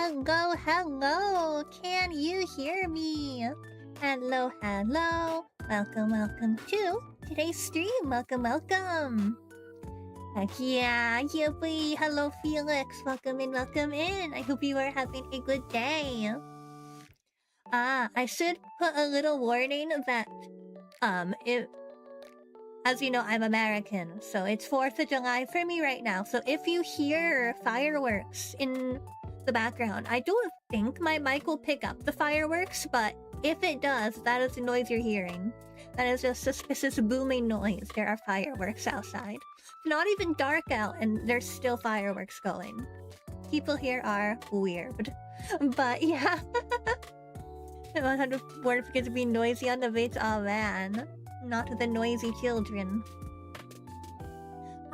Hello, hello! Can you hear me? Hello, hello! Welcome to today's stream. Welcome. Heck yeah, yippee! Hello, Felix. Welcome in. I hope you are having a good day. I should put a little warning that, as you know, I'm American, so it's 4th of July for me right now. So if you hear fireworks in the background, I don't think my mic will pick up the fireworks, but if it does, that is the noise you're hearing. That is just suspicious booming noise. There are fireworks outside. It's not even dark out, and there's still fireworks going. People here are weird. But yeah. I want to word for it to be noisy on the beach. Oh man. Not the noisy children.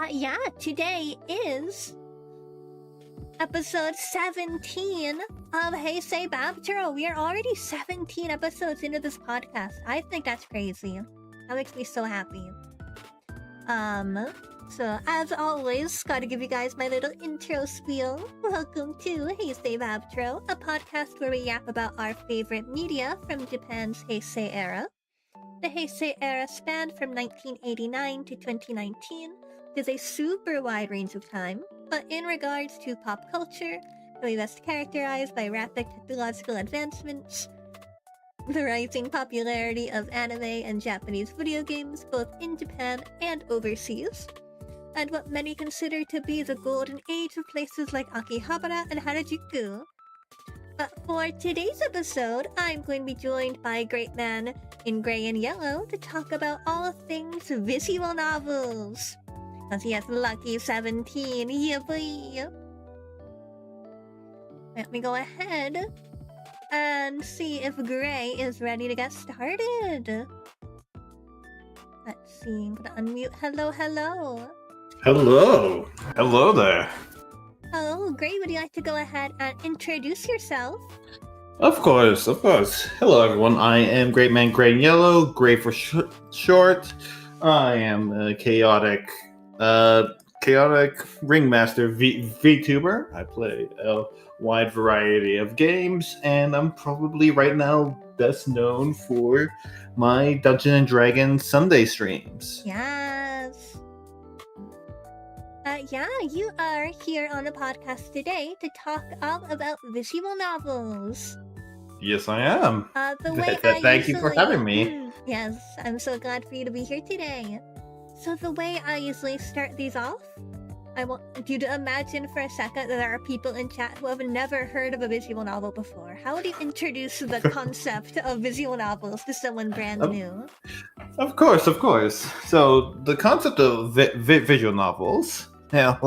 Yeah, today is episode 17 of Heisei babtro. We are already 17 episodes into this podcast. I think that's crazy. That makes me so happy. So as always, gotta give you guys my little intro spiel. Welcome to Heisei babtro, a podcast where we yap about our favorite media from Japan's Heisei era. The Heisei era spanned from 1989 to 2019. It is a super wide range of time, but in regards to pop culture, it was best characterized by rapid technological advancements, the rising popularity of anime and Japanese video games both in Japan and overseas, and what many consider to be the golden age of places like Akihabara and Harajuku. But for today's episode, I'm going to be joined by a great man in gray and yellow to talk about all things visual novels. Because he has lucky 17, yeah boy. Let me go ahead and see if Gray is ready to get started. Let's see, I'm gonna unmute. Hello. Hello there. Hello, Gray, would you like to go ahead and introduce yourself? Of course. Hello, everyone. I am Great Man Gray and Yellow, Gray for short. I am a chaotic ringmaster VTuber. I play a wide variety of games, and I'm probably right now best known for my Dungeons and Dragons Sunday streams. Yes. You are here on the podcast today to talk all about visual novels. Yes, I am. Thank you for having me. Yes, I'm so glad for you to be here today. So the way I usually start these off, I want you to imagine for a second that there are people in chat who have never heard of a visual novel before. How would you introduce the concept of visual novels to someone brand new? Of course. So the concept of visual novels. Now,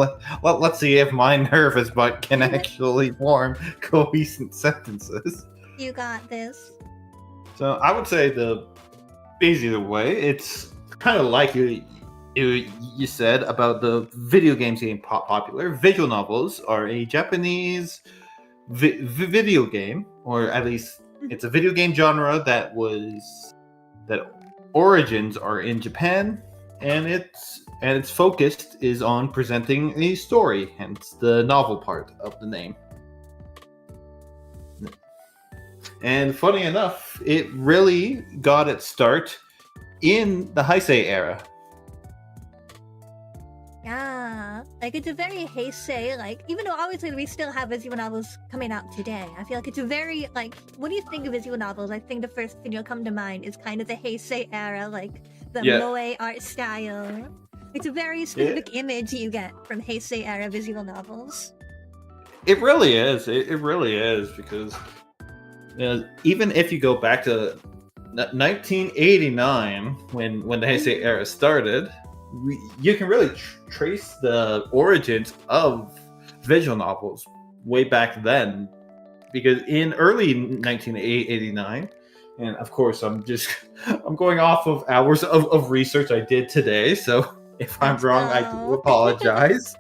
let's see if my nervous butt can actually form cohesive sentences. You got this. So I would say the easier way, it's kind of like you said about the video games getting popular. Visual novels are a Japanese video game, or at least it's a video game genre that origins are in Japan, and its focus is on presenting a story, hence the novel part of the name. And funny enough, it really got its start in the Heisei era. Yeah, like it's a very Heisei, like, even though obviously we still have visual novels coming out today, I feel like it's a very, like, when you think of visual novels, I think the first thing you'll come to mind is kind of the Heisei era, like the moe art style. It's a very specific image you get from Heisei era visual novels. It really is. It really is, because even if you go back to 1989, when the Heisei era started, you can really trace the origins of visual novels way back then. Because in early 1989, and of course I'm going off of hours of research I did today, so if I'm wrong, I do apologize.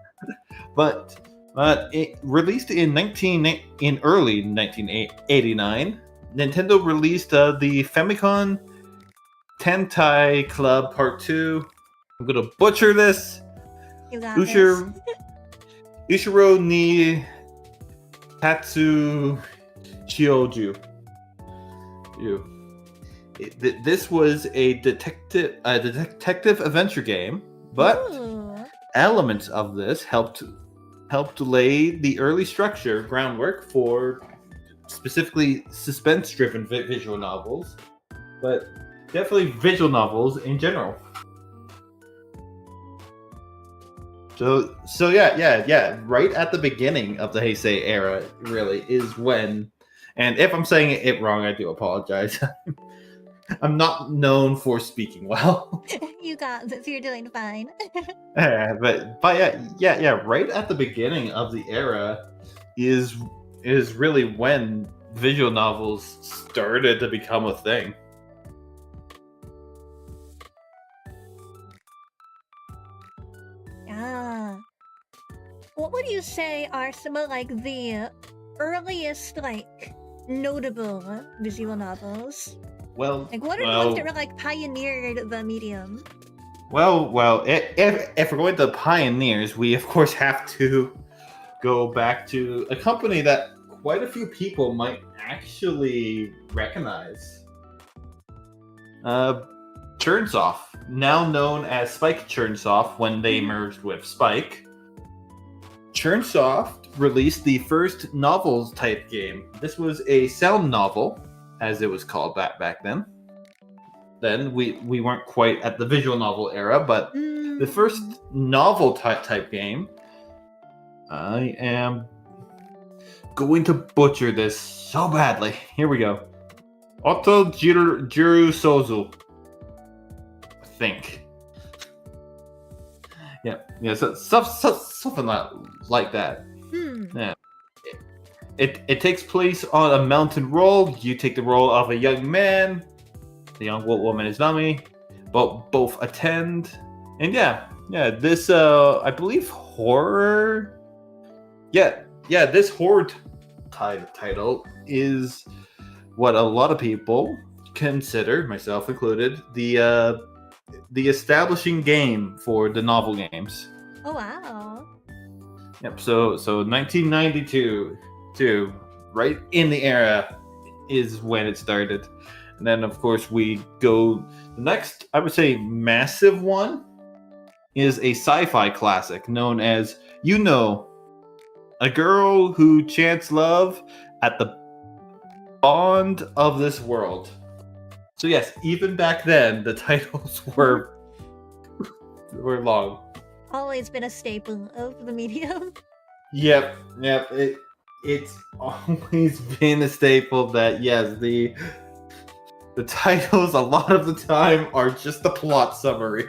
But it released in early 1989. Nintendo released the Famicom Tentai Club Part 2. I'm gonna butcher this. You got this. Ushiro ni Tatsu Chioju. This was a detective adventure game, but Ooh. elements of this helped lay the early groundwork for specifically suspense-driven visual novels, but definitely visual novels in general. So yeah. Right at the beginning of the Heisei era, really is when. And if I'm saying it wrong, I do apologize. I'm not known for speaking well. You got this. You're doing fine. But yeah. Right at the beginning of the era is really when visual novels started to become a thing. Ah. What would you say are some of like the earliest like notable visual novels? Well, Like what are the ones that were like pioneered the medium? Well, if we're going to pioneers, we of course have to go back to a company that quite a few people might actually recognize. Churnsoft, now known as Spike Churnsoft when they merged with Spike. Churnsoft released the first novels type game. This was a sound novel, as it was called back then. Then we weren't quite at the visual novel era, but the first novel type game. I am going to butcher this so badly. Here we go. Oto Jiru Sozu. I think. Yeah. So something like that. Yeah. It takes place on a mountain road. You take the role of a young man. The young woman is Nami, but both attend. And yeah. This I believe horror. Yeah. This horror title is what a lot of people consider, myself included, the establishing game for the novel games. Oh wow. Yep. So 1992, too, right in the era, is when it started. And then, of course, we go. The next, I would say, massive one is a sci-fi classic known as, A Girl Who Chants Love at the Bond of This World. So yes, even back then, the titles were long. Always been a staple of the medium. Yep. It's always been a staple that, yes, the titles a lot of the time are just the plot summary.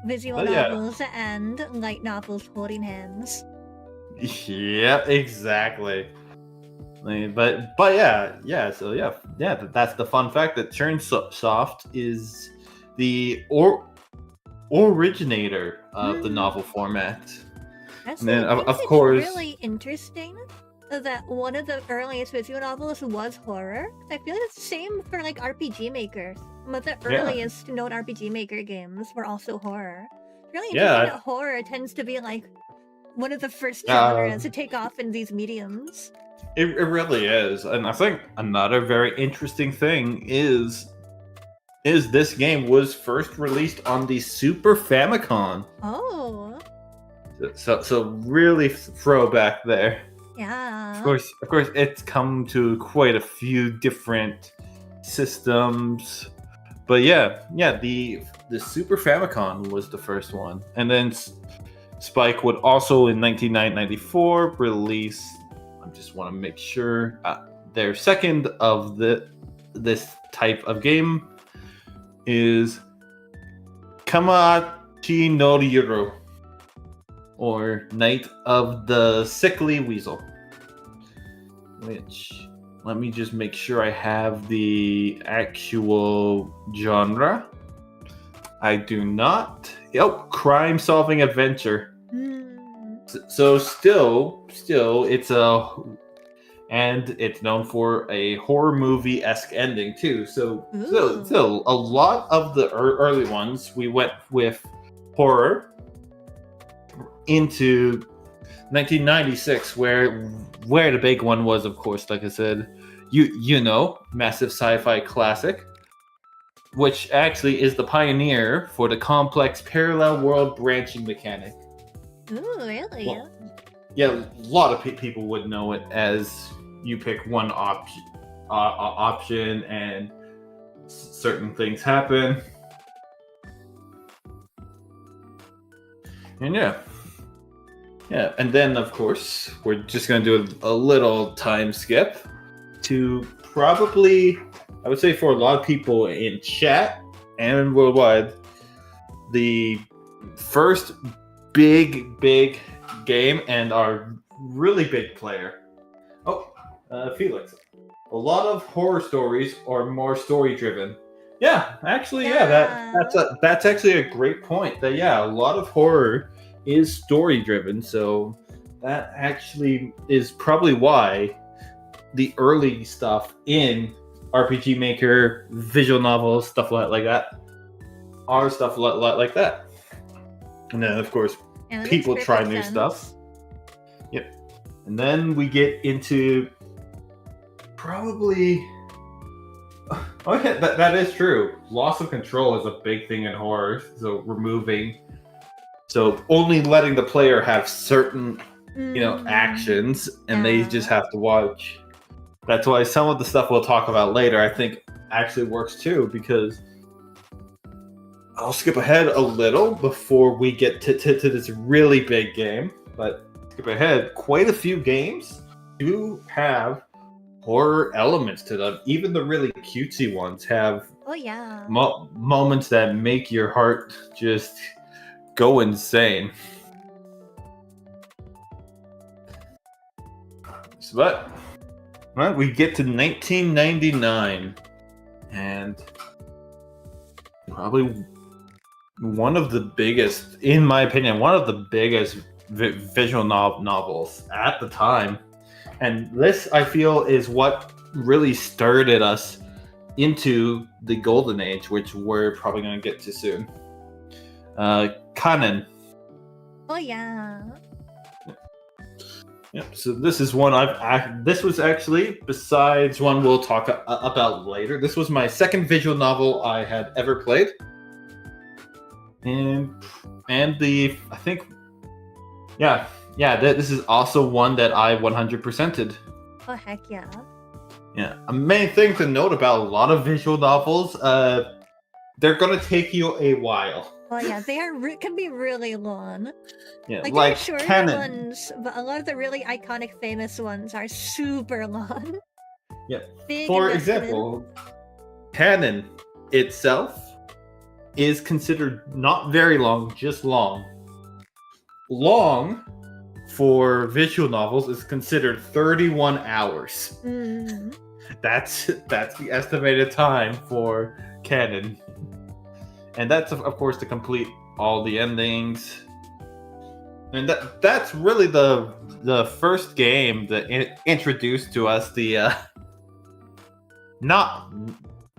Visual novels and light novels holding hands. Yeah, exactly. But yeah. So that's the fun fact that Churnsoft is the originator of the novel format. That's And then, of course, really interesting that one of the earliest visual novels was horror. I feel it's the same for like RPG makers. Some of the earliest known RPG maker games were also horror. Really interesting that horror tends to be like one of the first genres to take off in these mediums. It really is. And I think another very interesting thing is this game was first released on the Super Famicom. Oh. So really throwback there. Yeah. Of course, it's come to quite a few different systems, but the Super Famicom was the first one, and then Spike would also in 1994 release. I just want to make sure their second of this type of game is Kamachi no Ryuru, or Night of the Sickly Weasel. Which, let me just make sure I have the actual genre. I do not. Yep, crime-solving adventure. So still, it's and it's known for a horror movie-esque ending too. So a lot of the early ones we went with horror into 1996, where the big one was, of course, like I said, massive sci-fi classic, which actually is the pioneer for the complex parallel world branching mechanic. Ooh, really? Well, yeah, a lot of people would know it as you pick one option and certain things happen. And yeah, and then of course we're just gonna do a little time skip to probably, I would say for a lot of people in chat and worldwide, the first big game and our really big player. Felix. A lot of horror stories are more story driven. Yeah, actually, that's actually a great point. That a lot of horror is story driven, so that actually is probably why the early stuff in RPG Maker, visual novels, stuff like that, are stuff like that. And then, of course, people try new stuff. Yep. And then we get into probably... Oh yeah, that is true. Loss of control is a big thing in horror. So only letting the player have certain, actions, and they just have to watch. That's why some of the stuff we'll talk about later, I think, actually works too, because I'll skip ahead a little before we get to this really big game. But skip ahead, quite a few games do have horror elements to them. Even the really cutesy ones have moments that make your heart just go insane. But we get to 1999, and probably one of the biggest, in my opinion, visual novels at the time. And this, I feel, is what really started us into the golden age, which we're probably going to get to soon. Kanen. Oh yeah. Yep. So this is one this was actually, besides one we'll talk about later, this was my second visual novel I had ever played, and this is also one that I 100%ed. Oh heck yeah. Yeah. A main thing to note about a lot of visual novels, they're gonna take you a while. Oh yeah, they can be really long. Yeah, like shorter ones, but a lot of the really iconic, famous ones are super long. Yeah. For example, Kanen itself is considered not very long, just long. Long for visual novels is considered 31 hours. Mm. That's the estimated time for Kanen. And that's, of course, to complete all the endings. And that's really the first game that introduced to us the not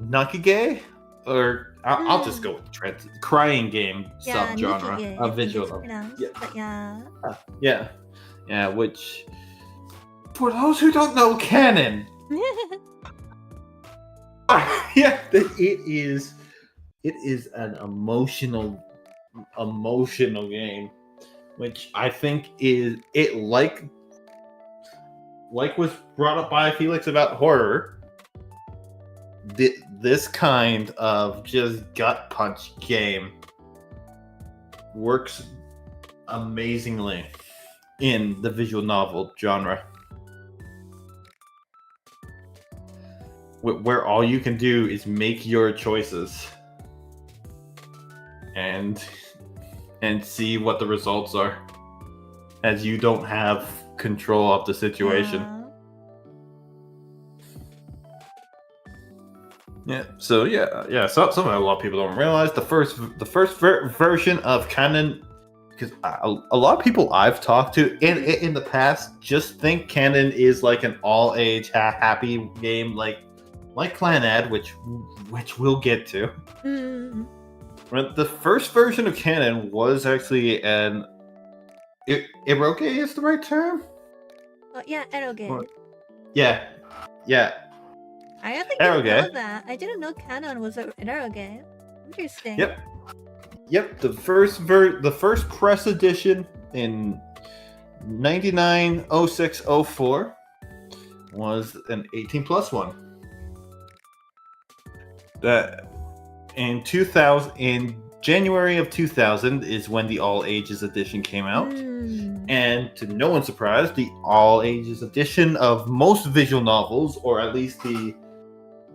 Nakige, or I'll just go with crying game subgenre Nikige, of visual novel. Yeah, which, for those who don't know Kanen, it is an emotional game, which I think is it like was brought up by Felix about horror. This kind of just gut punch game works amazingly in the visual novel genre, where all you can do is make your choices and see what the results are, as you don't have control of the situation. So something a lot of people don't realize, the first version of Kanen, because a lot of people I've talked to in the past just think Kanen is like an all age happy game, like Clanad, which we'll get to. But the first version of Kanen was actually Eroge is the right term? Oh, yeah, eroge. Yeah. I actually didn't know that. I didn't know canon was an eroge. Interesting. Yep. The first press edition in 990604 was an 18 plus one. That in January of 2000 is when the all ages edition came out. And to no one's surprise, the all ages edition of most visual novels, or at least the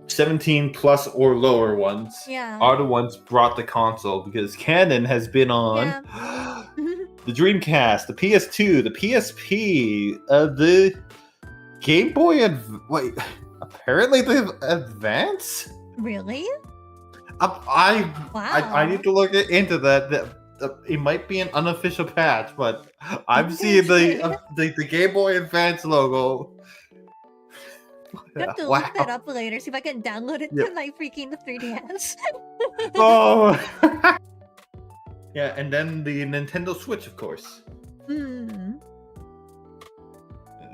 17 plus or lower ones, are the ones brought to console, because canon has been on the Dreamcast, the PS2, the PSP, the Game Boy apparently the Advance? Really? I need to look into that. It might be an unofficial patch, but I'm seeing the Game Boy Advance logo. I have to look that up later, see if I can download it to my freaking 3DS. Oh! Yeah, and then the Nintendo Switch, of course.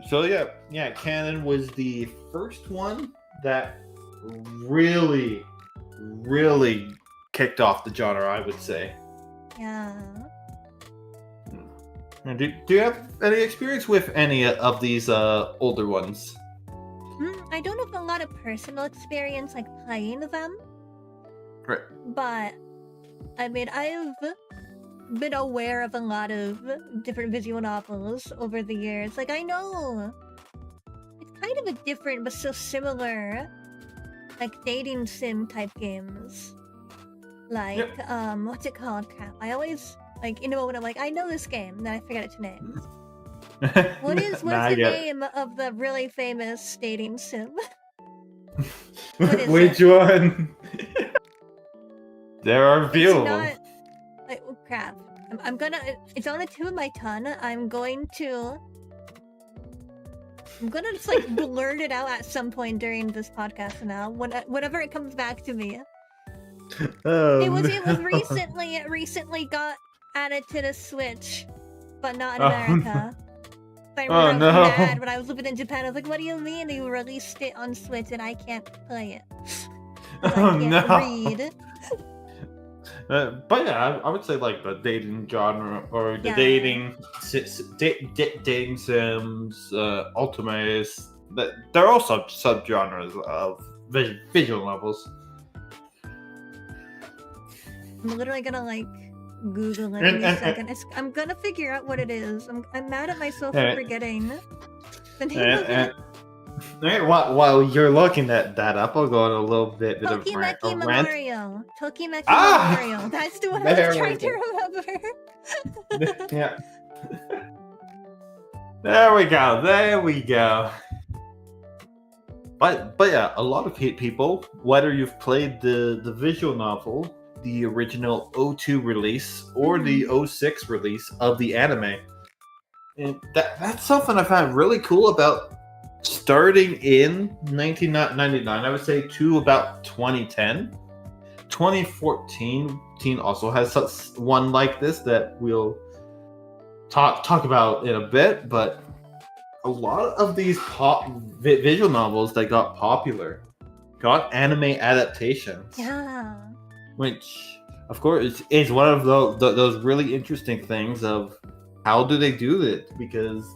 So yeah, canon was the first one that really kicked off the genre, I would say. Yeah. Do you have any experience with any of these older ones? I don't have a lot of personal experience like playing them. Right. But I mean, I've been aware of a lot of different visual novels over the years. Like, I know it's kind of a different but still similar, like, dating sim type games. Like, what's it called? Crap. I always, like, in a moment I'm like, I know this game, then I forget its name. What is the name of the really famous dating sim? Which one? There are a few of them. Like, oh, crap. I'm gonna. It's on the tip of my tongue. I'm gonna just like blurt it out at some point during this podcast now. Whenever it comes back to me. It was recently. It recently got added to the Switch, but not in America. I remember I was mad when I was living in Japan. I was like, "What do you mean you released it on Switch and I can't play it? I can't read." But yeah, I would say like the dating genre or the dating sims, ultimates. They're all subgenres of visual novels. I'm literally gonna like Google it in a second. I'm gonna figure out what it is. I'm mad at myself for forgetting the name of it. While you're looking that up, I'll go on a little bit of rant. Memorial. Tokimeki Memorial. That's the one I was trying to remember. Yeah. There we go. But yeah, a lot of people, whether you've played the visual novel, the original 02 release, or the 06 release of the anime, and that's something I found really cool about starting in 1999, I would say, to about 2010. 2014 also has such one like this that we'll talk about in a bit, but a lot of these visual novels that got popular got anime adaptations. Yeah. Which, of course, is one of those really interesting things of how do they do it, because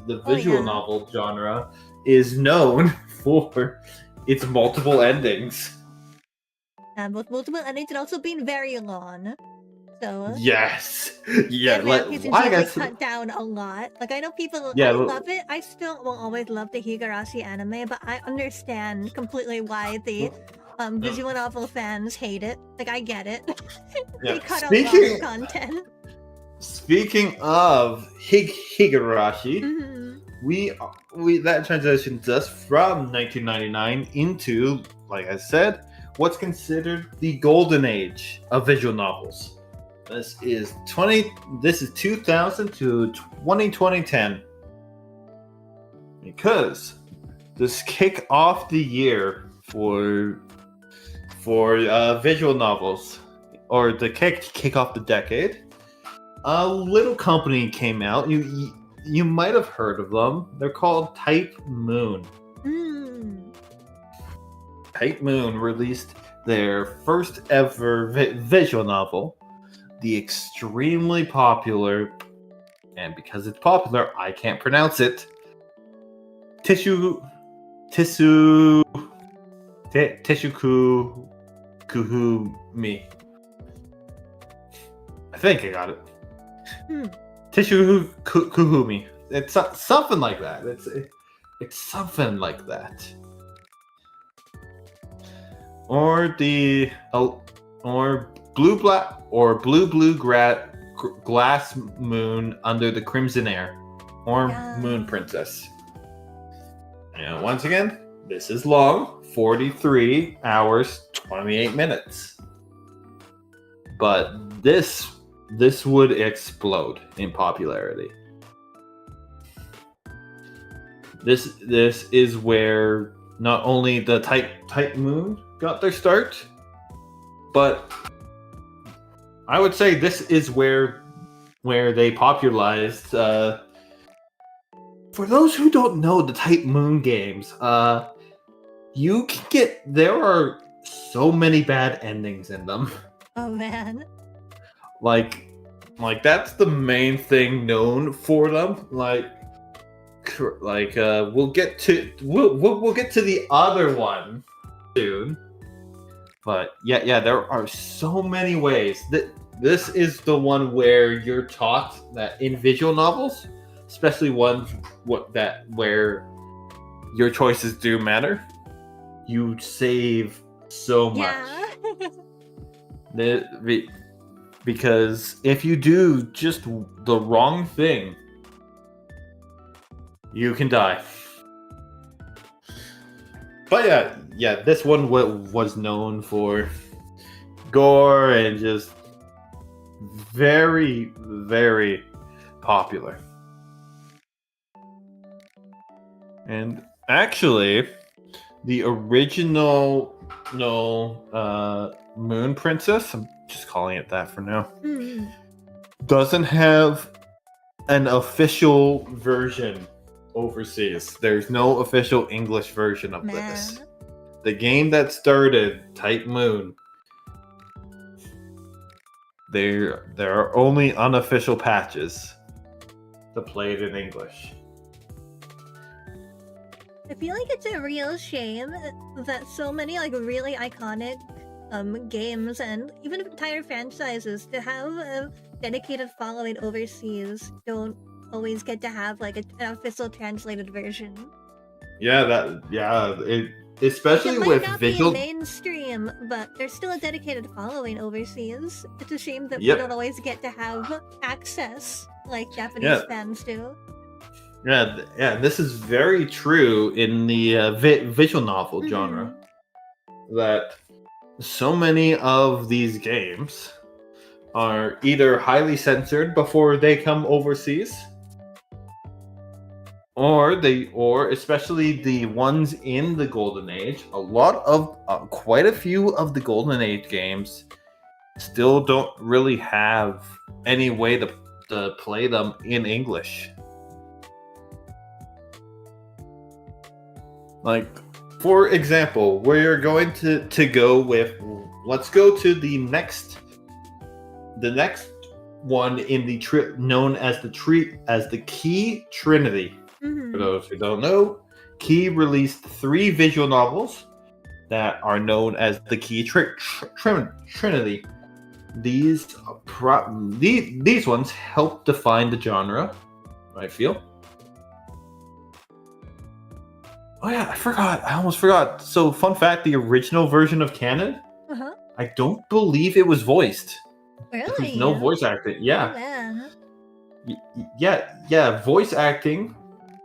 the visual novel genre is known for its multiple endings. And both multiple endings and also being very long. So yes, cut down a lot. Like, I know people love it. I still will always love the Higurashi anime, but I understand completely why the visual novel fans hate it. Like, I get it. They cut out a lot of content. Speaking of Higurashi, we that transitions us from 1999 into, like I said, what's considered the golden age of visual novels. This is 2000 to 2010. Because this kick off the year for visual novels, or the kick off the decade, a little company came out. You might have heard of them. They're called Type Moon. Type Moon released their first ever visual novel, the extremely popular, and because it's popular, I can't pronounce it, Kuhumi. I think I got it. Kuhumi. It's something like that. It's something like that. Or blue glass moon under the crimson air, or Moon Princess. And once again, this is long, 43 hours, 28 minutes. But this would explode in popularity. This is where not only the Type Moon got their start, but I would say this is where they popularized. For those who don't know the Type Moon games, you can get, there are so many bad endings in them. Oh man. Like that's the main thing known for them. We'll get to the other one soon. But yeah, there are so many ways that this is the one where you're taught that in visual novels, especially ones where your choices do matter, you save so much. Yeah. Because if you do just the wrong thing, you can die. But yeah, this one was known for gore and just very, very popular. And actually, the original Moon Princess, I'm just calling it that for now, doesn't have an official version overseas. There's no official English version of this. The game that started Type Moon, there are only unofficial patches to play it in English. I feel like it's a real shame that so many really iconic games and even entire franchises to have a dedicated following overseas don't always get to have an official translated version. Especially with visual. It might not be mainstream, but there's still a dedicated following overseas. It's a shame that we don't always get to have access like Japanese fans do. Yeah, this is very true in the visual novel genre. That so many of these games are either highly censored before they come overseas, or especially the ones in the Golden Age. A lot of quite a few of the Golden Age games still don't really have any way to play them in English. For example, we're going to go with, let's go to the next one in the known as the Key Trinity. For those who don't know, Key released 3 visual novels that are known as the Key Trinity. These ones help define the genre, I feel. Oh yeah, I almost forgot. So, fun fact, the original version of Canon, I don't believe it was voiced. Really? There's no voice acting. Yeah. Oh, Yeah, voice acting,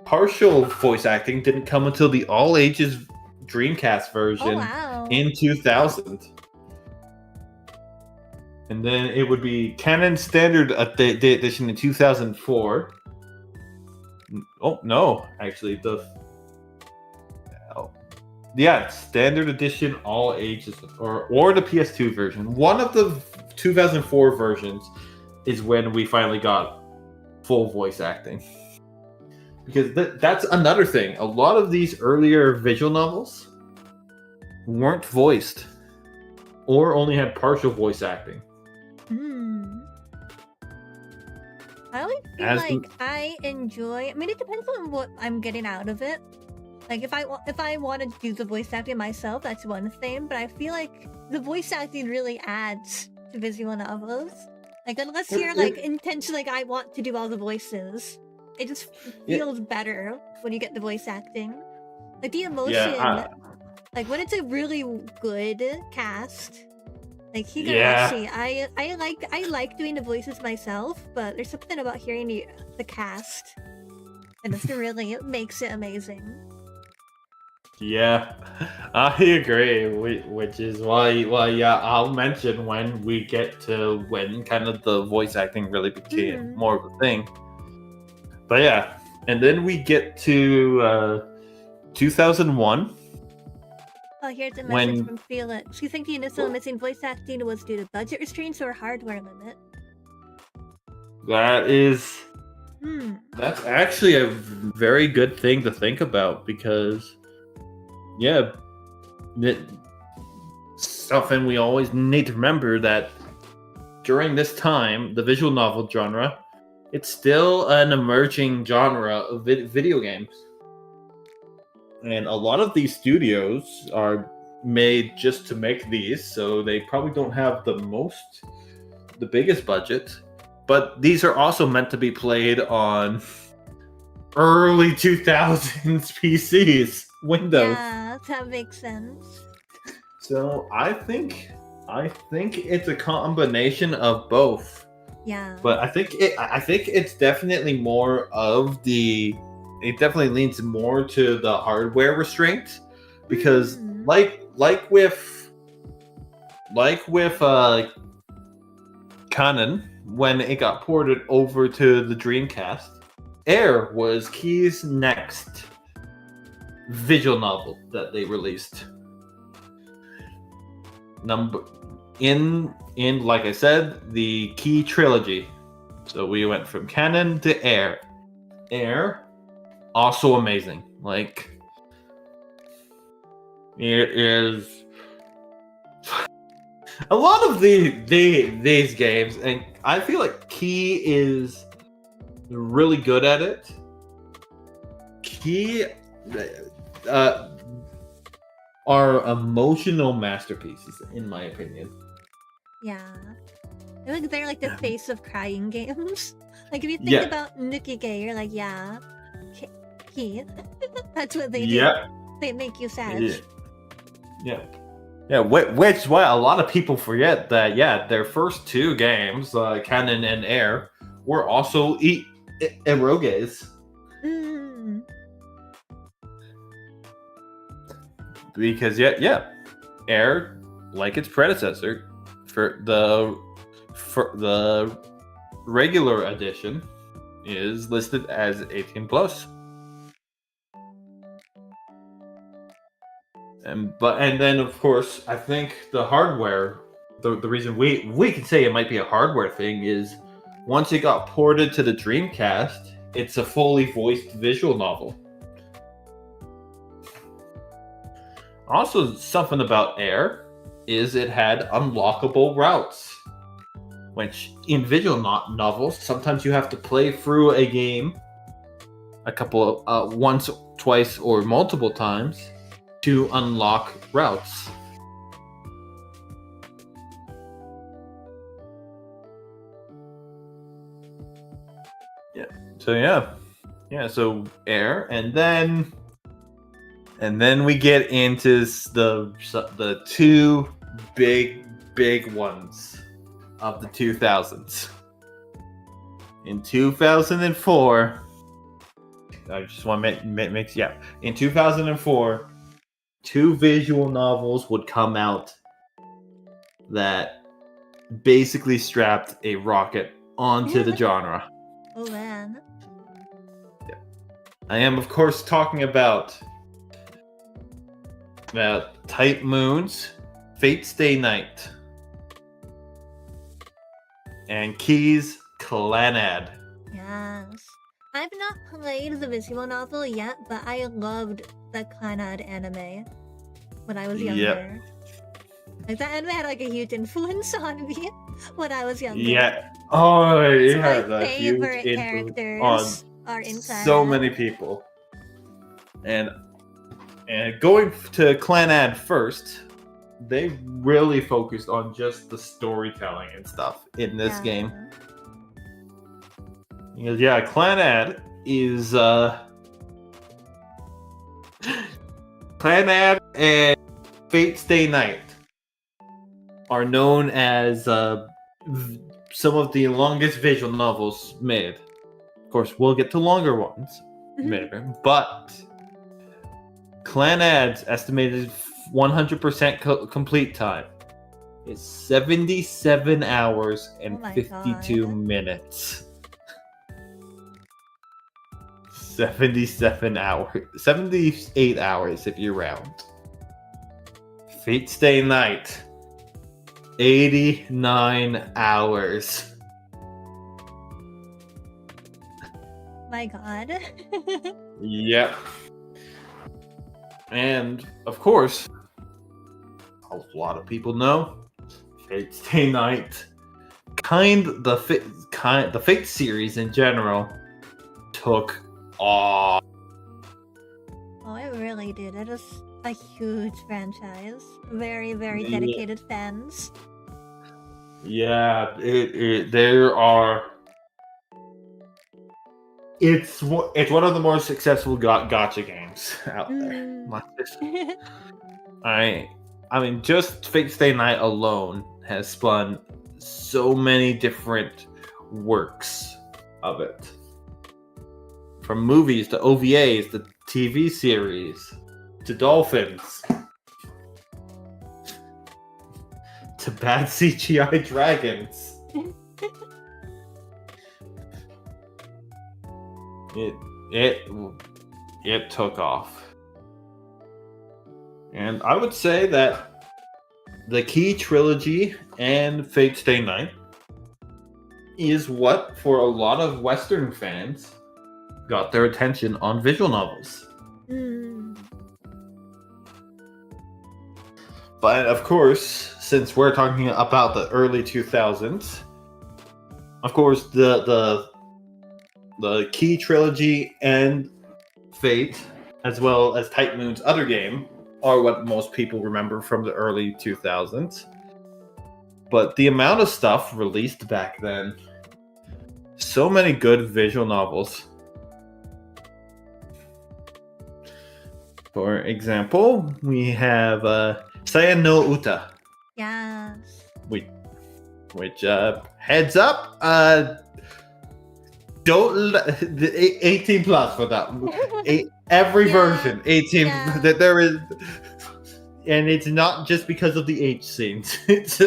partial voice acting didn't come until the All Ages Dreamcast version in 2000. And then it would be Canon Standard Edition in 2004. Oh, no, actually, Standard Edition All Ages, or the PS2 version. One of the 2004 versions is when we finally got full voice acting. Because that's another thing. A lot of these earlier visual novels weren't voiced or only had partial voice acting. I always feel like I enjoy. I mean, it depends on what I'm getting out of it. Like if I want to do the voice acting myself, that's one thing. But I feel like the voice acting really adds to visual novels. Like unless you're like intentionally like I want to do all the voices, it just feels better when you get the voice acting. Like the emotion, like when it's a really good cast. Like Higurashi, I like doing the voices myself, but there's something about hearing the cast, and it really makes it amazing. Yeah, I agree. Which is why I'll mention when we get to when kind of the voice acting really became more of a thing. But yeah, and then we get to 2001. Oh, here's a message from Felix. You think the initial missing voice acting was due to budget restraints or hardware limit? That's actually a very good thing to think about because, something we always need to remember that during this time, the visual novel genre, it's still an emerging genre of video games. And a lot of these studios are made just to make these, so they probably don't have the biggest budget. But these are also meant to be played on early 2000s PCs, Windows. Yeah, that makes sense. So I think it's a combination of both. Yeah. But I think it's definitely more of it definitely leans more to the hardware restraint because like with Canon when it got ported over to the Dreamcast, Air was Key's next visual novel that they released. In like I said, the Key trilogy. So we went from Canon to Air. Air, also amazing. Like it is a lot of these games, and I feel like Key is really good at it. Key are emotional masterpieces, in my opinion. Yeah. I think they're like the face of crying games. Like if you think about Nukige, you're like, Key. That's what they do. They make you sad. Yeah, which is why a lot of people forget that, their first two games, Canon and Air, were also eroges. Because, Air, like its predecessor, for the regular edition, is listed as 18+. And then of course I think the hardware, the reason we can say it might be a hardware thing is once it got ported to the Dreamcast, it's a fully voiced visual novel. Also, something about Air is it had unlockable routes, which in visual novels sometimes you have to play through a game a couple of once, twice, or multiple times to unlock routes. So Air, and then we get into the two big ones of the 2000s. In 2004, I just want to make in 2004, two visual novels would come out that basically strapped a rocket onto the genre. Oh man. I am, of course, talking about Type Moon's Fate Stay Night and Key's Clannad. Yes. I've not played the visual novel yet, but I loved the Clannad anime when I was younger. Like, that anime had like a huge influence on me when I was younger. Yeah. Oh, it My has a huge favorite influence characters on are in Clannad. so many people. And going to Clannad first, they really focused on just the storytelling and stuff in this game. Because, Clannad is Clannad and Fate Stay Night are known as some of the longest visual novels made. Of course, we'll get to longer ones later, but Clannad's estimated 100% complete time is 77 hours and 52 minutes. 78 hours if you round. Fate Stay Night, 89 hours. My god. Yep. And of course, a lot of people know Fate Stay Night. The Fate series in general took off. Oh, it really did. It is a huge franchise. Very, very dedicated fans. Yeah, there are. It's one of the more successful gacha games out there. I mean, just Fate Stay Night alone has spun so many different works of it. From movies to OVAs to TV series to dolphins to bad CGI dragons. It took off. And I would say that the Key Trilogy and Fate Stay Night is what, for a lot of Western fans, got their attention on visual novels. But of course, since we're talking about the early 2000s, of course, the Key Trilogy and Fate, as well as Type Moon's other game, are what most people remember from the early 2000s. But the amount of stuff released back then, so many good visual novels. For example, we have Saya no Uta. Yes. Which heads up, don't 18 plus for that. Every version 18 that there is, and it's not just because of the H scenes. It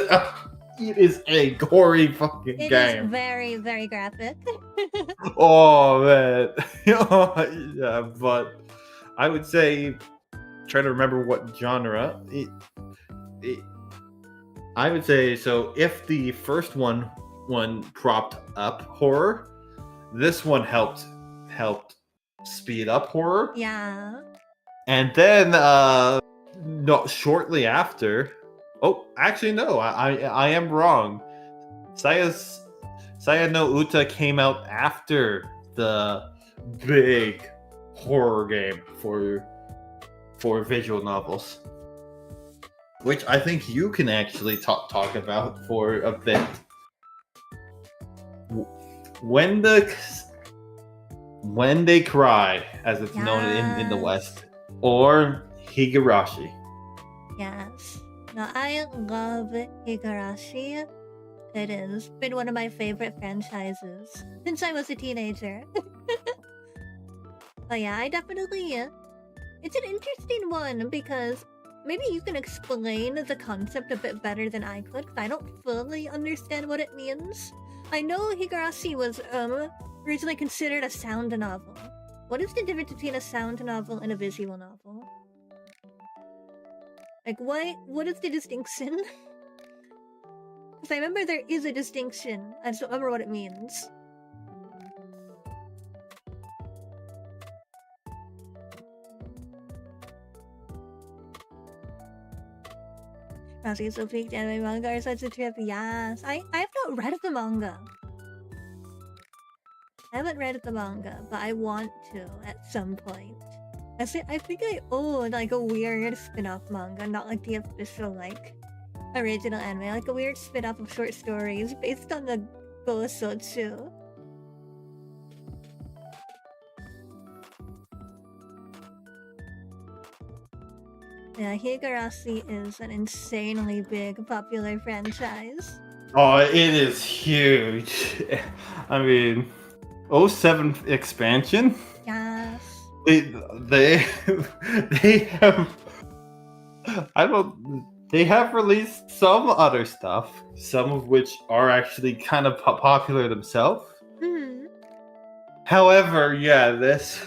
is a gory fucking game. It is very, very graphic. Oh man. Yeah, but I would say, trying to remember what genre. I would say, so if the first one propped up horror, this one helped speed up horror. Yeah. And then not shortly after, oh, actually no, I am wrong. Saya no Uta came out after the big horror game for visual novels, which I think you can actually talk about for a bit. When They Cry, as it's known in the West, or Higurashi. Yes. No, I love Higurashi. It has been one of my favorite franchises since I was a teenager. But yeah, I definitely... It's an interesting one because maybe you can explain the concept a bit better than I could, because I don't fully understand what it means. I know Higurashi was originally considered a sound novel. What is the difference between a sound novel and a visual novel? Like, what is the distinction? Because I remember there is a distinction. I just don't remember what it means. Rousey so peaked anime manga are such a trip. Yes. I have not read the manga. I haven't read the manga, but I want to at some point. I think I own like a weird spin-off manga, not like the official like original anime, like a weird spin-off of short stories based on the Gosotsu. Yeah, Higurashi is an insanely big, popular franchise. Oh, it is huge. I mean, 07 expansion. Yes. They have. They have released some other stuff, some of which are actually kind of popular themselves. Mm-hmm. However, yeah, this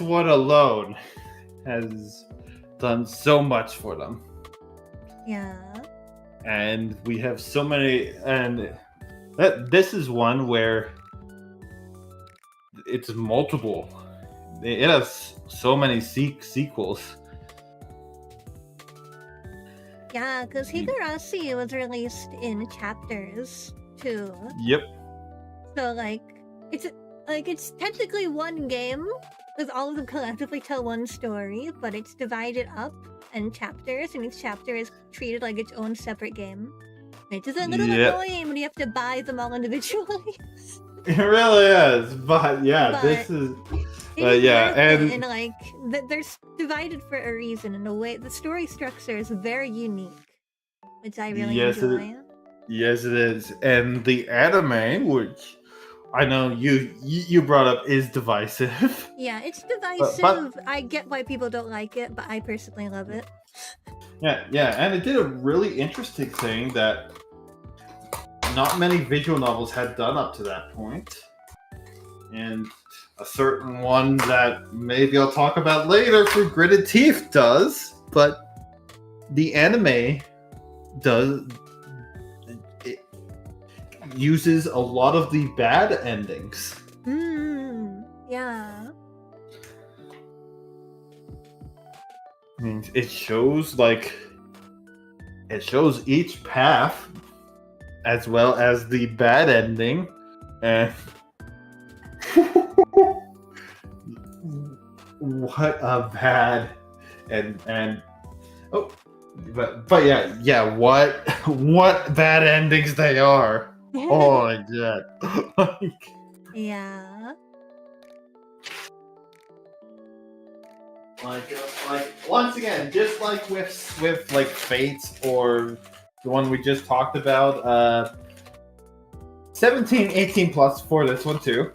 one alone has done so much for them. Yeah. And we have so many, and this is one where it's multiple. It has so many sequels. Yeah, because Higurashi was released in chapters too. Yep. So it's technically one game, because all of them collectively tell one story, but it's divided up in chapters, and each chapter is treated like its own separate game. Which is a little annoying when you have to buy them all individually. It really is, but yeah, this is. Yeah, and like they're divided for a reason. In a way, the story structure is very unique, which I really enjoy. Yes, it is, and the anime, which I know you brought up, is divisive. Yeah, it's divisive. But I get why people don't like it, but I personally love it. Yeah, and it did a really interesting thing that not many visual novels had done up to that point, and a certain one that maybe I'll talk about later for Gritted Teeth does, but the anime it uses a lot of the bad endings. Yeah. I mean, it shows each path as well as the bad ending, and what a bad and oh, but yeah, what bad endings they are. Oh my god. Yeah. Like once again, just like with like Fates or the one we just talked about, 17, 18 plus for this one too.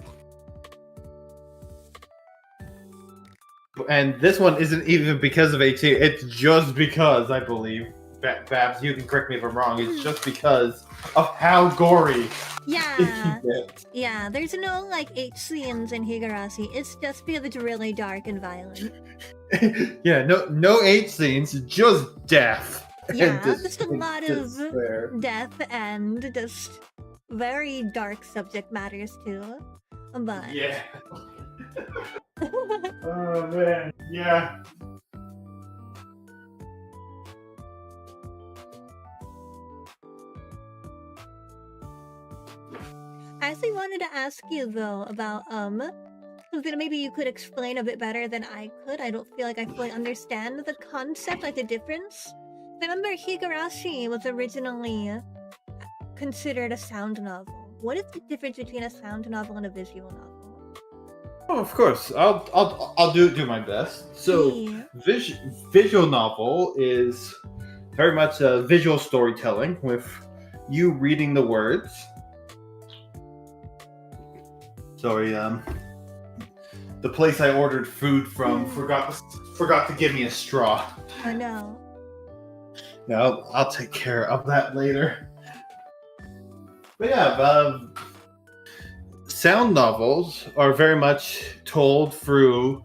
And this one isn't even because of 18, it's just because, I believe, Babs, you can correct me if I'm wrong, it's just because of how gory yeah. it can get. Yeah, there's no like H scenes in Higurashi, it's just because it's really dark and violent. Yeah, no H scenes, just death. Yeah, just a lot of death and just very dark subject matters too. But yeah. Oh man, yeah. I actually wanted to ask you though about something that maybe you could explain a bit better than I could. I don't feel like I fully understand the concept, like the difference. I remember Higurashi was originally considered a sound novel. What is the difference between a sound novel and a visual novel? Oh, of course. I'll do my best. So, Yeah. Visual novel is very much a visual storytelling with you reading the words. Sorry, the place I ordered food from forgot to give me a straw. Oh no. Yeah, I'll take care of that later. But yeah, sound novels are very much told through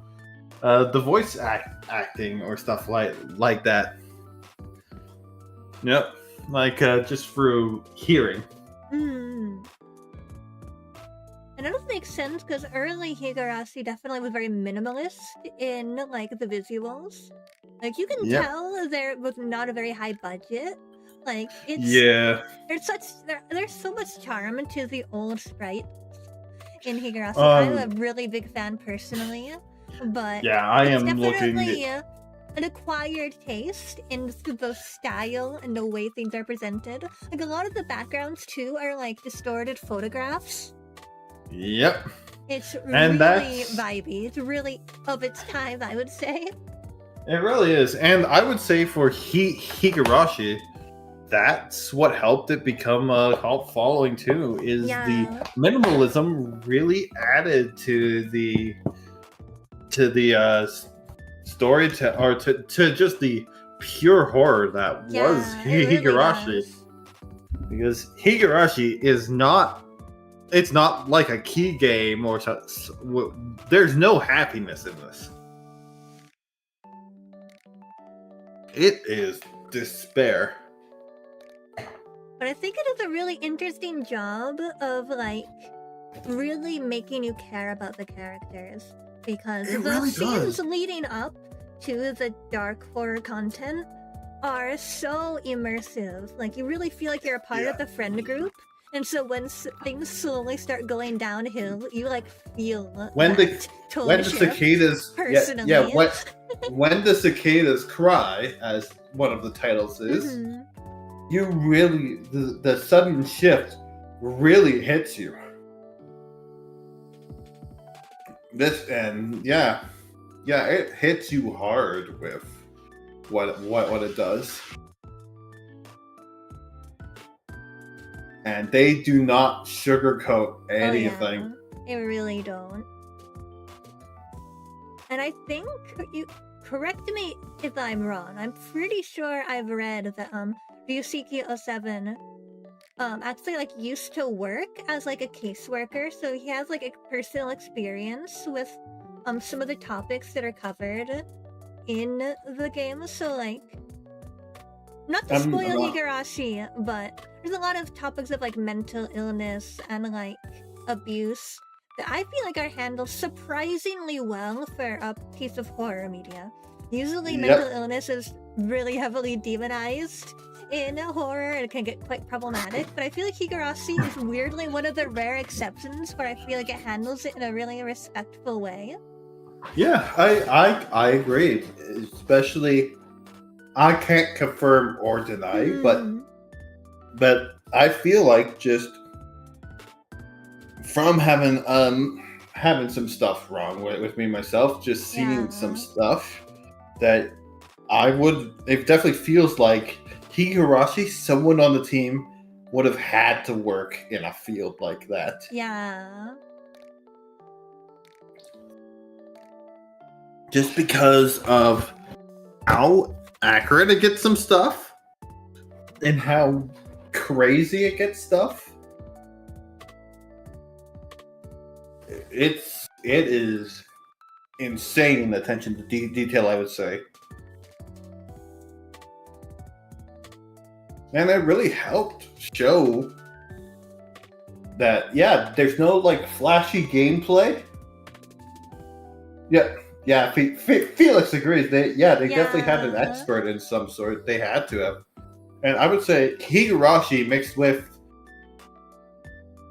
the voice acting or stuff like that. Yep. like just through hearing. Mm. And it does make sense because early Higurashi definitely was very minimalist in like the visuals. Like you can tell there was not a very high budget. Like there's so much charm to the old sprites in Higurashi. I'm a really big fan personally, but I it's am definitely an acquired taste in the style and the way things are presented. Like a lot of the backgrounds too are like distorted photographs. Yep. It's really vibey. It's really of its time, I would say. It really is. And I would say for Higurashi, that's what helped it become a cult following too, is the minimalism really added to the story to just the pure horror that was Higurashi. Really because Higurashi is not like a key game or there's no happiness in this. It is despair. But I think it does a really interesting job of like really making you care about the characters, because the scenes leading up to the dark horror content are so immersive. Like you really feel like you're a part of the friend group. And so when things slowly start going downhill, you like feel when the cicadas personally. When the cicadas cry, as one of the titles is, you really the sudden shift really hits you. It hits you hard with what it does. And they do not sugarcoat anything. They really don't. And I think, you correct me if I'm wrong, I'm pretty sure I've read that Ryusuke 07 actually like used to work as like a caseworker, so he has like a personal experience with some of the topics that are covered in the game. So like, not to spoil Higurashi, but there's a lot of topics of like mental illness and like abuse that I feel like are handled surprisingly well for a piece of horror media. Usually mental illness is really heavily demonized in horror and it can get quite problematic, but I feel like Higurashi is weirdly one of the rare exceptions where I feel like it handles it in a really respectful way. Yeah, I agree. Especially, I can't confirm or deny, but I feel like just from having some stuff wrong with me myself, just seeing some stuff that it definitely feels like Higurashi, someone on the team, would have had to work in a field like that. Yeah. Just because of how accurate it gets some stuff and how crazy it gets stuff. It is insane attention to detail, I would say. And it really helped show that, there's no like flashy gameplay. Yeah, Felix agrees. They definitely had an expert in some sort. They had to have. And I would say Higurashi mixed with...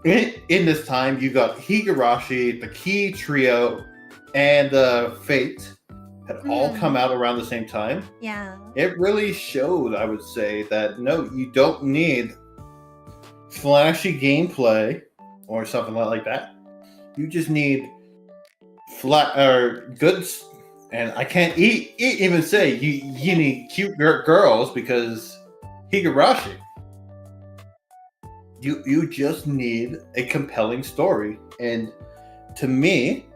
In this time, you got Higurashi, the Key Trio, and Fate had all come out around the same time. Yeah. It really showed, I would say, that no, you don't need flashy gameplay or something like that. You just need goods, and I can't even say you need cute girls because Higurashi. You just need a compelling story, and to me,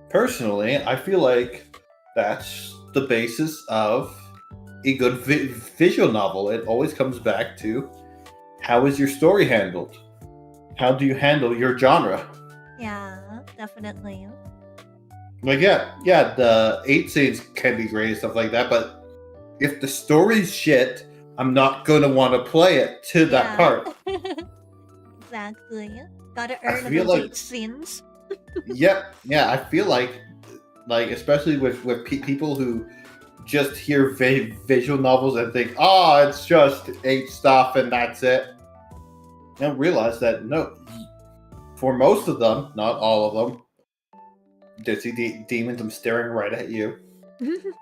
personally, I feel like that's the basis of a good visual novel. It always comes back to, how is your story handled? How do you handle your genre? Yeah, definitely. Like, the 8 scenes can be great and stuff like that, but if the story's shit, I'm not gonna want to play it to that part. Exactly. Gotta earn feel those like- 8 scenes. Yep, yeah, I feel like especially with people who just hear visual novels and think, oh, it's just 8 stuff and that's it. You don't realize that no, for most of them, not all of them. Dizzy demons, I'm staring right at you.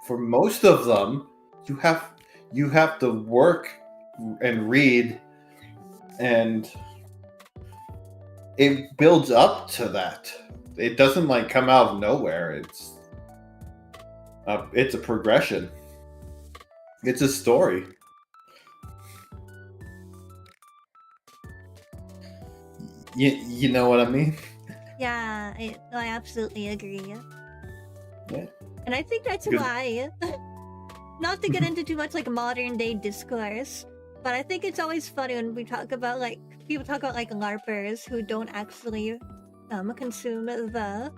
For most of them, you have to work and read, and it builds up to that. It doesn't like come out of nowhere. It's a progression. It's a story. You know what I mean? Yeah, I absolutely agree. Yeah. And I think that's why, not to get into too much like modern day discourse, but I think it's always funny when we talk about like, people talk about like LARPers who don't actually consume the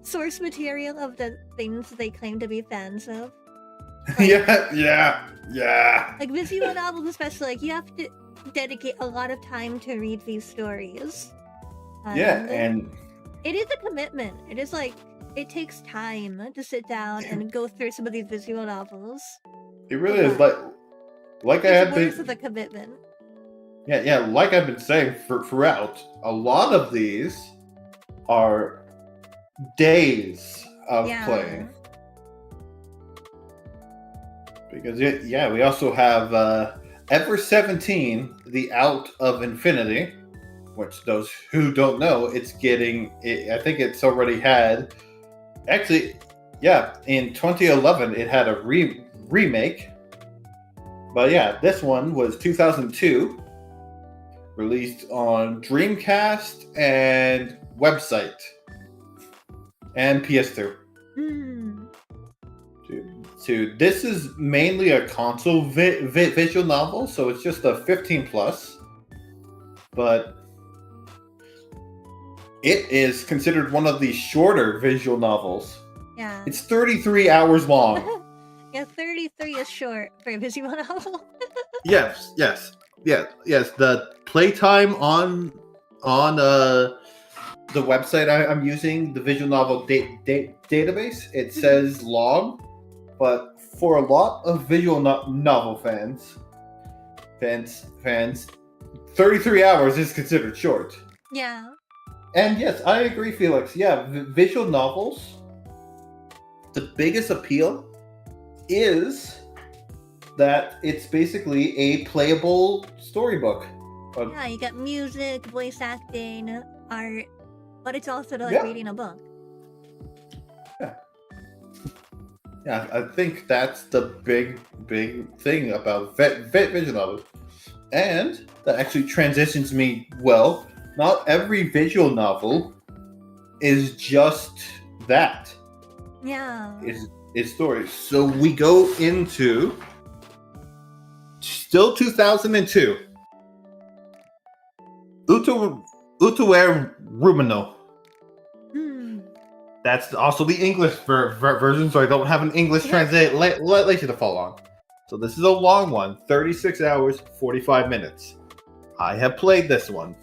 source material of the things they claim to be fans of. Like, yeah. Like visual novels especially, like you have to dedicate a lot of time to read these stories. And it is a commitment. It is like, it takes time to sit down and go through some of these visual novels. It really is like I had It's worth the commitment. Yeah, like I've been saying throughout, a lot of these are days of playing. Because we also have Ever 17, The Out of Infinity, which those who don't know, I think it's already had. Actually, in 2011 it had a remake. But yeah, this one was 2002, released on Dreamcast and website and PS2. So this is mainly a console visual novel, so it's just a 15 plus, but it is considered one of the shorter visual novels. Yeah. It's 33 hours long. Yeah, 33 is short for a visual novel. Yes. The playtime on the website I'm using, the visual novel database, it says long, but for a lot of visual novel fans, 33 hours is considered short. Yeah. And yes, I agree, Felix. Yeah, visual novels, the biggest appeal is that it's basically a playable storybook. Yeah, you got music, voice acting, art, but it's also like reading a book. Yeah, I think that's the big thing about visual novels. And that actually transitions me well. Not every visual novel is just that. Yeah. It's stories. So we go into still 2002. Utuer Rumino. That's also the English version, so I don't have an English translation to follow on. So this is a long one, 36 hours, 45 minutes. I have played this one.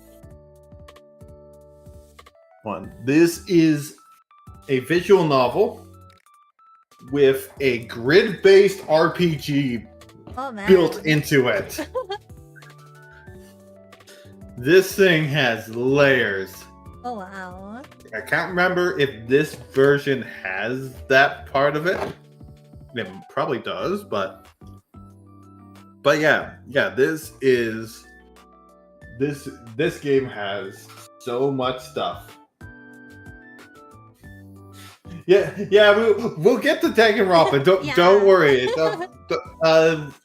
This is a visual novel with a grid-based RPG built into it. This thing has layers. Oh, wow. I can't remember if this version has that part of it. It probably does, but yeah, this game has so much stuff. We'll get to Danganronpa. Don't worry.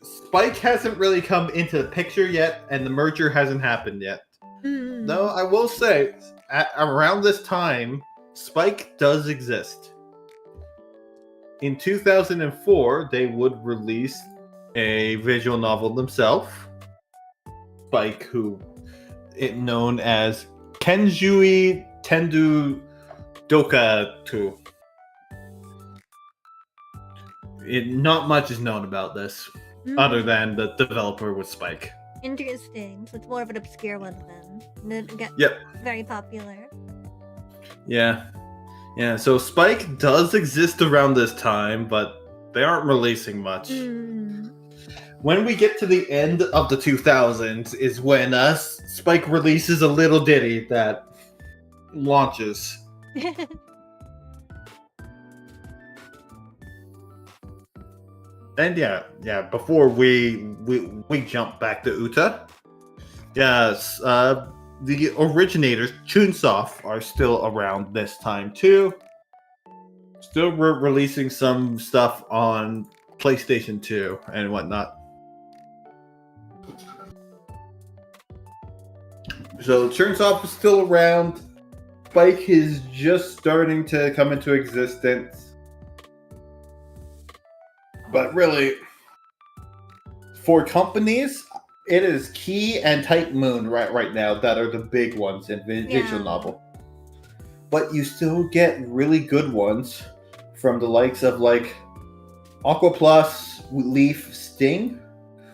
Spike hasn't really come into the picture yet, and the merger hasn't happened yet. Though I will say, around this time, Spike does exist. In 2004, they would release a visual novel themselves. Spike, who it known as Kenjui Tendu Dokatu. Not much is known about this. other than the developer with Spike. Interesting. So it's more of an obscure one then. And it got Yep. very popular. Yeah. Yeah, so Spike does exist around this time, but they aren't releasing much. When we get to the end of the 2000s is when Spike releases a little ditty that launches. And yeah, before we jump back to Uta, yes, the originators, Chunsoft, are still around this time too. Still releasing some stuff on PlayStation 2 and whatnot. So Chunsoft is still around. Spike is just starting to come into existence. But really, for companies, it is Key and Type Moon right now that are the big ones in visual novel. But you still get really good ones from the likes of like Aqua Plus, Leaf, Sting,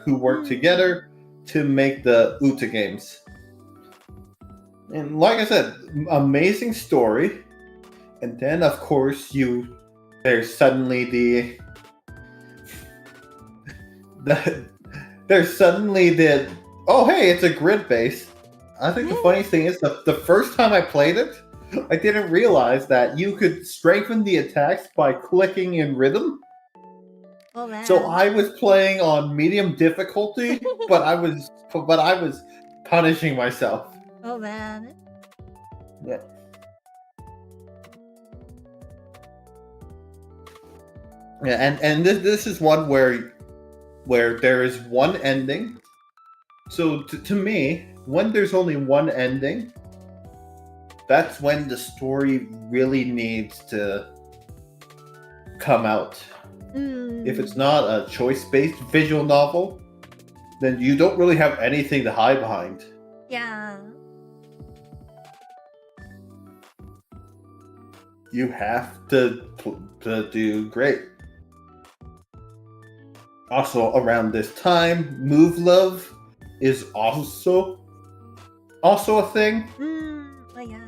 who work together to make the Uta games. And like I said, amazing story. And then of course there's suddenly oh hey, it's a grid base. I think the funniest thing is the first time I played it, I didn't realize that you could strengthen the attacks by clicking in rhythm. Oh man. So I was playing on medium difficulty, but I was punishing myself. Oh man. Yeah. Yeah, and this is one where there is one ending. So to me, when there's only one ending, that's when the story really needs to come out. If it's not a choice-based visual novel, then you don't really have anything to hide behind. Yeah. You have to do great. Also, around this time, Move Love is also a thing. Oh yeah.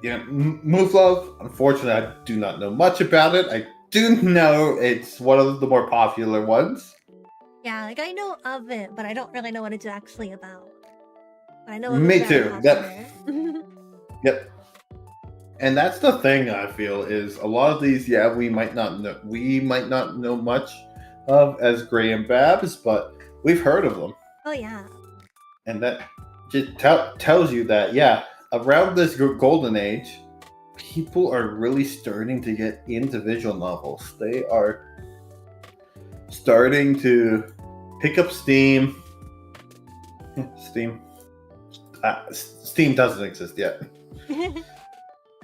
Yeah. Move Love. Unfortunately, I do not know much about it. I do know it's one of the more popular ones. Yeah, like I know of it, but I don't really know what it's actually about. But I know Me it's very too. popular. Yep. And that's the thing I feel is a lot of these, we might not know much of as Graham Babs, but we've heard of them. Oh yeah. And that just tells you that around this golden age, people are really starting to get into visual novels. They are starting to pick up steam. Steam doesn't exist yet.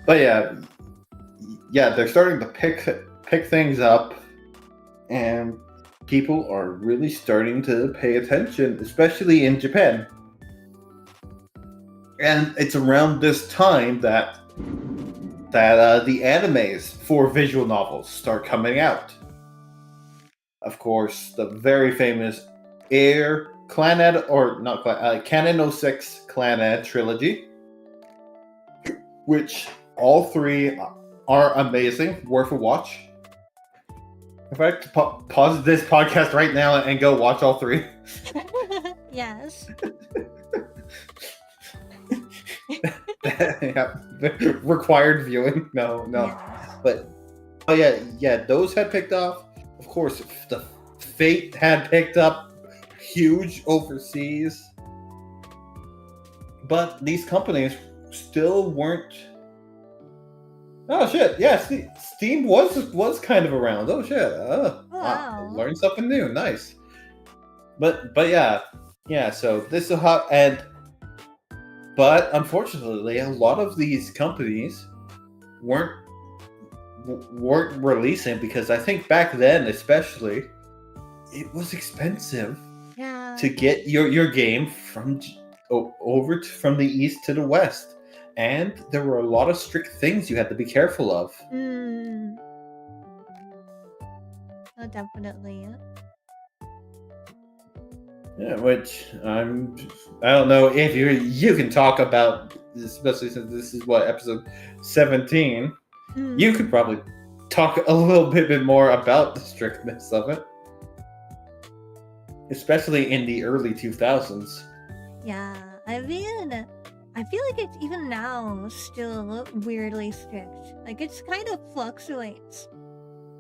But they're starting to pick things up, and people are really starting to pay attention, especially in Japan. And it's around this time that the animes for visual novels start coming out. Of course, the very famous Air Clannad, or not Canon 06 Clannad trilogy, which all three are amazing, worth a watch. In fact, pause this podcast right now and go watch all three. Yes. Required viewing. No. Yes. But those had picked up. Of course, the Fate had picked up huge overseas. But these companies still weren't. Oh shit! Yeah, Steam was kind of around. Oh shit! Wow. Learned something new. Nice. But yeah. So this is how but unfortunately, a lot of these companies weren't releasing because I think back then, especially, it was expensive to get your game from from the east to the west. And there were a lot of strict things you had to be careful of. Definitely. Yeah, which I don't know if you can talk about, especially since this is episode 17. Mm. You could probably talk a little bit more about the strictness of it, especially in the early 2000s. Yeah, I mean, I feel like it's even now still weirdly strict. Like, it's kind of fluctuates.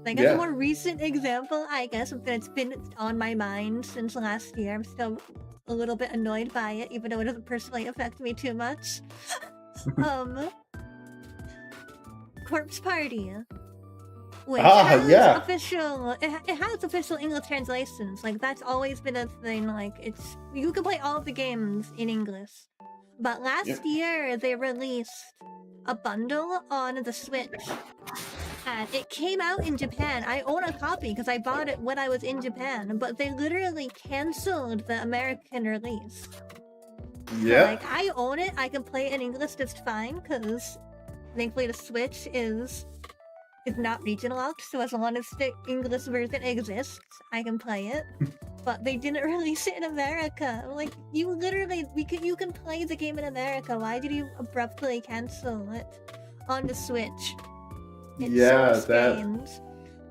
Like, as a more recent example, I guess, but it's been on my mind since last year. I'm still a little bit annoyed by it, even though it doesn't personally affect me too much. Corpse Party. Which has official, it has official English translations. Like, that's always been a thing. Like, you can play all the games in English. But last year, they released a bundle on the Switch. And it came out in Japan. I own a copy because I bought it when I was in Japan. But they literally canceled the American release. Yeah. So, like, I own it. I can play it in English just fine because thankfully the Switch is not region locked, so as long as the English version exists, I can play it. But they didn't release it in America. Like, you literally, you can play the game in America. Why did you abruptly cancel it on the Switch? It's so strange.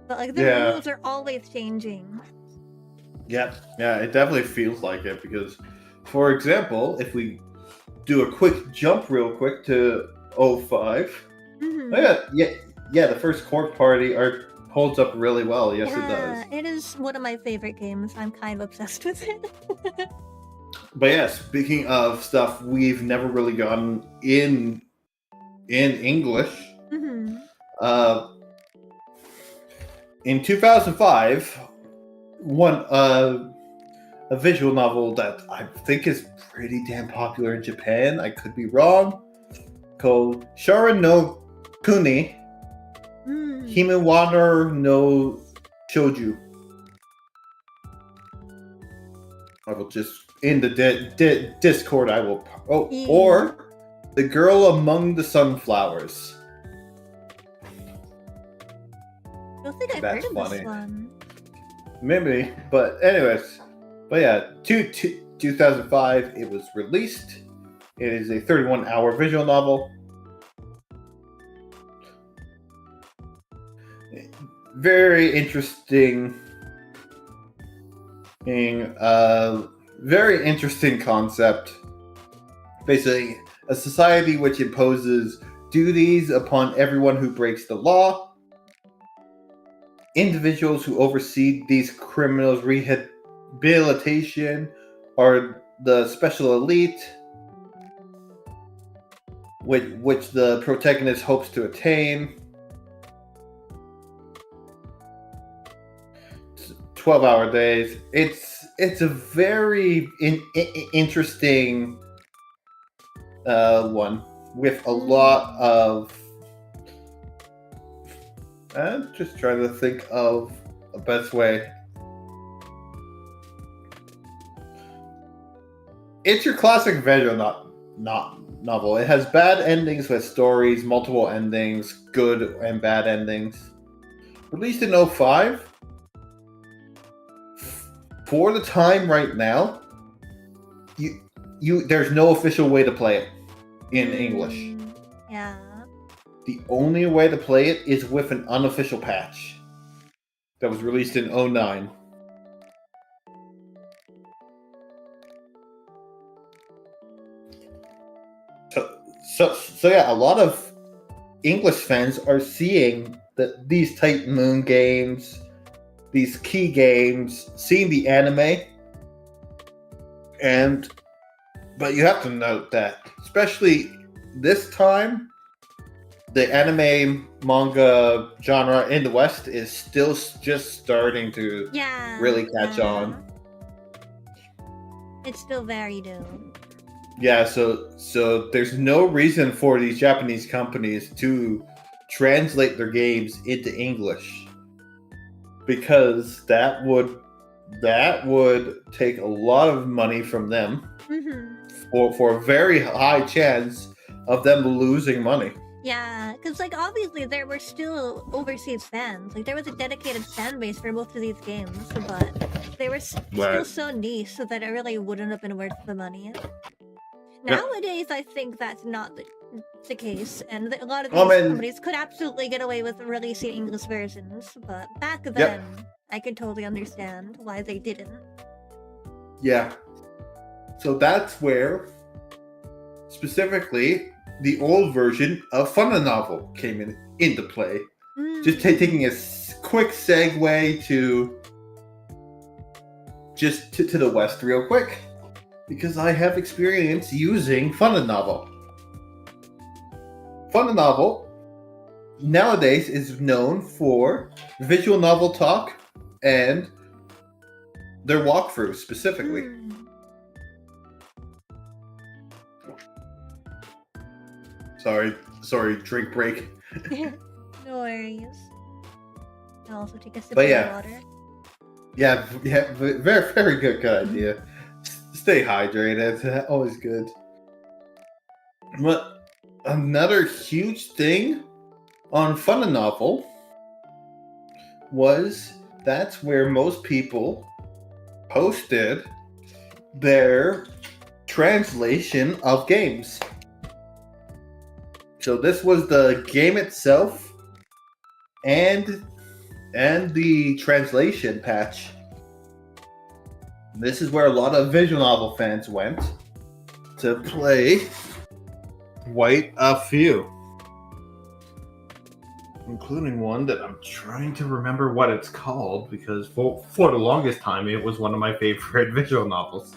But like, the rules are always changing. Yeah, it definitely feels like it because, for example, if we do a quick jump real quick to 05, the first Corpse Party holds up really well. Yes, it does. It is one of my favorite games. I'm kind of obsessed with it. But yeah, speaking of stuff we've never really gotten in English, in 2005, a visual novel that I think is pretty damn popular in Japan, I could be wrong, called Shara no Kuni Himewano no Shouju. I will just, in the Discord, I will... or The Girl Among the Sunflowers. I don't think I've heard of this one. Maybe, but anyways. But yeah, 2005, it was released. It is a 31-hour visual novel. Very interesting. Very interesting concept. Basically, a society which imposes duties upon everyone who breaks the law. Individuals who oversee these criminals' rehabilitation are the special elite, which the protagonist hopes to attain. 12-hour days. It's a very interesting one with a lot of... I'm just trying to think of a best way. It's your classic visual novel. It has bad endings with stories, multiple endings, good and bad endings. Released in 05. For the time right now, there's no official way to play it in English. Yeah. The only way to play it is with an unofficial patch that was released in 09. So yeah, a lot of English fans are seeing that these Type Moon games, these key games, seeing the anime, but you have to note that, especially this time, the anime manga genre in the West is still just starting to really catch on. It's still very new. Yeah, so there's no reason for these Japanese companies to translate their games into English, because that would take a lot of money from them, for a very high chance of them losing money. Yeah, because like obviously there were still overseas fans. Like there was a dedicated fan base for both of these games, but they were still so niche so that it really wouldn't have been worth the money. Nowadays, I think that's not the case, and a lot of these companies could absolutely get away with releasing English versions. But back then, I could totally understand why they didn't. Yeah. So that's where, specifically, the old version of Fun Novel came into play. Just taking a quick segue to the West real quick, because I have experience using Fun Novel. Fun Novel nowadays is known for visual novel talk and their walkthroughs specifically. Sorry, drink break. No worries. I'll also take a sip of water. Yeah, very, very good idea. Stay hydrated, always good. But another huge thing on Fun Novel was that's where most people posted their translation of games. So this was the game itself and the translation patch. This is where a lot of visual novel fans went to play quite a few, including one that I'm trying to remember what it's called, because for the longest time it was one of my favorite visual novels.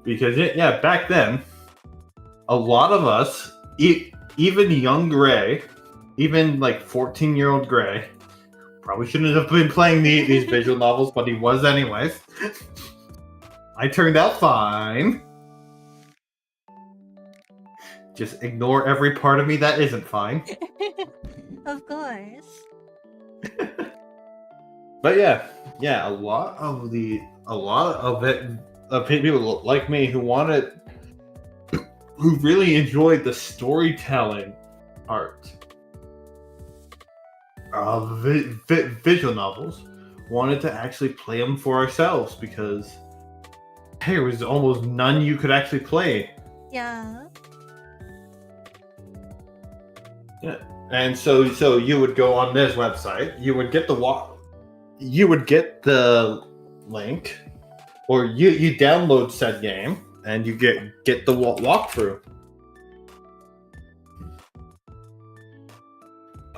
Because back then, a lot of us, even young Gray, even like 14-year-old Gray, probably shouldn't have been playing these visual novels, but he was anyways. I turned out fine. Just ignore every part of me that isn't fine. Of course. But yeah, a lot of people like me who really enjoyed the storytelling art of visual novels wanted to actually play them for ourselves, because there was almost none you could actually play. Yeah. Yeah, and so you would go on this website, you would get the link, or you download said game, and you get the walkthrough.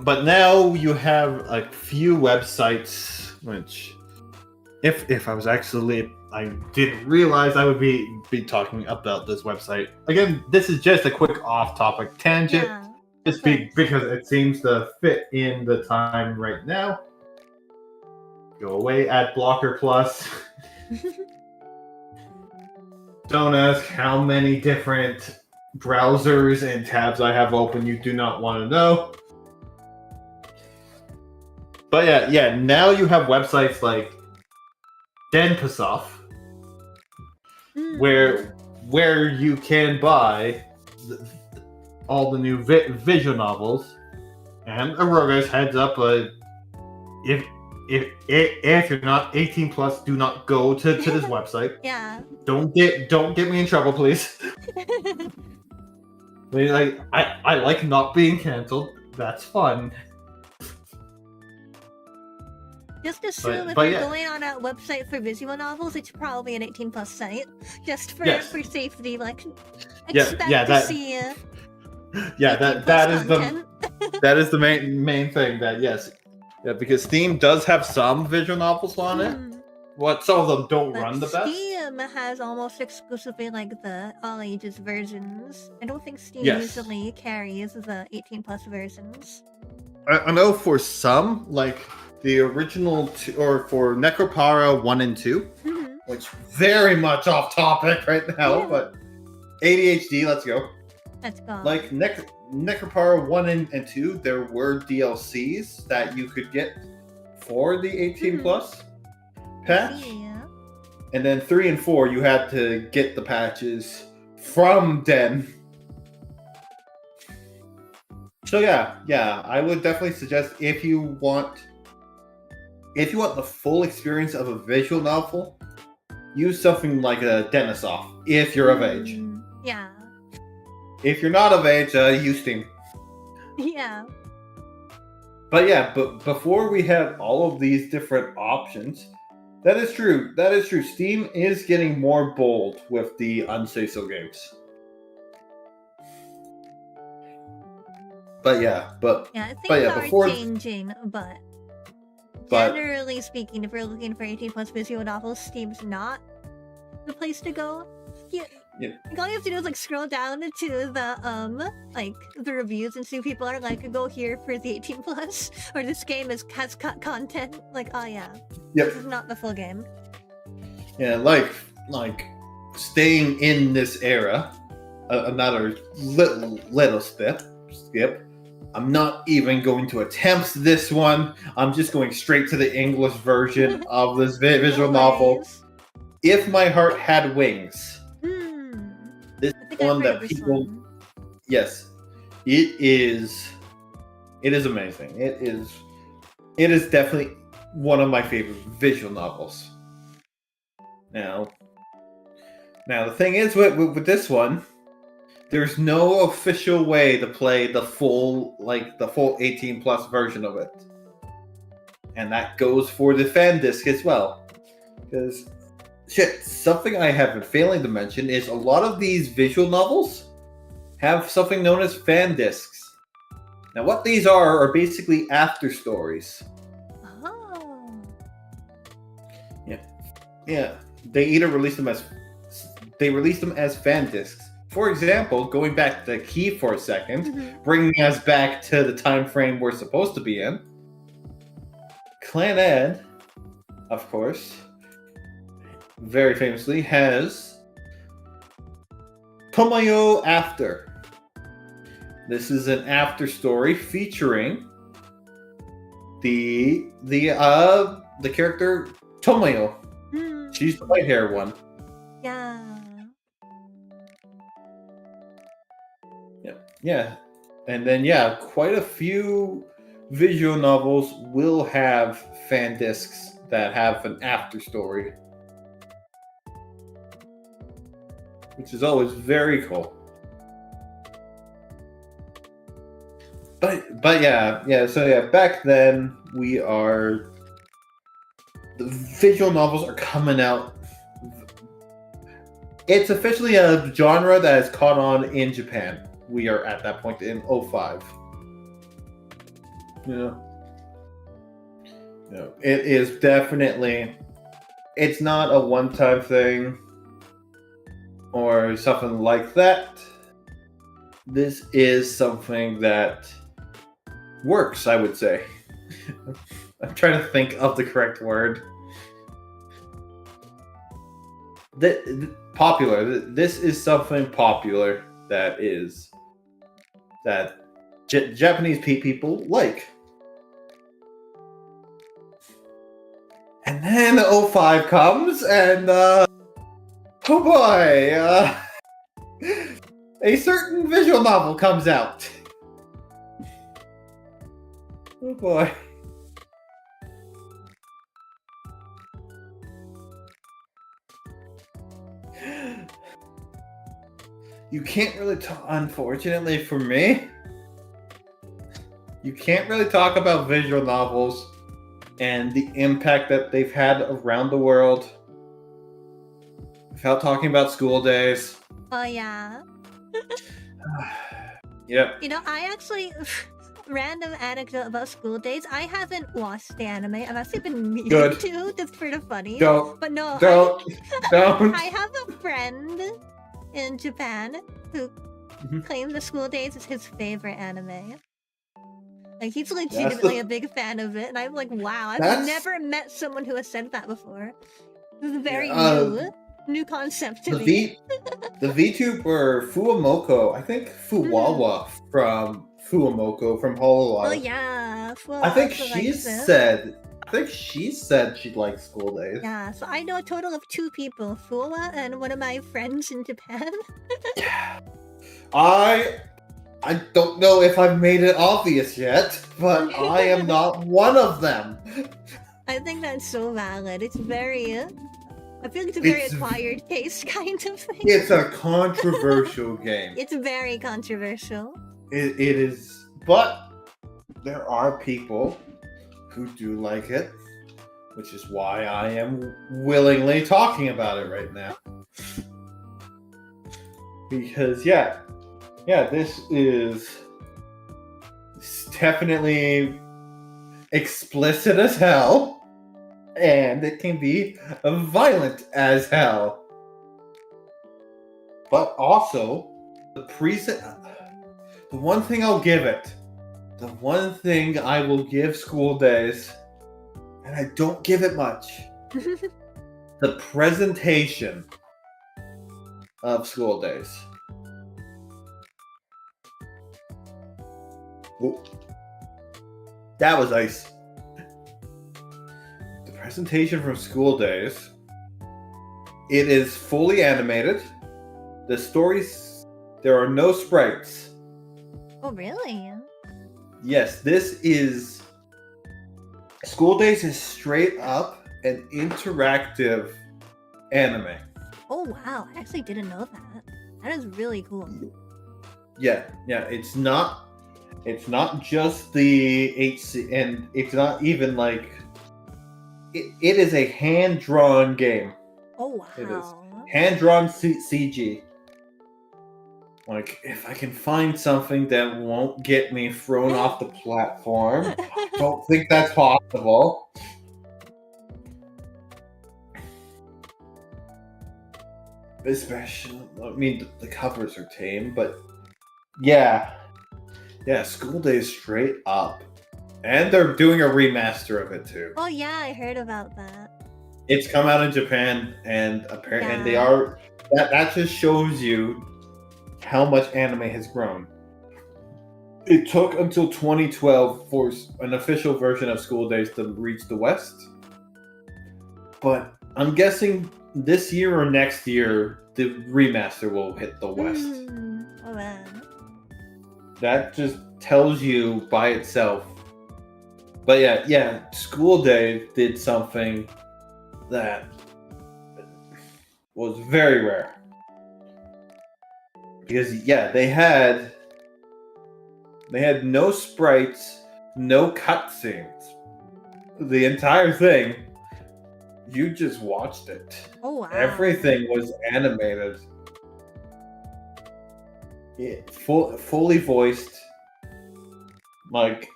But now you have a few websites, which, if I was actually, I didn't realize I would be talking about this website. Again, this is just a quick off-topic tangent. Yeah. Just because it seems to fit in the time right now. Go away, Ad Blocker Plus. Don't ask how many different browsers and tabs I have open. You do not want to know. But yeah, now you have websites like Denpasoft, where you can buy all the new visual novels. And Aroga's heads up, if you're not 18 plus, do not go to this website. Yeah. Don't get me in trouble, please. I like not being canceled. That's fun. Just assume if you're going on a website for visual novels, it's probably an 18 plus site. Just for safety, like expect to see. That is the main thing. Because Steam does have some visual novels on it. Some of them don't run the best. Steam has almost exclusively like the all ages versions. I don't think Steam usually carries the 18 plus versions. I know for some, like the original or for Necropara 1 and 2, which very much off topic right now, but ADHD, let's go. Let's go. Like Necropara 1 and 2, there were DLCs that you could get for the 18 plus patch. Yeah. And then 3 and 4, you had to get the patches from Den. So yeah, I would definitely suggest if you want the full experience of a visual novel, use something like a Denisoft if you're of age. Yeah. If you're not of age, use Steam. Yeah. But before we have all of these different options, that is true. Steam is getting more bold with the unsafe games. But things are changing, but generally speaking, if you're looking for 18 plus visual novels, Steam's not the place to go. All you have to do is like scroll down to the the reviews and see people are like, go here for the 18 plus, or this game has cut content. Like, oh yeah, this is not the full game. Yeah, like staying in this era. Another little skip. I'm not even going to attempt this one. I'm just going straight to the English version of this visual novel. If My Heart Had Wings. This is one that people... Yes. It is amazing. It is definitely one of my favorite visual novels. Now the thing is with this one, there's no official way to play the full 18 plus version of it. And that goes for the fan disc as well. Because something I have been failing to mention is a lot of these visual novels have something known as fan discs. Now what these are basically after stories. Oh. Yeah. They either release them as fan discs. For example, going back to the key for a second, bringing us back to the time frame we're supposed to be in. Clan Ed, of course, very famously has Tomoyo After. This is an after story featuring the character Tomoyo. She's the white hair one. Yeah. Yeah. And then quite a few visual novels will have fan discs that have an after story. Which is always very cool. But back then the visual novels are coming out. It's officially a genre that has caught on in Japan. We are at that point in 05. It is definitely, it's not a one-time thing or something like that. This is something that works, I would say. I'm trying to think of the correct word. Popular. This is something popular that Japanese people like. And then 05 comes, and oh boy, a certain visual novel comes out. Oh boy. You can't really talk, unfortunately for me, you can't really talk about visual novels and the impact that they've had around the world without talking about School Days. Oh yeah. Yep. I actually... Random anecdote about School Days. I haven't watched the anime. I've actually been meaning to. That's pretty funny. Don't. I have a friend in Japan who claims that School Days is his favorite anime. Like, he's legitimately a big fan of it, and I'm like, wow, I've never met someone who has said that before. This is very new concept to me. The VTuber Fuamoko, I think Fuwawa from Fuamoko from Hololive. Oh yeah, I think she said she likes School Days. Yeah, so I know a total of 2 people, Fuwa and one of my friends in Japan. I I don't know if I've made it obvious yet, but I am not one of them. I think that's so valid. It's very... I feel like it's a very acquired taste kind of thing. It's a controversial game. It's very controversial. It is, but there are people who do like it, which is why I am willingly talking about it right now. Because, yeah, this is definitely explicit as hell, and it can be violent as hell. But also, the one thing I'll give it, the one thing I will give School Days, and I don't give it much, the presentation of School Days. Ooh. That was ice. The presentation from School Days, it is fully animated. The stories, there are no sprites. Oh, really? Yes, this is... School Days is straight up an interactive anime. Oh, wow. I actually didn't know that. That is really cool. Yeah, it's not just the HC, and it's not even like... It is a hand-drawn game. Oh, wow. It is. Hand-drawn CG. Like, if I can find something that won't get me thrown off the platform, I don't think that's possible. Especially, I mean, the covers are tame, but yeah, School Days straight up. And they're doing a remaster of it too. Oh yeah, I heard about that. It's come out in Japan, and apparently, and they are... That just shows you how much anime has grown. It took until 2012 for an official version of School Days to reach the West. But I'm guessing this year or next year, the remaster will hit the West. Oh man. That just tells you by itself. But yeah, School Day did something that was very rare. Because they had no sprites, no cutscenes. The entire thing, you just watched it. Oh wow. Everything was animated. Fully voiced. Like,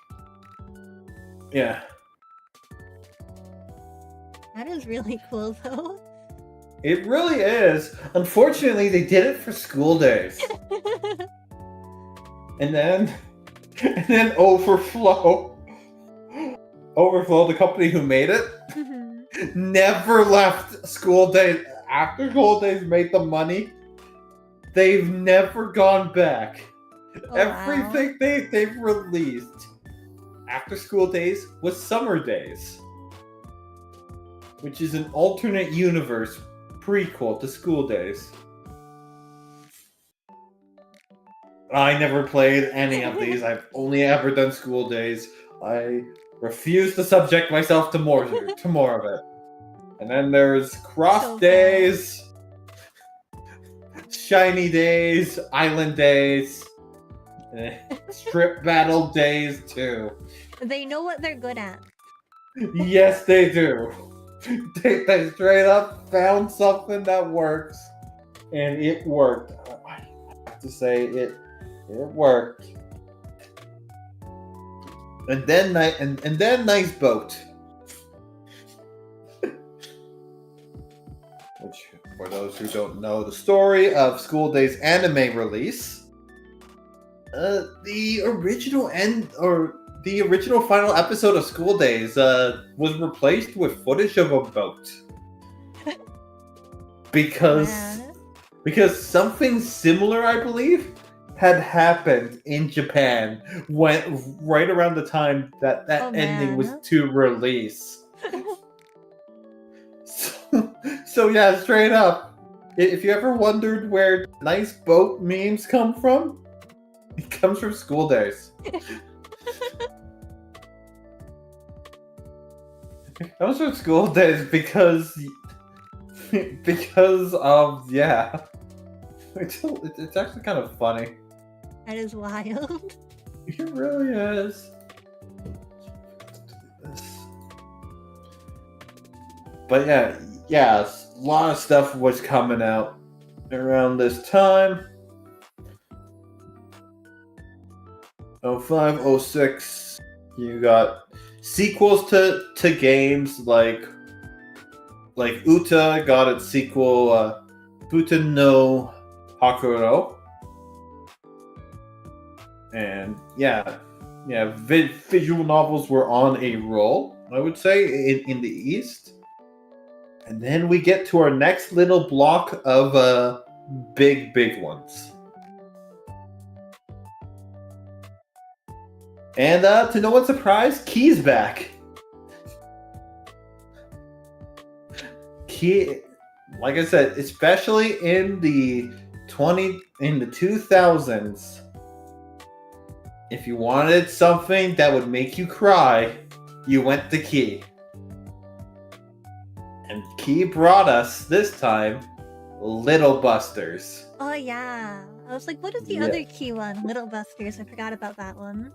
yeah. That is really cool though. It really is. Unfortunately, they did it for School Days. And then Overflow, the company who made it, never left School Days. After School Days made the money, they've never gone back. Oh, Everything they've released after School Days was Summer Days, which is an alternate universe prequel to School Days. I never played any of these. I've only ever done School Days. I refuse to subject myself to more of it. And then there's Cross Days, Shiny Days, Island Days, Strip Battle Days too. They know what they're good at. Yes, they do. They straight up found something that works, and it worked. I have to say it worked. And then Nice Boat, which, for those who don't know the story of School Days anime release, the original final episode of School Days was replaced with footage of a boat. Because something similar, I believe, had happened in Japan right around the time that ending was to release. So yeah, straight up. If you ever wondered where Nice Boat memes come from, It comes from school days. It comes from school days because of yeah. It's actually kind of funny. That is wild. It really is. But yeah, a lot of stuff was coming out around this time. 05, 06, you got sequels to games like Uta got its sequel, Buta no Hakuro. And visual novels were on a roll, I would say, in the East. And then we get to our next little block of big ones. And to no one's surprise, Key's back. Key, like I said, especially in the 2000s, if you wanted something that would make you cry, you went to Key. And Key brought us, this time, Little Busters. Oh yeah. I was like, what is the other key one? Little Busters. I forgot about that one.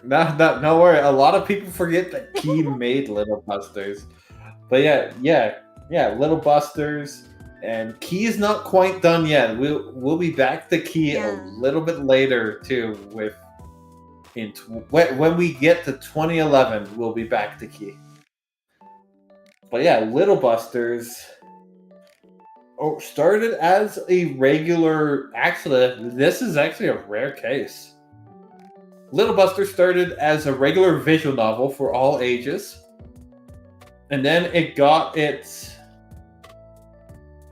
No worry. A lot of people forget that Key made Little Busters. But yeah, Little Busters. And Key is not quite done yet. We'll be back to Key a little bit later too. When we get to 2011, we'll be back to Key. But yeah, Little Busters started as a regular. Actually, this is actually a rare case. Little Busters started as a regular visual novel for all ages, and then it got its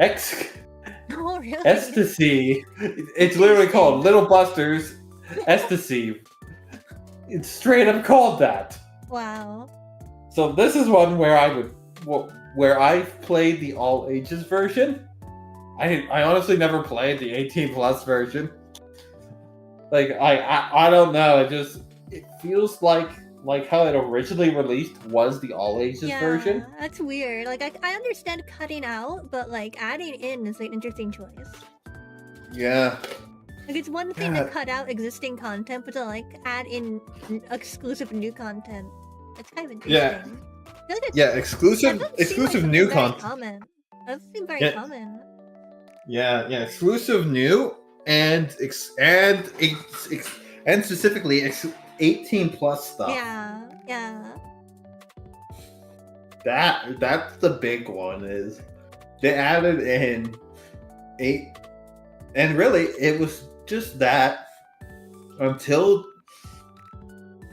Oh, really? ecstasy. It's literally called Little Busters Ecstasy. It's straight up called that. Wow. So this is one where I played the all ages version. I honestly never played the 18 plus version. Like I don't know. It feels like how it originally released was the all ages version. That's weird. Like I understand cutting out, but like adding in is an interesting choice. Yeah. Like it's one thing to cut out existing content, but to like add in exclusive new content. It's kind of interesting. Yeah. Exclusive new content. That seems very common. Yeah. Exclusive new and specifically 18 plus stuff. Yeah. That's the big one. Is they added in 8, and really it was just that until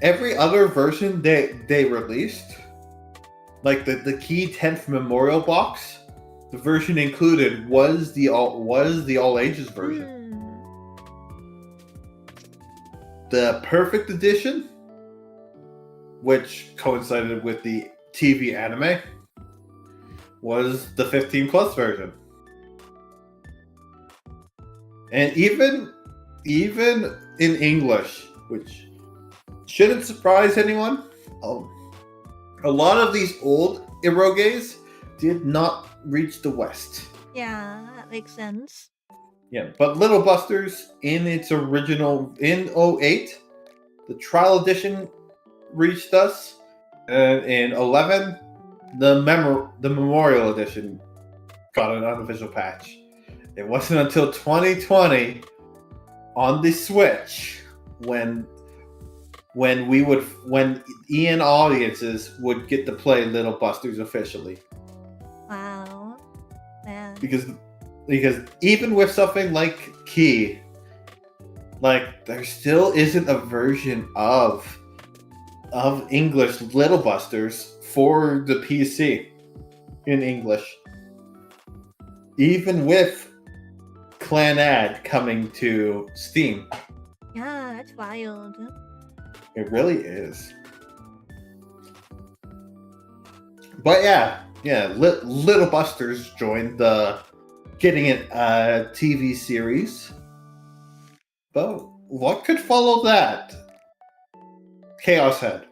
every other version they released, like the Key 10th Memorial box, the version included was the all ages version. The Perfect Edition, which coincided with the TV anime, was the 15 plus version. And even in English, which shouldn't surprise anyone, a lot of these old eroges did not reach the West. Yeah, that makes sense. Yeah, but Little Busters in its original in 08, the trial edition reached us, and in 11, the Memorial Edition got an unofficial patch. It wasn't until 2020 on the Switch when Ian audiences would get to play Little Busters officially. Wow. Man. Because even with something like Key, like there still isn't a version of English Little Busters for the PC in English. Even with Clanad coming to Steam. Yeah, that's wild. It really is. But yeah, Little Busters joined the getting a TV series. But what could follow that? Chaos Head.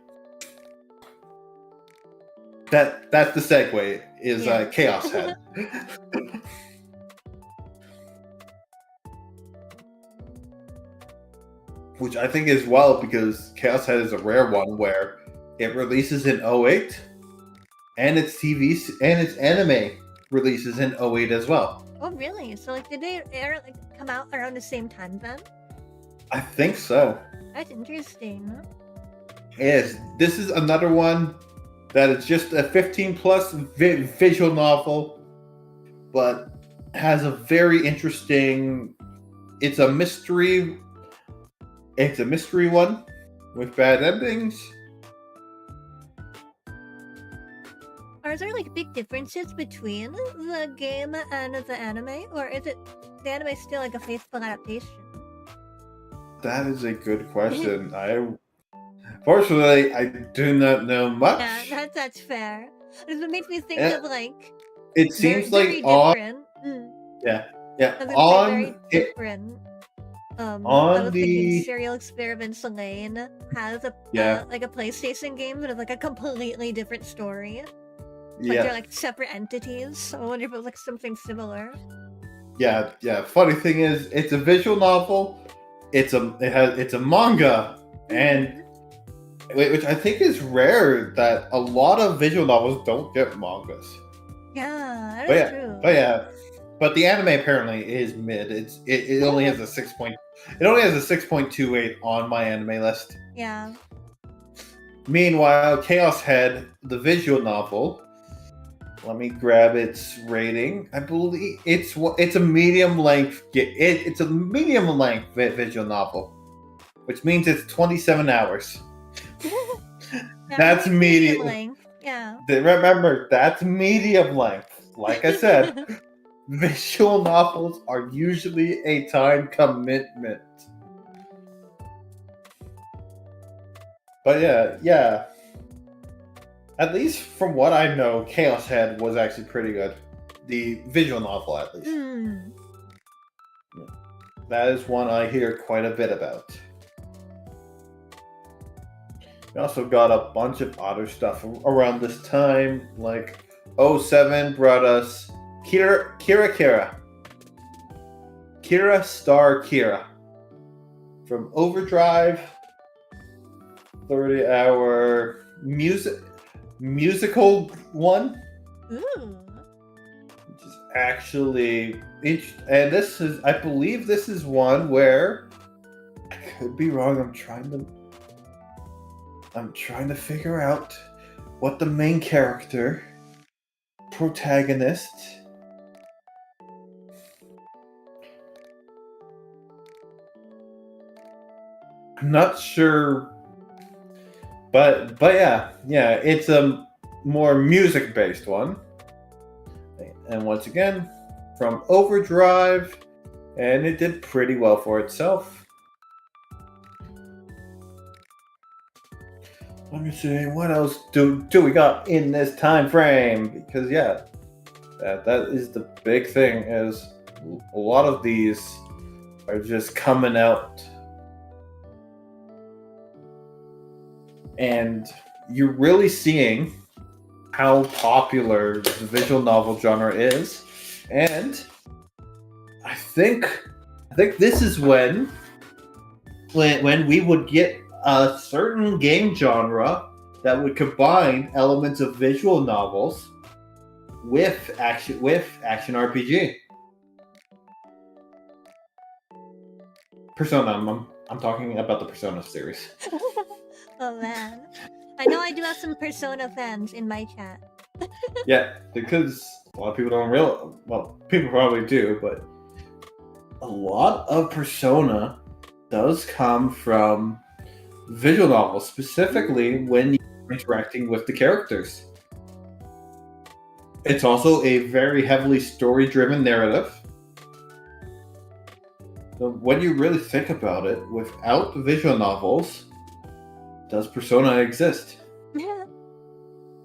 That's the segue. Is Yeah. Chaos Head. Which I think is wild because Chaos Head is a rare one where it releases in 08 and its TV and its anime releases in 08 as well. Oh, really? So, like, did they come out around the same time then? I think so. That's interesting. Yes, this is another one that is just a 15 plus visual novel, but has a very interesting. It's a mystery. It's a mystery one with bad endings. Are there like big differences between the game and the anime, or is it the anime still like a faithful adaptation? That is a good question. Fortunately, I do not know much. Yeah, that's fair. It makes me think of like. It seems very like on. different. Yeah. Very different. I was thinking the Serial Experiments Lane has a like a PlayStation game, but it's like a completely different story. Like they're like separate entities. So I wonder if it was like something similar. Yeah. Funny thing is, it's a visual novel. It's a manga, and which I think is rare that a lot of visual novels don't get mangas. Yeah, that's true. But the anime apparently is mid. It only has a 6 point. It only has a 6.28 on my anime list. Yeah. Meanwhile, Chaos Head, the visual novel. Let me grab its rating. I believe it's a medium length. It's a medium length visual novel, which means it's 27 hours. That's medium length. Yeah. Remember, that's medium length. Like I said, visual novels are usually a time commitment. But yeah. At least from what I know, Chaos Head was actually pretty good. The visual novel, at least. That is one I hear quite a bit about. We also got a bunch of other stuff around this time, like 07 brought us Kira Star Kira from Overdrive, 30-hour musical one. Ooh. Which is actually and this is, I believe this is one where I could be wrong. I'm trying to figure out what the main character protagonist. I'm not sure, but yeah, it's a more music-based one, and once again, from Overdrive, and it did pretty well for itself. Let me see, what else do we got in this time frame? Because that is the big thing, is a lot of these are just coming out, and you're really seeing how popular the visual novel genre is. And I think this is when we would get a certain game genre that would combine elements of visual novels with action RPG. Persona. I'm talking about the Persona series. Oh man, I know I do have some Persona fans in my chat. Yeah, because a lot of people don't realize. Well, people probably do, but a lot of Persona does come from visual novels, specifically when you're interacting with the characters. It's also a very heavily story-driven narrative. So when you really think about it, without the visual novels, does Persona exist? Yeah.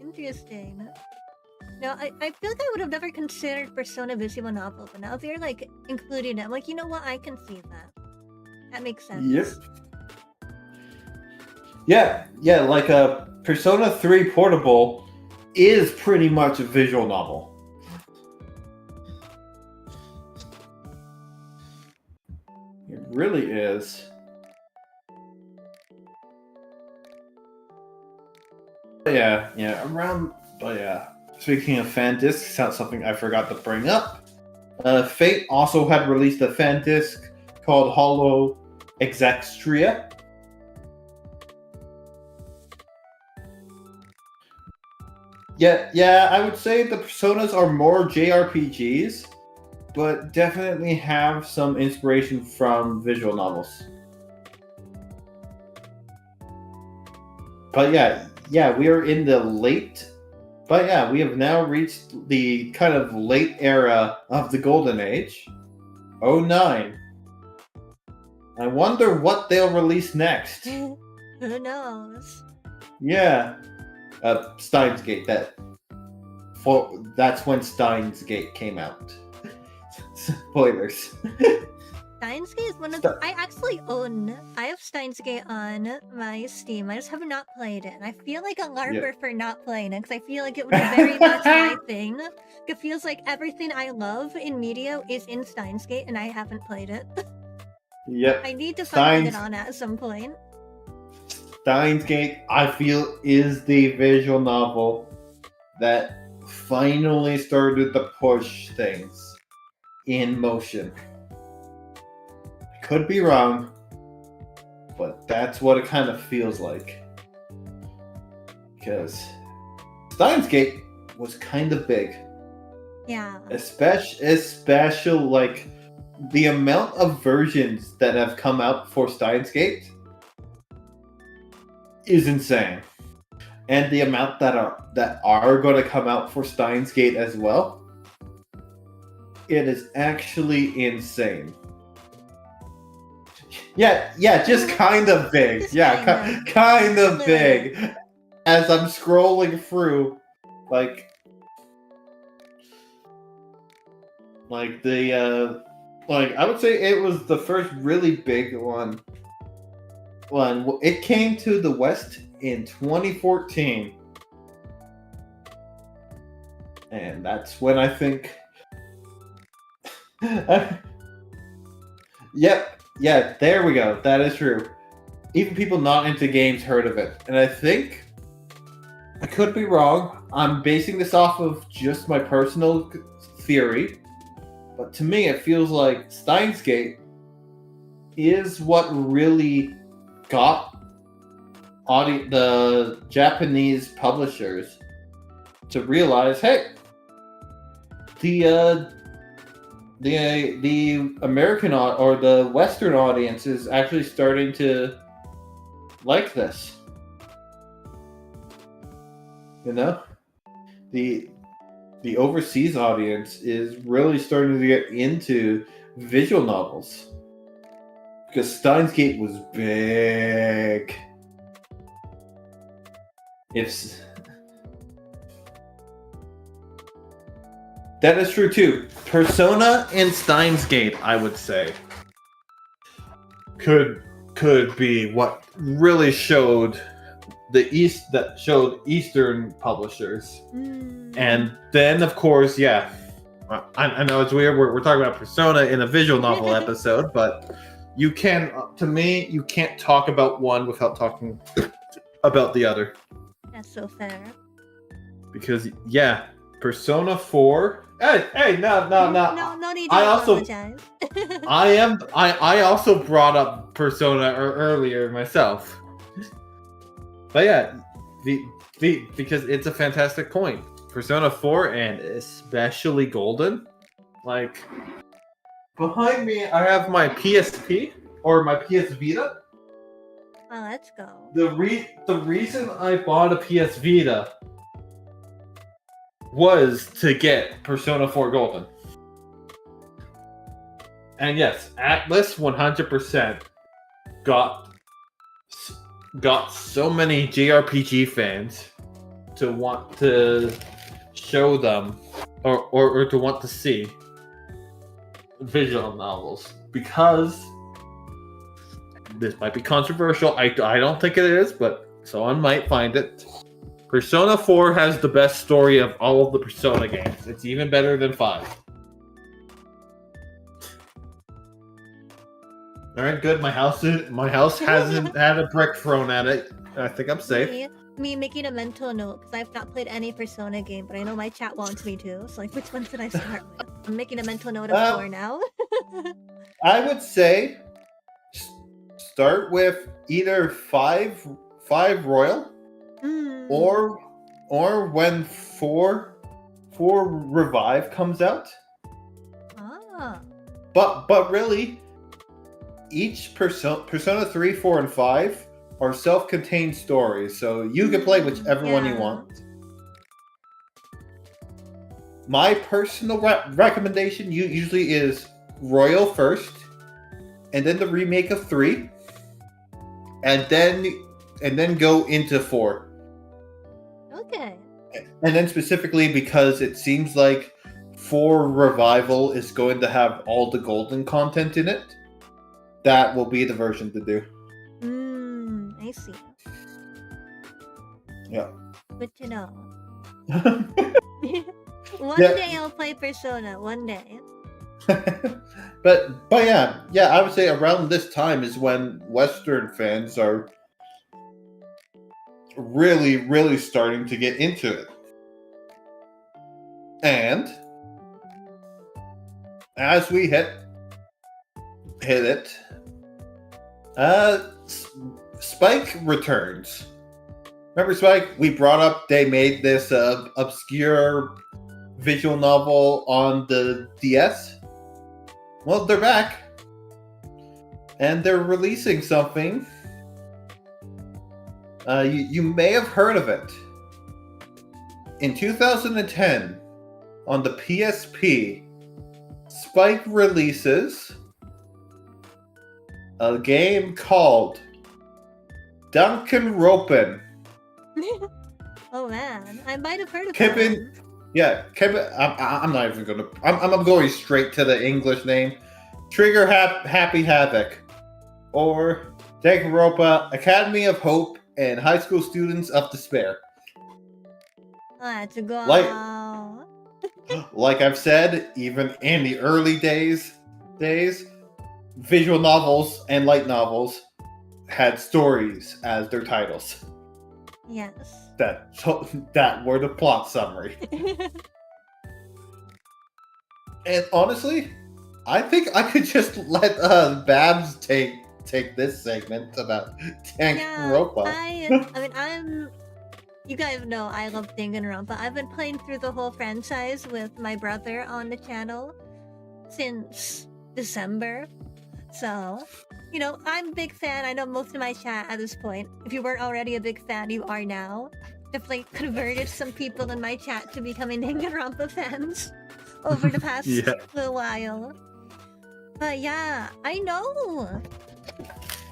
Interesting. No, I feel like I would have never considered Persona visual novel, but now they're like including it. I'm like, you know what? I can see that. That makes sense. Yep. Yeah, like a Persona 3 Portable is pretty much a visual novel. It really is. But yeah. Speaking of fan discs, that's something I forgot to bring up. Fate also had released a fan disc called Hollow Exextria. Yeah, I would say the Personas are more JRPGs, but definitely have some inspiration from visual novels. But yeah, we are in the late. But yeah, we have now reached the kind of late era of the Golden Age. 09. I wonder what they'll release next. Who knows? Yeah. Steins Gate. That's when Steins Gate came out. Spoilers. Steins Gate is one of I actually own. I have Steins Gate on my Steam. I just have not played it. And I feel like a LARPer for not playing it because I feel like it would be very much my thing. It feels like everything I love in media is in Steins Gate, and I haven't played it. Yep. I need to finally get on it at some point. Steins Gate, I feel, is the visual novel that finally started to push things in motion. I could be wrong, but that's what it kind of feels like. Because Steins Gate was kind of big. Yeah. Especially like the amount of versions that have come out for Steins Gate is insane, and the amount that are going to come out for Steins Gate as well, it is actually insane. Yeah, just kind of big. Just Yeah, kind of big. As I'm scrolling through, like the I would say it was the first really big one. It came to the West in 2014. And that's when I think... Yep, yeah, there we go. That is true. Even people not into games heard of it. And I think... I could be wrong. I'm basing this off of just my personal theory. But to me, it feels like Steins Gate is what really got the Japanese publishers to realize, hey, the American or the Western audience is actually starting to like this. You know, the overseas audience is really starting to get into visual novels. Because Steins Gate was big. That is true too. Persona and Steins Gate, I would say, could be what really showed Eastern publishers. And then, of course, yeah, I know it's weird. We're talking about Persona in a visual novel episode, but you can't talk about one without talking about the other. That's so fair. Because yeah, Persona 4. Hey, no. No need to apologize. I also brought up Persona earlier myself. But yeah, because it's a fantastic point. Persona 4 and especially Golden, like behind me, I have my PSP or my PS Vita. Oh, let's go. The reason I bought a PS Vita was to get Persona 4 Golden. And yes, Atlas 100% got so many JRPG fans to want to show them or to want to see visual novels, because this might be controversial. I don't think it is, but someone might find it. Persona 4 has the best story of all of the Persona games. It's even better than 5. All right, good. My house hasn't had a brick thrown at it. I think I'm safe. Me making a mental note because I've not played any Persona game, but I know my chat wants me to. So like, which one should I start with? I'm making a mental note of 4 now. I would say start with either 5 Royal, or when 4 Revive comes out. But really, each Persona 3, 4, and 5 are self-contained stories, so you can play whichever one you want. My personal recommendation usually is Royal first, and then the remake of 3, and then go into 4. Okay. And then specifically because it seems like 4 Revival is going to have all the golden content in it, that will be the version to do. I see. Yeah. Good to know. One day I'll play Persona. One day. but yeah, I would say around this time is when Western fans are really, really starting to get into it. And as we hit it, Spike returns. Remember Spike? We brought up they made this obscure visual novel on the DS. Well, they're back. And they're releasing something. You may have heard of it. In 2010, on the PSP, Spike releases a game called Danganronpa. Oh man, I might have heard of Kevin. Yeah, Kevin. I'm not even gonna. I'm going straight to the English name. Trigger Happy Havoc, or Danganronpa Academy of Hope and High School Students of Despair. Let's go. Like I've said, even in the early days, visual novels and light novels had stories as their titles. Yes. That were the plot summary. And honestly, I think I could just let Babs take this segment about Danganronpa. You guys know I love Danganronpa. I've been playing through the whole franchise with my brother on the channel since December. So, I'm a big fan. I know most of my chat at this point, if you weren't already a big fan, you are now. Definitely converted some people in my chat to becoming Danganronpa fans over the past little while. But yeah, I know.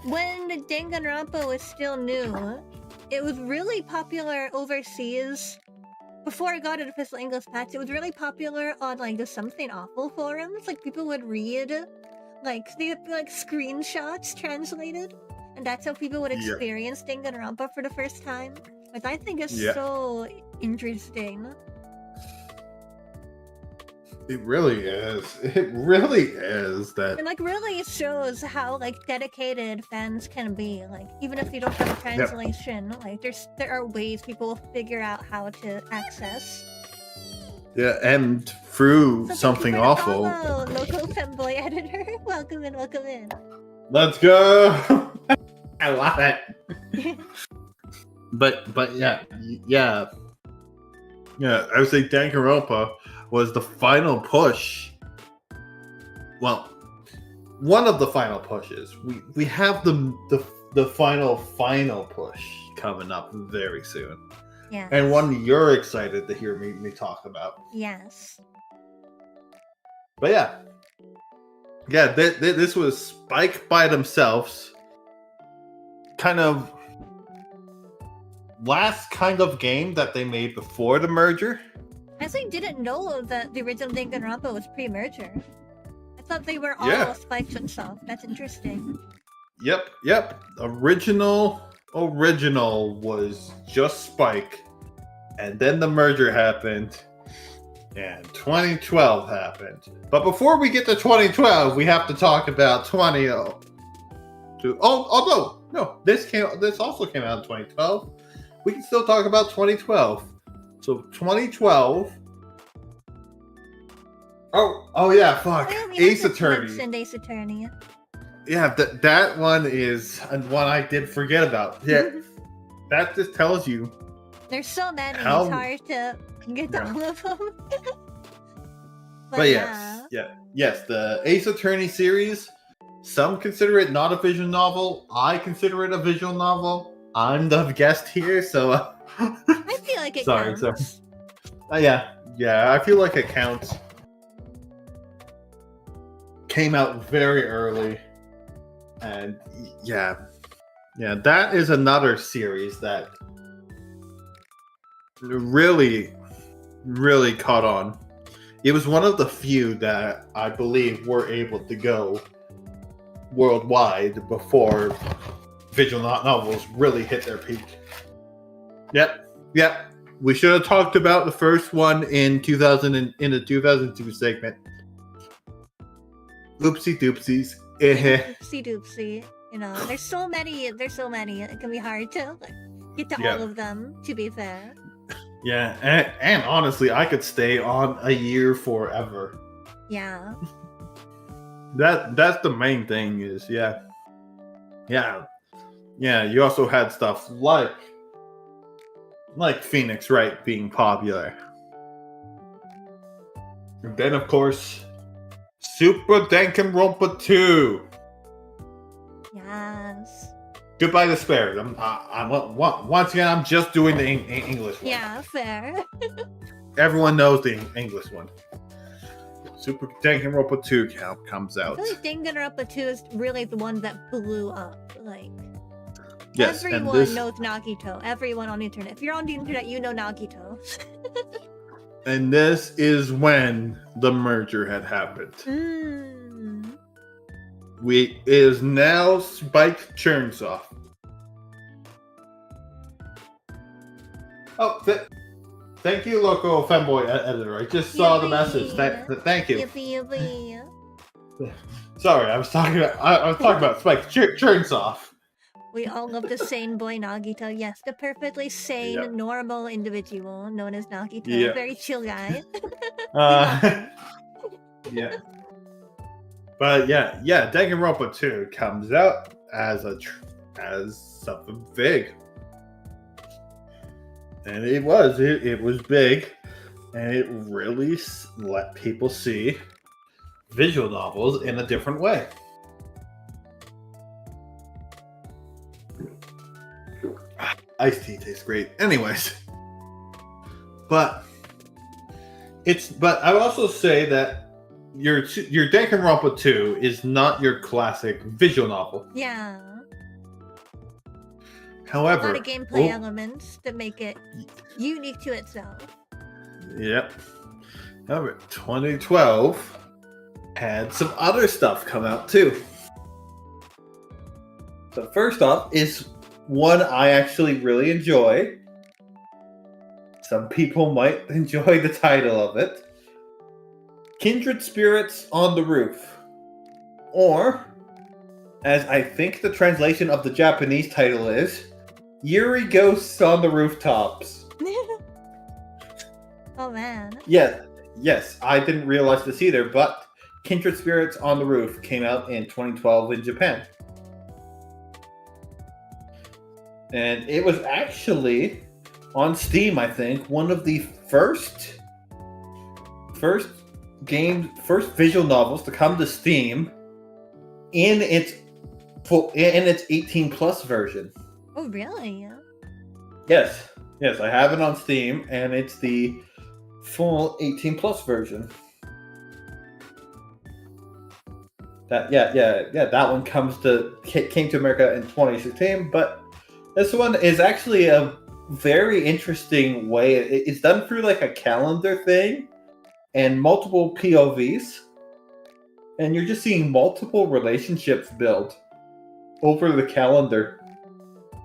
When Danganronpa was still new, it was really popular overseas. Before I got an official English patch, it was really popular on the Something Awful forums. People would read, they had screenshots translated, and that's how people would experience Danganronpa for the first time. Which I think is so interesting. It really is. It really is that. And really shows how dedicated fans can be. Even if you don't have a translation, there are ways people will figure out how to access. Yeah, and through Something Awful. Local femboy editor, welcome in. Let's go. I love it. But yeah. I would say Danganronpa was the final push. Well, one of the final pushes. We have the final push coming up very soon. Yeah. And one you're excited to hear me talk about. Yes. But yeah, this was Spike by themselves. Kind of last kind of game that they made before the merger. I actually didn't know that the original Danganronpa was pre-merger. I thought they were all Spike and stuff. That's interesting. Yep. Original was just Spike, and then the merger happened, and 2012 happened. But before we get to 2012, we have to talk about 2002. Although no, this also came out in 2012. We can still talk about 2012. So 2012. Oh yeah, fuck. Ace Attorney. And Ace Attorney. Yeah, that one is one I did forget about. Yeah, that just tells you. There's so many. How... It's hard to get to all of them. but yes, the Ace Attorney series. Some consider it not a visual novel. I consider it a visual novel. I'm the guest here, so. I feel like it counts. Sorry. Yeah, I feel like it counts. Came out very early. And yeah, that is another series that really, really caught on. It was one of the few that I believe were able to go worldwide before visual novels really hit their peak. Yep. We should have talked about the first one in the 2002 segment. Oopsie doopsies. Oopsie doopsie. You know, there's so many. It can be hard to get to all of them, to be fair. Yeah, and honestly, I could stay on a year forever. Yeah. That's the main thing is, yeah. You also had stuff like Phoenix Wright being popular. And then, of course, Super Danganronpa 2. Yes. Goodbye Despair. Once again, I'm just doing the English one. Yeah, fair. Everyone knows the English one. Super Danganronpa 2 comes out. I feel like Danganronpa 2 is really the one that blew up. Like, yes, everyone knows Nagito. Everyone on the internet. If you're on the internet, you know Nagito. And this is when the merger had happened. It is now Spike Chernsoff. Oh, thank you, local femboy editor. I just saw the message. Thank you. Yippee. Sorry, I was talking about Spike Chernsoff. We all love the sane boy Nagito. Yes, the perfectly sane, normal individual known as Nagito. Yeah. Very chill guy. Yeah. But yeah, Danganronpa 2 comes out as something big. And it was big, and it really let people see visual novels in a different way. Iced tea tastes great. Anyways. But I would also say that your Danganronpa 2 is not your classic visual novel. Yeah. However, a lot of gameplay elements that make it unique to itself. Yep. However, 2012 had some other stuff come out too. So first off is one I actually really enjoy. Some people might enjoy the title of it. Kindred Spirits on the Roof. Or, as I think the translation of the Japanese title is, Yuri Ghosts on the Rooftops. Oh man. Yes, I didn't realize this either, but Kindred Spirits on the Roof came out in 2012 in Japan. And it was actually on Steam, I think, one of the first visual novels to come to Steam in its 18 plus version. Oh really? Yes, I have it on Steam, and it's the full 18 plus version. That one came to America in 2016, but this one is actually a very interesting way. It's done through like a calendar thing and multiple POVs, and you're just seeing multiple relationships build. over the calendar.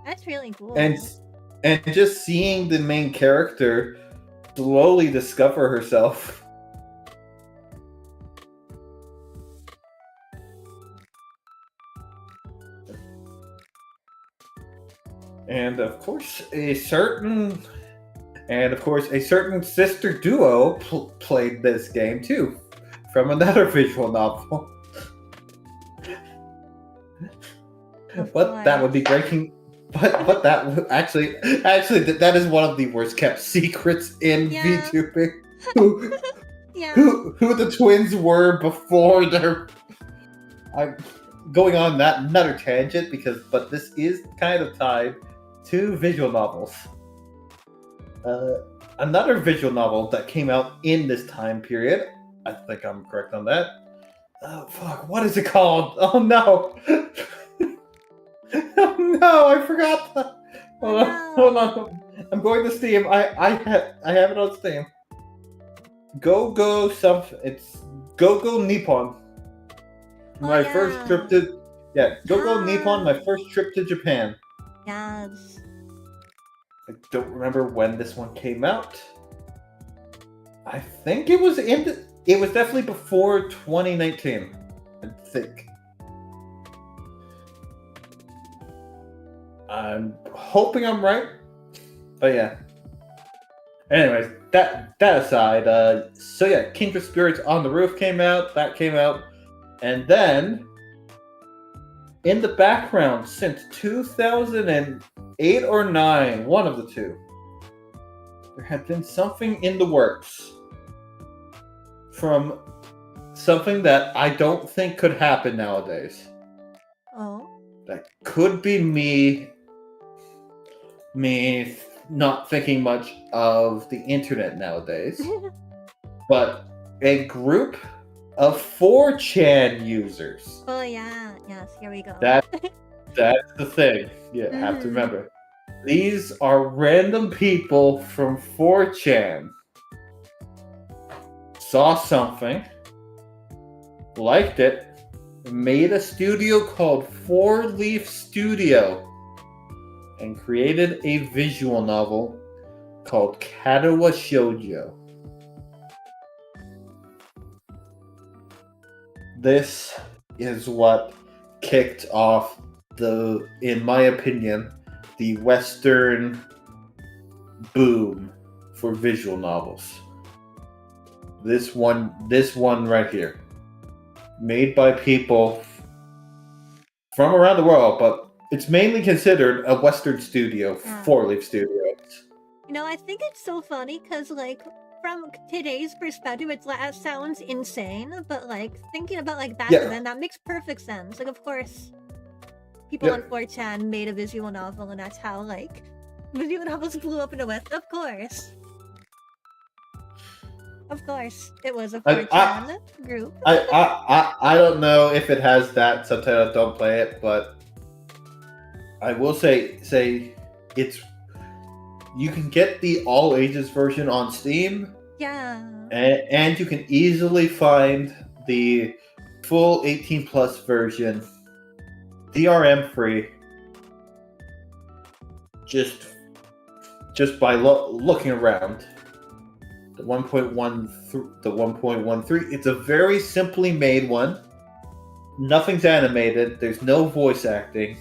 That's really cool. And just seeing the main character slowly discover herself. And of course, a certain sister duo played this game too, from another visual novel. But that would be breaking. But that actually that is one of the worst kept secrets in VTubing. Who the twins were before their. I'm going on another tangent but this is kind of tied to visual novels. Another visual novel that came out in this time period. I think I'm correct on that. Oh fuck! What is it called? Oh no! Oh no! I forgot. Hold on. I'm going to Steam. I have it on Steam. Go something. It's Go Nippon. First trip to Go Nippon. My first trip to Japan. Yes. I don't remember when this one came out. I think it was definitely before 2019. I think. I'm hoping I'm right. But yeah. Anyways, that aside, Kindred Spirits on the Roof came out. That came out. And then in the background since 2008 or 9, one of the two, there had been something in the works from something that I don't think could happen nowadays. Oh. That could be me not thinking much of the internet nowadays. But a group of 4chan users. Oh yeah, yes, here we go. That's the thing. Yeah, have to remember. These are random people from 4chan. Saw something, liked it, made a studio called 4-Leaf Studio, and created a visual novel called Katawa Shoujo. This is what kicked off in my opinion, the Western boom for visual novels. This one right here. Made by people from around the world, but it's mainly considered a Western studio, 4-Leaf Studios. I think it's so funny because, from today's perspective, it sounds insane, but, thinking about, back then, that makes perfect sense. Of course, people on 4chan made a visual novel, and that's how, visual novels blew up in the West. Of course. Of course, it was a 4chan group. I don't know if it has that subtitle. Don't play it, but I will say it's. You can get the all ages version on Steam. Yeah. And you can easily find the full 18 plus version, DRM free. Just by looking around. The 1.13, it's a very simply made one. Nothing's animated. There's no voice acting.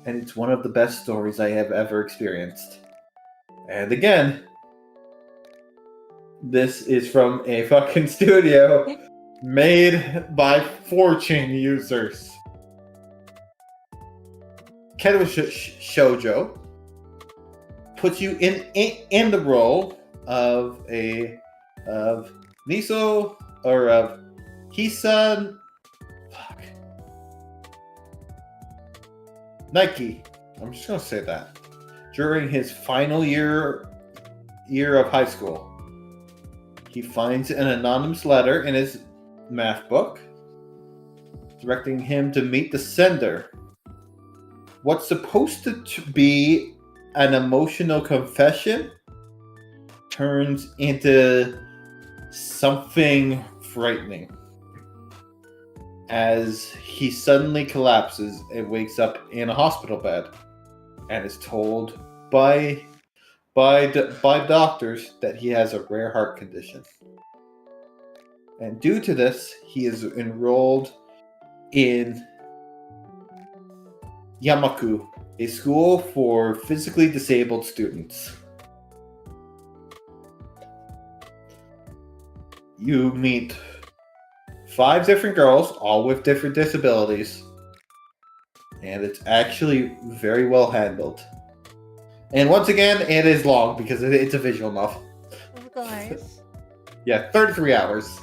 And it's one of the best stories I have ever experienced. And again, this is from a fucking studio made by 4chan users. Katawa Shoujo puts you in the role of Niso or of Hisan. Fuck. Nike. I'm just gonna say that. During his final year of high school, he finds an anonymous letter in his math book directing him to meet the sender. What's supposed to be an emotional confession turns into something frightening. as he suddenly collapses and wakes up in a hospital bed and is told by doctors that he has a rare heart condition. And due to this, he is enrolled in Yamaku, a school for physically disabled students. You meet 5 different girls, all with different disabilities, and it's actually very well handled. And once again, it is long because it's a visual novel. Of course. Yeah, 33 hours.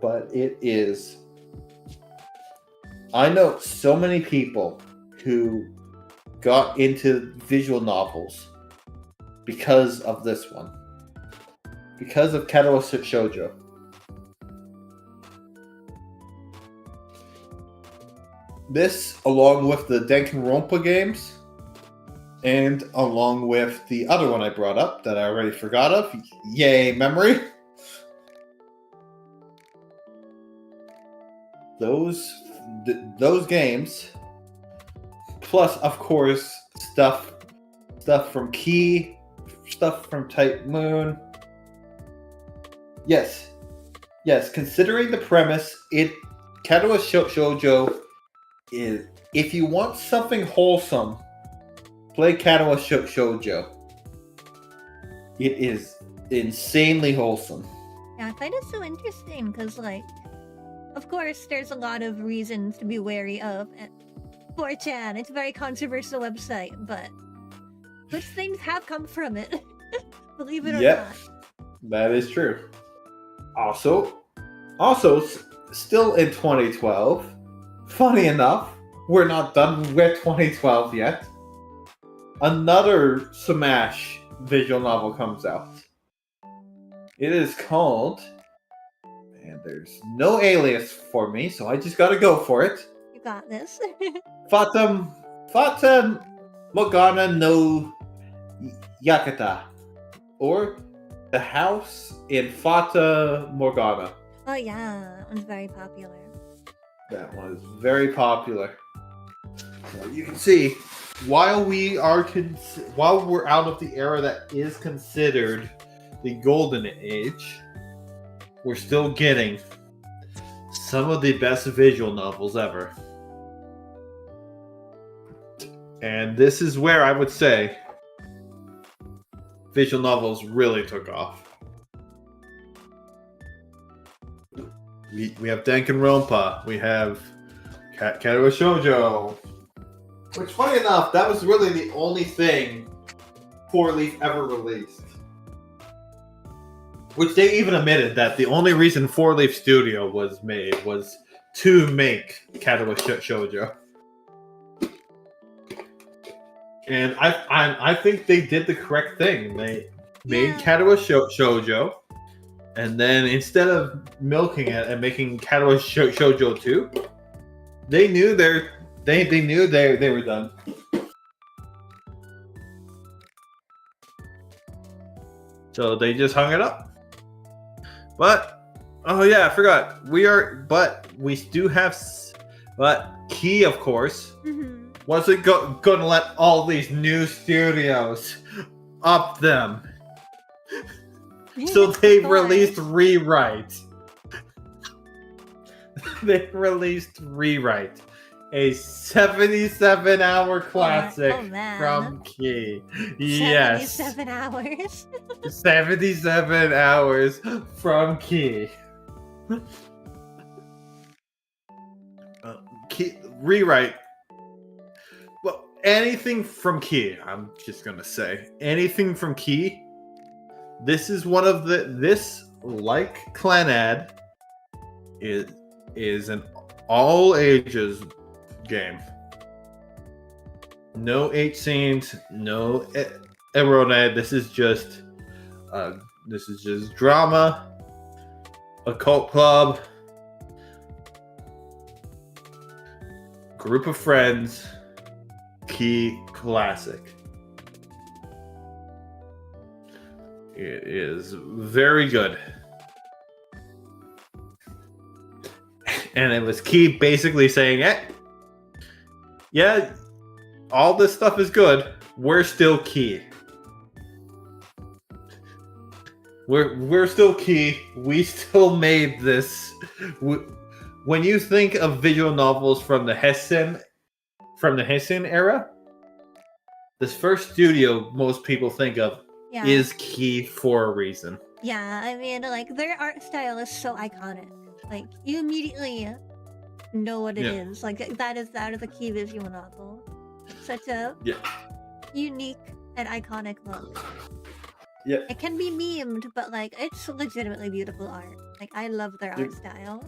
But it is... I know so many people who got into visual novels because of this one. Because of Kadowa Shoujo. This, along with the Danganronpa games, and along with the other one I brought up that I already forgot of, yay memory. Those games, plus of course stuff from Key, stuff from Type Moon. Yes. Considering the premise, Kadowa Shoujo is, if you want something wholesome, play Kadowa Shoujo. It is insanely wholesome. Yeah, I find it so interesting because, like, of course, there's a lot of reasons to be wary of 4chan. It's a very controversial website, but good things have come from it. Believe it or not. That is true. Also, still in 2012, funny enough, we're not done with 2012 yet. Another Smash visual novel comes out. It is called, and there's no alias for me, so I just gotta go for it. You got this. Fata Morgana no Yakata, or The House in Fata Morgana. Oh yeah, that one's very popular. That one is very popular. So you can see, while we're out of the era that is considered the golden age, we're still getting some of the best visual novels ever. And this is where I would say visual novels really took off. We have Danganronpa, we have Kadowa Shoujo, which, funny enough, that was really the only thing 4-Leaf ever released. Which they even admitted that the only reason 4-Leaf Studio was made was to make Kadowa Shoujo. And I think they did the correct thing. They made Kadowa Shoujo, and then instead of milking it and making Kadowa Shoujo 2, they knew they were done. So they just hung it up. But oh yeah, I forgot. We do have Key, of course. Mm-hmm. Wasn't going to let all these new studios up them. So they released Rewrite. They released Rewrite, a 77-hour classic from Key. Yes. 77 hours. 77 hours from Key. Rewrite. Well, anything from Key, I'm just going to say. Anything from Key. This is one of this, like Clanad, is an all ages game. No 8 scenes, no erotic. This is just drama, occult club, group of friends, Key classic. It is very good. And it was Key basically saying, yeah, all this stuff is good. We're still Key. We're still Key. We still made this. When you think of visual novels from the heisei era, this first studio most people think of is Key for a reason. Yeah, I mean, like, their art style is so iconic. Like, you immediately know what it is. Like, that is a Key visual novel. Such a unique and iconic look. Yeah. It can be memed, but, like, it's legitimately beautiful art. Like, I love their art style.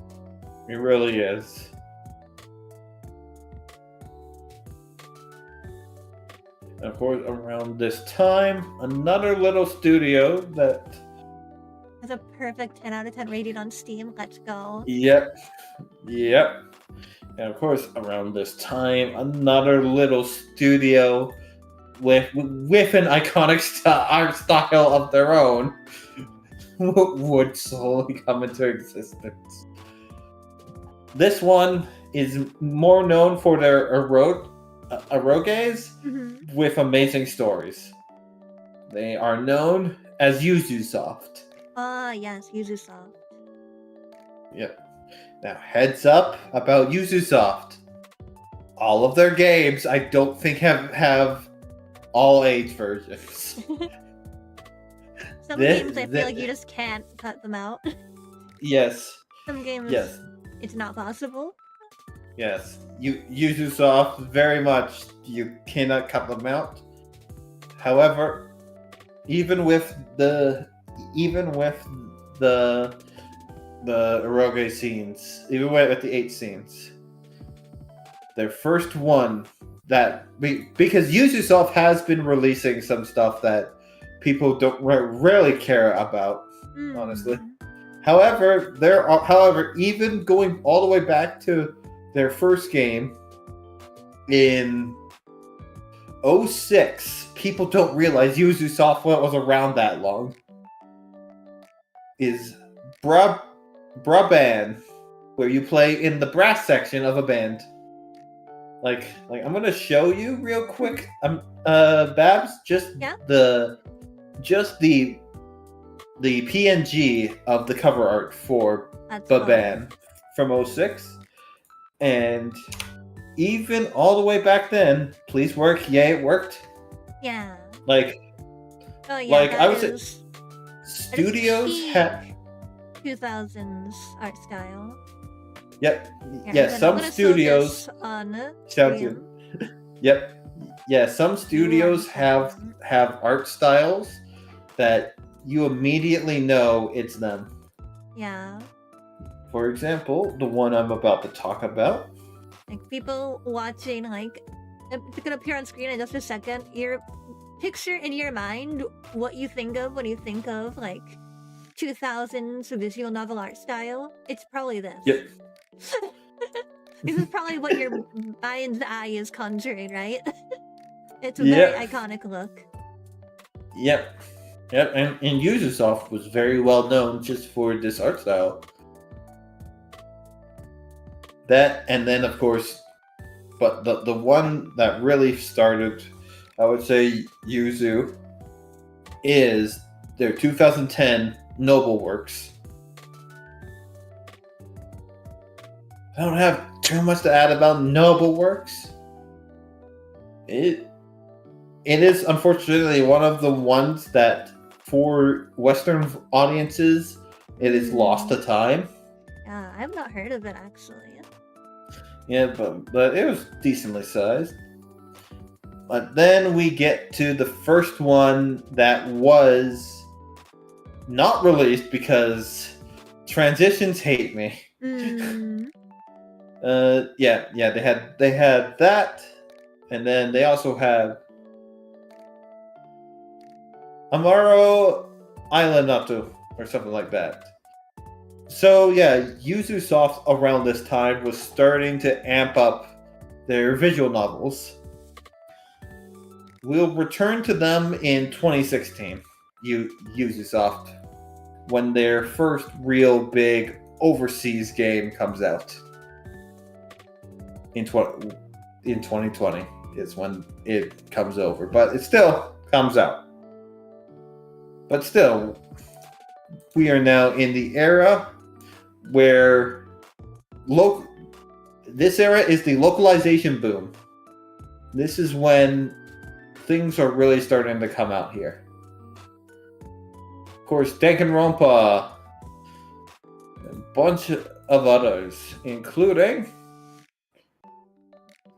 It really is. Of course, around this time, another little studio that has a perfect 10 out of 10 rating on Steam. Let's go. Yep. And of course, around this time, another little studio with an iconic art style of their own would slowly come into existence. This one is more known for their eroges with amazing stories. They are known as Yuzusoft. Ah, yes, Yuzusoft. Yep. Now, heads up about Yuzusoft. All of their games, I don't think have all age versions. Some games, I feel like you just can't cut them out. Yes. Some games, it's not possible. Yes. Yuzusoft, very much, you cannot cut them out. However, even with the eroge scenes, even with the 8 scenes, their first one because Yuzusoft has been releasing some stuff that people don't rarely care about, honestly. However, even going all the way back to their first game in 2006, people don't realize Yuzusoft was around that long. Is Braband, where you play in the brass section of a band. Like I'm gonna show you real quick. Babs, the PNG of the cover art for Baban from 2006, and even all the way back then, please work. Yay, it worked. Yeah. I would say studios have 2000s art style. Yep. Some studios sounds good. Yep. Yeah, some studios have art styles that you immediately know it's them. Yeah. For example, the one I'm about to talk about. Like, people watching, like, it's gonna appear on screen in just a second. Your picture in your mind what you think of when you think of, like, 2000s visual novel art style. It's probably this. Yep. This is probably what your mind's eye is conjuring, right? It's a very iconic look. Yep. And Ubisoft was very well known just for this art style. That, and then of course, but the one that really started, I would say, Yuzu, is their 2010 Noble Works. I don't have too much to add about Noble Works. It is unfortunately one of the ones that, for Western audiences, it is lost to time. Yeah, I've not heard of it actually. Yeah, but it was decently sized. But then we get to the first one that was not released because transitions hate me. They had that, and then they also had Amaro Island Natu or something like that. So yeah, Yuzusoft around this time was starting to amp up their visual novels. We'll return to them in 2016, Yuzusoft, when their first real big overseas game comes out. in 2020 is when it comes over, but it still comes out. But still, we are now in the era where this era is the localization boom. This is when things are really starting to come out here. Of course, Danganronpa, a bunch of others, including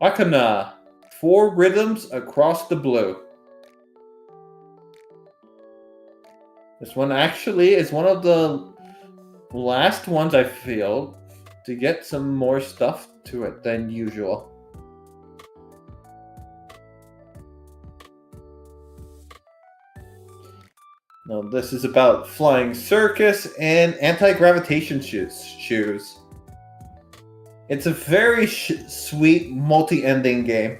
Akana, 4 Rhythms Across the Blue. This one actually is one of the last ones I feel to get some more stuff to it than usual. Now this is about flying circus and anti-gravitation shoes. It's a very sweet multi-ending game.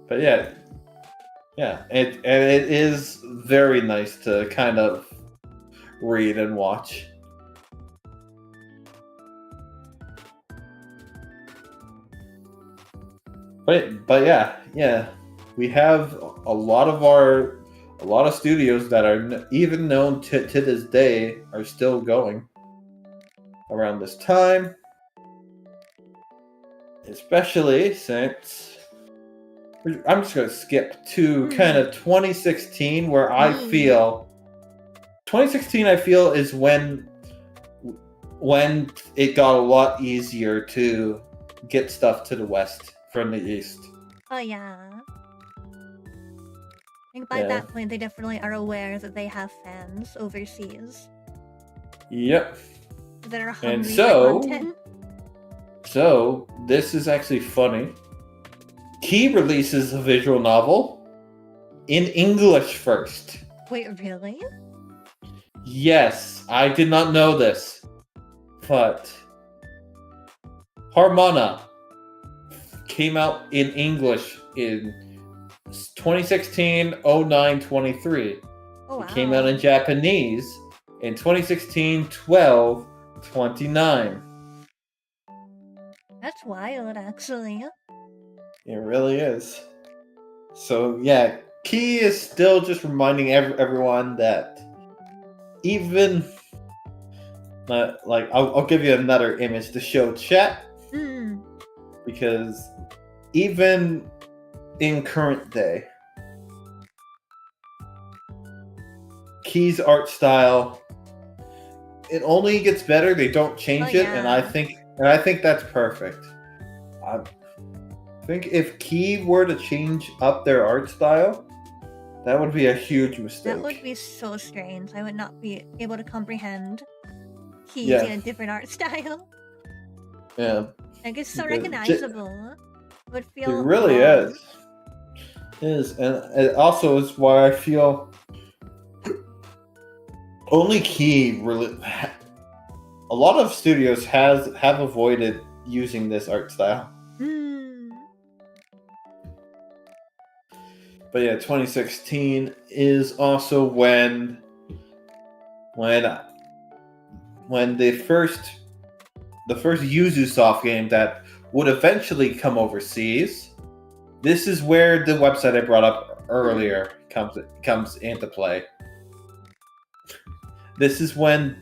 But yeah, it is very nice to kind of read and watch. But yeah, we have a lot of studios that are even known to this day are still going around this time, especially since I'm just going to skip to kind of 2016, where I feel 2016 is when it got a lot easier to get stuff to the West from the East. Oh yeah. I think by that point they definitely are aware that they have fans overseas. Yep. That are hungry for content. So this is actually funny. Key releases a visual novel in English first. Wait, really? Yes, I did not know this, but Harmona came out in English in 2016-09-23. Oh, wow. It came out in Japanese in 2016-12-29. That's wild, actually. It really is. So yeah, Key is still just reminding everyone that even I'll give you another image to show chat, because even in current day, Key's art style, it only gets better. They don't change it, and I think that's perfect. I think if Key were to change up their art style, that would be a huge mistake. That would be so strange. I would not be able to comprehend Key in a different art style. Yeah. Like, it's so recognizable. It would feel it really is. It is, and it also is why I feel only Key really. A lot of studios have avoided using this art style. But yeah, 2016 is also when the first Ubisoft game that would eventually come overseas. This is where the website I brought up earlier comes into play. This is when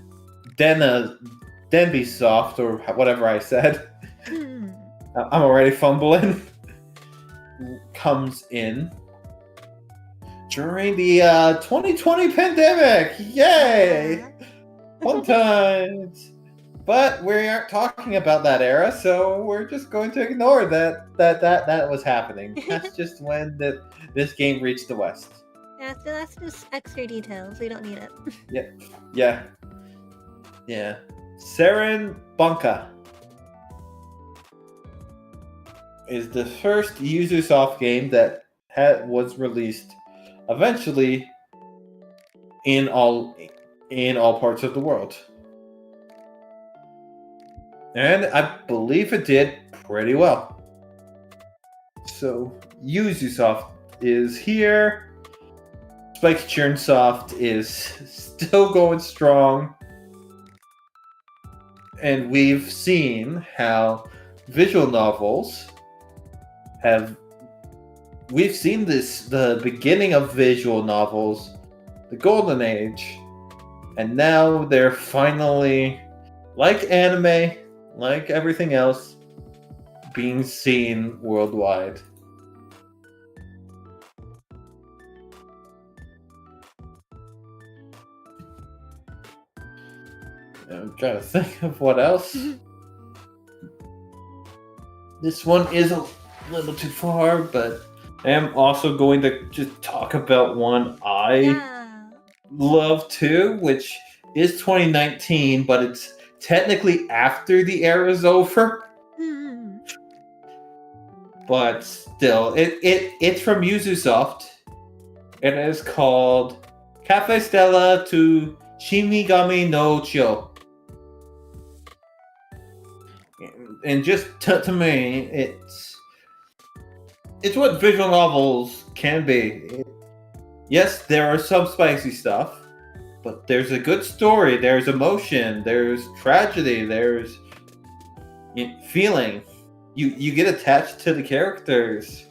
Denbysoft, or whatever I said, I'm already fumbling, comes in during the 2020 pandemic. Yay! Fun times. But we aren't talking about that era, so we're just going to ignore that was happening. That's just when this game reached the West. Yeah, so that's just extra details. We don't need it. Yeah. Seren Bunka is the first Ubisoft game that was released eventually in all parts of the world. And I believe it did pretty well. So Ubisoft is here, Spike Churnsoft is still going strong. And we've seen how visual novels have... We've seen the beginning of visual novels, the golden age, and now they're finally, like anime, like everything else, being seen worldwide. I'm trying to think of what else. This one is a little too far, but I am also going to just talk about one I love too, which is 2019, but it's technically after the era's over. But still, it's from Yuzusoft. It is called Cafe Stella to Shinigami no Chio. And just to me, it's what visual novels can be. Yes, there are some spicy stuff, but there's a good story, there's emotion, there's tragedy, there's feeling. You get attached to the characters.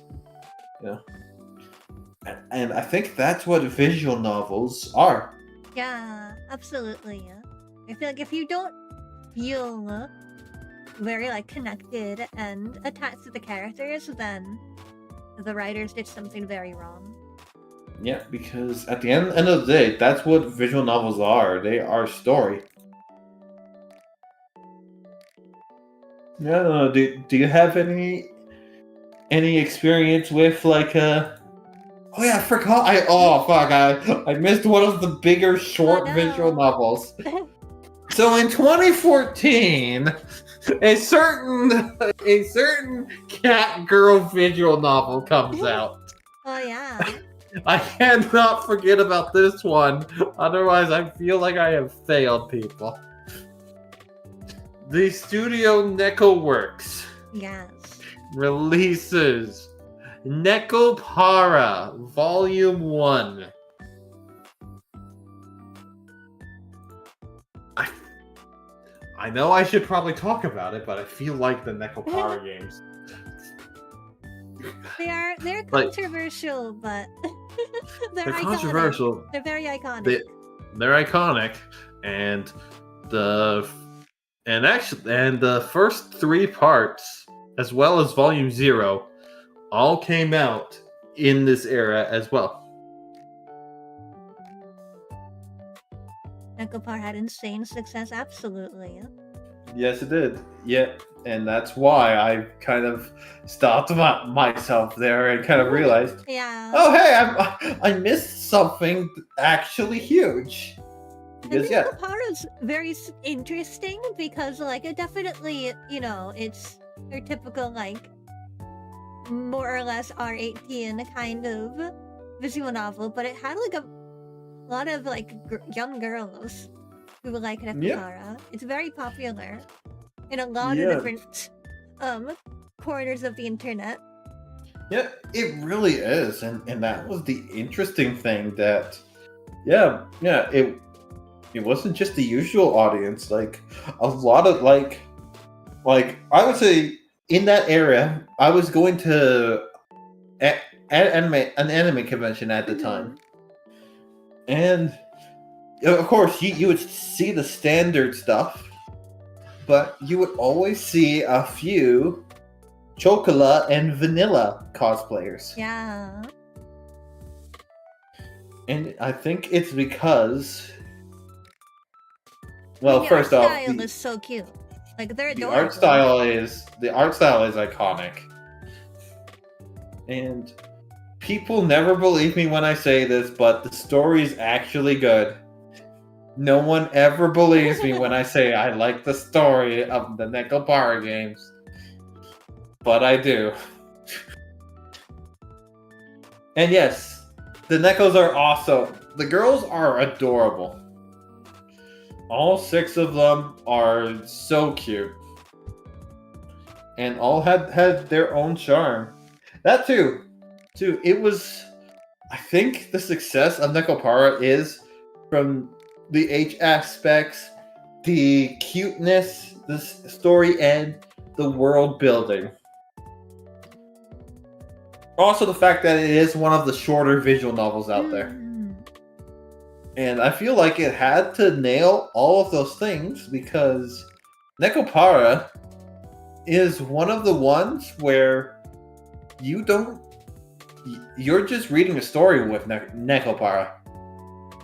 And I think that's what visual novels are. Yeah, absolutely. I feel like if you don't feel very connected and attached to the characters, then the writers did something very wrong. Yeah, because at the end of the day, that's what visual novels are. They are story. No, do you have any experience with Oh yeah, I forgot. I missed one of the bigger short visual novels. So in 2014, a certain cat girl visual novel comes out. Oh yeah. I cannot forget about this one, otherwise I feel like I have failed people. The studio Neko Works releases Nekopara Volume 1. I know I should probably talk about it, but I feel like the Nekopara games... They're controversial, but they're iconic. Controversial. They're very iconic. They're iconic, and the first 3 parts, as well as Volume 0, all came out in this era as well. Nekopara had insane success, absolutely. Yes, it did. Yeah, and that's why I kind of stopped myself there and kind of realized, oh hey, I missed something actually huge. Because Nekopara's very interesting because it definitely, it's your typical more or less R18 kind of visual novel, but it had a lot of young girls who like Nekopara. It's very popular in a lot of different corners of the internet. Yeah, it really is, and that was the interesting thing that it wasn't just the usual audience. A lot of I would say in that era, I was going to an anime convention at the time. And of course, you would see the standard stuff, but you would always see a few chocolate and vanilla cosplayers. Yeah. And I think it's because, well, first off, the art style is so cute. They're adorable. The art style is iconic. And people never believe me when I say this, but the story is actually good. No one ever believes me when I say I like the story of the Nekopara games. But I do. And yes, the Nekos are awesome. The girls are adorable. All 6 of them are so cute. And all had their own charm. That too, it was... I think the success of Nekopara is from the age aspects, the cuteness, the story, and the world building. Also, the fact that it is one of the shorter visual novels out there. And I feel like it had to nail all of those things because Nekopara is one of the ones where you're just reading a story with Nekopara.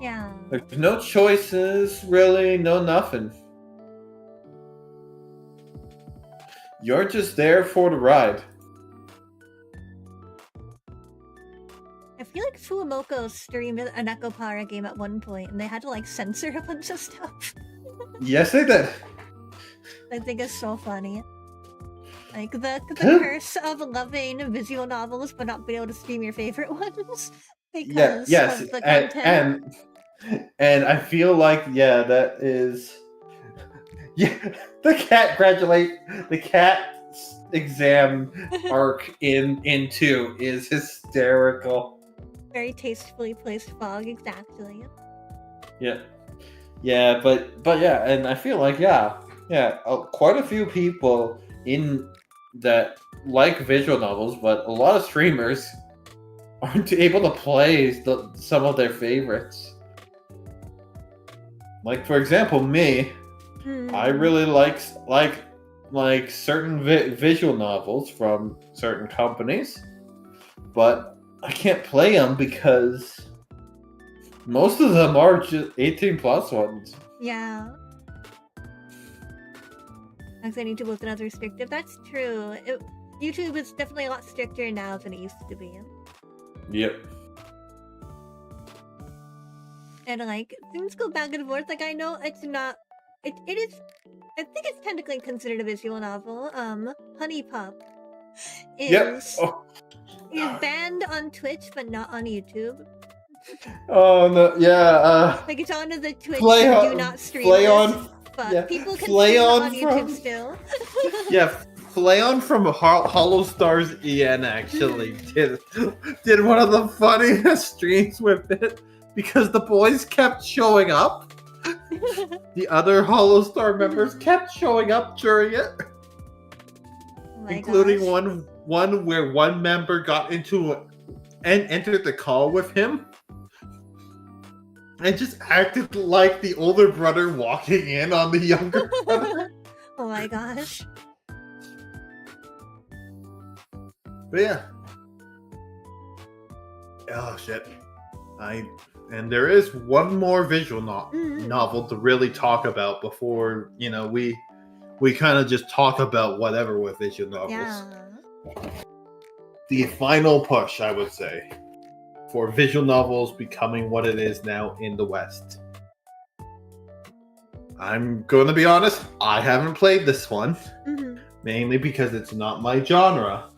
Yeah. There's no choices, really, no nothing. You're just there for the ride. I feel like Fuamoko streamed a Nekopara game at one point, and they had to like censor a bunch of stuff. Yes, they did. I think it's so funny. Like the curse of loving visual novels but not being able to stream your favorite ones because yes, of the content. And I feel like that is the cat exam arc in 2 is hysterical. Very tastefully placed fog, exactly. Yeah, but yeah, and I feel like quite a few people in that like visual novels, but a lot of streamers aren't able to play some of their favorites. Like for example, me, I really like certain visual novels from certain companies, but I can't play them because most of them are just 18 plus ones. Yeah. Because I need to look another restrictive. That's true. YouTube is definitely a lot stricter now than it used to be. Yep. And like things go back and forth. Like I know it's not. It is. I think it's technically considered a visual novel. Honey Pup is banned on Twitch but not on YouTube. Oh no! Yeah. Like it's on the Twitch do not stream list, but people can stream on YouTube still. Yeah, Flayon from Hollow Stars EN actually did one of the funniest streams with it because the boys kept showing up. The other Hollow Star members kept showing up during it, including one where one member got into and entered the call with him and just acted like the older brother walking in on the younger brother. Oh my gosh. But yeah. Oh shit. And there is one more visual novel to really talk about before, we kind of just talk about whatever with visual novels. Yeah. The final push, I would say, for visual novels becoming what it is now in the West. I'm going to be honest, I haven't played this one, mainly because it's not my genre.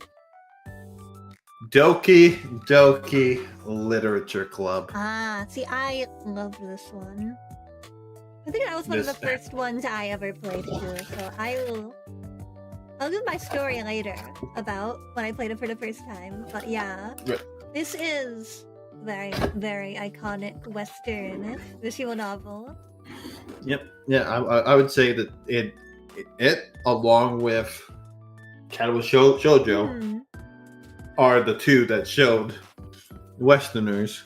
Doki Doki Literature Club. Ah, see, I love this one. I think that was one of the first ones I ever played too, so I'll give my story later about when I played it for the first time, but yeah. Right. This is very, very iconic Western visual novel. Yep. Yeah, I would say that it along with Katawa Shoujo are the two that showed Westerners,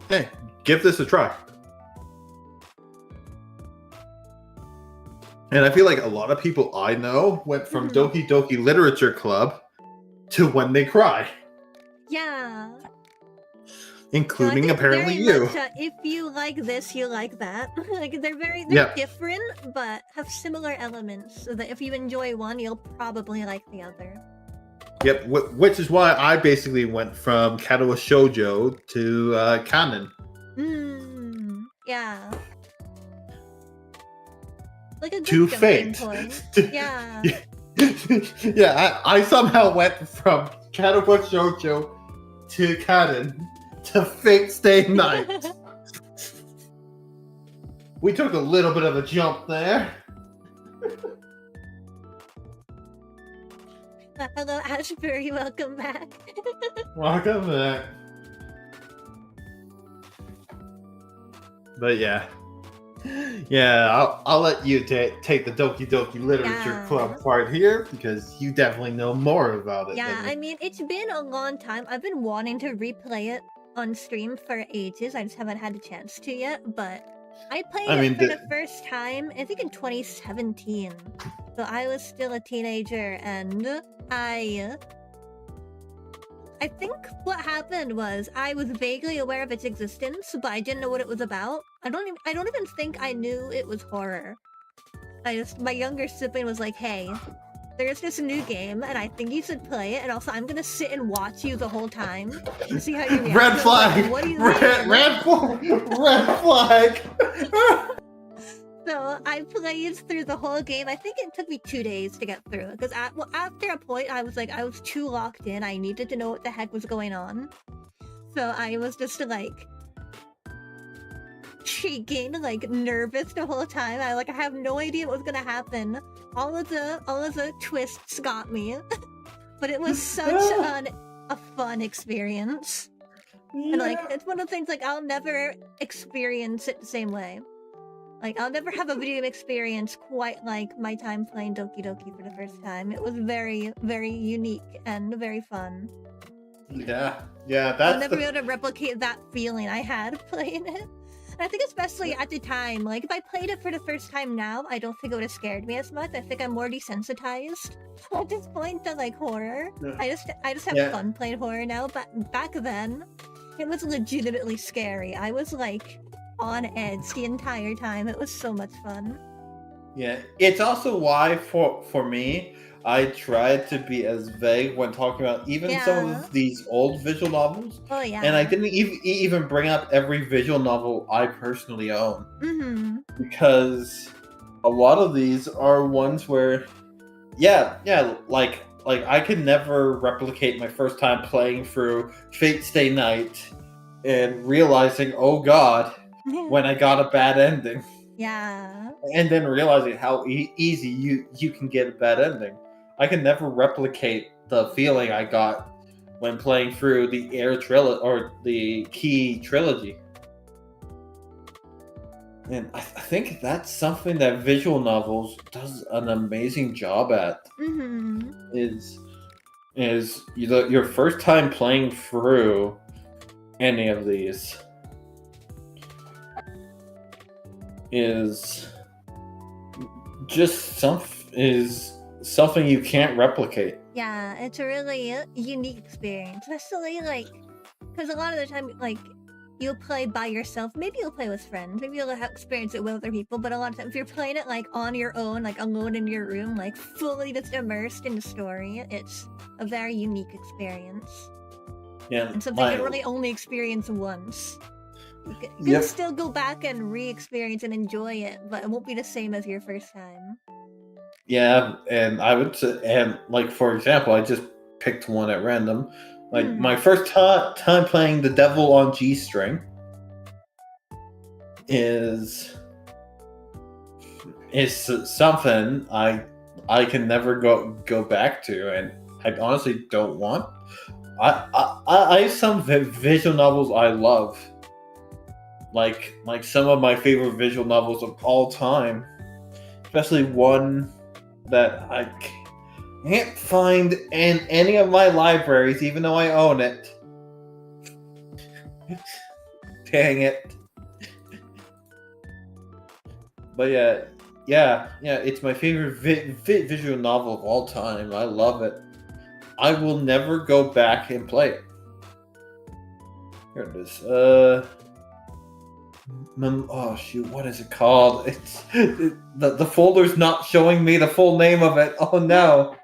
hey, give this a try. And I feel like a lot of people I know went from Doki Doki Literature Club to When They Cry. Yeah. Including apparently you. Much, if you like this, you like that. Like they're different, but have similar elements. So that if you enjoy one, you'll probably like the other. Yep, which is why I basically went from Katawa Shoujo to Canon. Yeah. Like a good to jumping Fate. point. Yeah. Yeah, I somehow went from Katawa Shoujo to Canon to Fate Stay Night. We took a little bit of a jump there. Hello, Ashbury. Welcome back. Welcome back. But yeah. Yeah, I'll let you take the Doki Doki Literature Club part here because you definitely know more about it. Yeah, I mean, it's been a long time. I've been wanting to replay it on stream for ages. I just haven't had a chance to yet, but I played it for the first time, I think in 2017. So I was still a teenager, and I think what happened was I was vaguely aware of its existence, but I didn't know what it was about. I don't even think I knew it was horror. My younger sibling was like, "Hey, there's this new game, and I think you should play it. And also, I'm gonna sit and watch you the whole time and see how you react." Red flag. Like, what do you red flag. Red flag. So I played through the whole game. I think it took me 2 days to get through because after a point, I was too locked in. I needed to know what the heck was going on. So I was just like shaking, like nervous the whole time. I have no idea what was gonna happen. All of the twists got me, but it was such a fun experience. Yeah. And it's one of the things I'll never experience it the same way. I'll never have a video game experience quite like my time playing Doki Doki for the first time. It was very, very unique and very fun. Yeah, that's I'll never be able to replicate that feeling I had playing it. And I think especially at the time, if I played it for the first time now, I don't think it would have scared me as much. I think I'm more desensitized at this point to horror. Yeah. I just have fun playing horror now, but back then, it was legitimately scary. I was on edge the entire time. It was so much fun. Yeah, it's also why for me, I tried to be as vague when talking about even some of these old visual novels. Oh yeah. And I didn't even bring up every visual novel I personally own. Mm-hmm. Because a lot of these are ones where, I could never replicate my first time playing through Fate Stay Night and realizing, oh god, when I got a bad ending. Yeah. And then realizing how easy you can get a bad ending. I can never replicate the feeling I got when playing through the Air trilogy or the Key trilogy. And I think that's something that visual novels does an amazing job at. Mm-hmm. Is your first time playing through any of these is just something you can't replicate. Yeah, it's a really unique experience, especially because a lot of the time you'll play by yourself. Maybe you'll play with friends. Maybe you'll experience it with other people. But a lot of times, if you're playing it on your own, alone in your room, fully just immersed in the story, it's a very unique experience. Yeah, and something you can really only experience once. You can still go back and re-experience and enjoy it, but it won't be the same as your first time. Yeah, and I would say, and for example, I just picked one at random. My first time playing The Devil on G String is something I can never go back to, and I honestly don't want. I have some visual novels I love, like some of my favorite visual novels of all time, especially one that I can't find in any of my libraries, even though I own it. Dang it. But yeah, it's my favorite visual novel of all time. I love it. I will never go back and play it. Here it is. Oh shoot, what is it called? The folder's not showing me the full name of it. Oh no.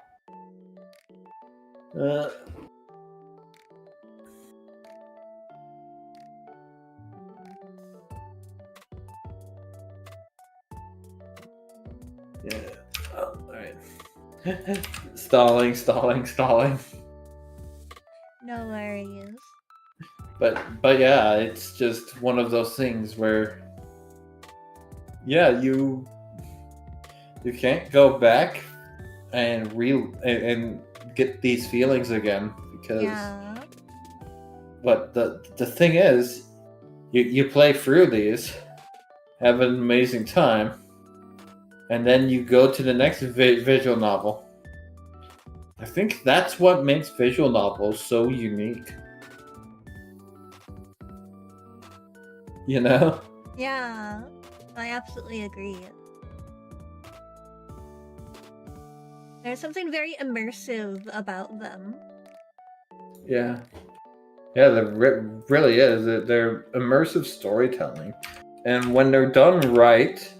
Yeah. Oh, all right. Stalling. No worries. But yeah, it's just one of those things where you can't go back and get these feelings again because but the thing is you play through these have an amazing time, and then you go to the next visual novel. I think that's what makes visual novels so unique. You know? Yeah, I absolutely agree. There's something very immersive about them. Yeah. Yeah, there really is. They're immersive storytelling. And when they're done right...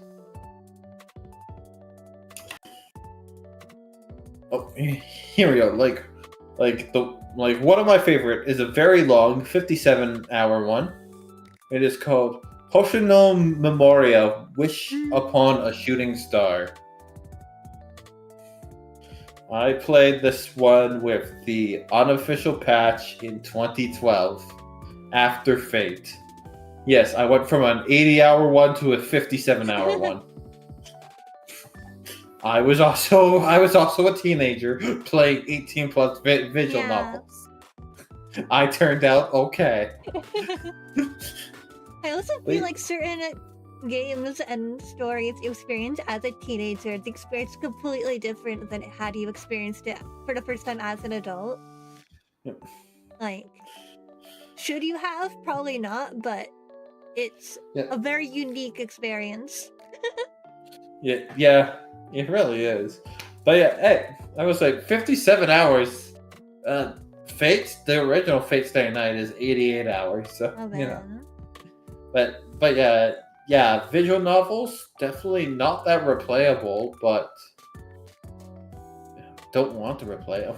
Oh, here we go. Like one of my favorite is a very long 57-hour one. It is called Hoshino Memoria, Wish Upon a Shooting Star. I played this one with the unofficial patch in 2012, After Fate. Yes, I went from an 80-hour one to a 57-hour one. I was also a teenager playing 18+ visual novels. I turned out okay. I also feel like certain games and stories you experience as a teenager, the experience is completely different than had you experienced it for the first time as an adult. Yep. Like, should you have? Probably not, but it's a very unique experience. Yeah, it really is. But yeah, hey, I was like 57 hours. Fate, the original Fate Stay Night is 88 hours, so you know. But yeah, visual novels definitely not that replayable, but don't want to replay them.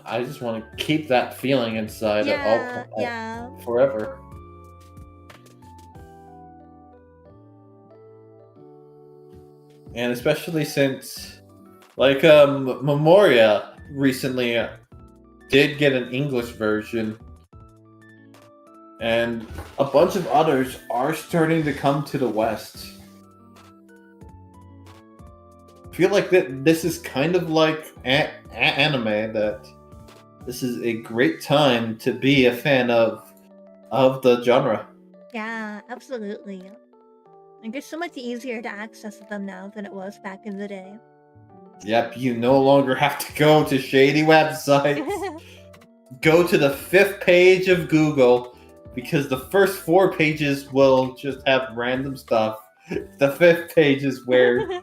I just want to keep that feeling inside forever. And especially since, like, Memoria recently did get an English version, and a bunch of others are starting to come to the West. I feel like this is kind of like anime, that this is a great time to be a fan of the genre. Yeah, absolutely. Like, it's so much easier to access them now than it was back in the day. Yep, you no longer have to go to shady websites. Go to the 5th page of Google, because the first 4 pages will just have random stuff. The 5th page is where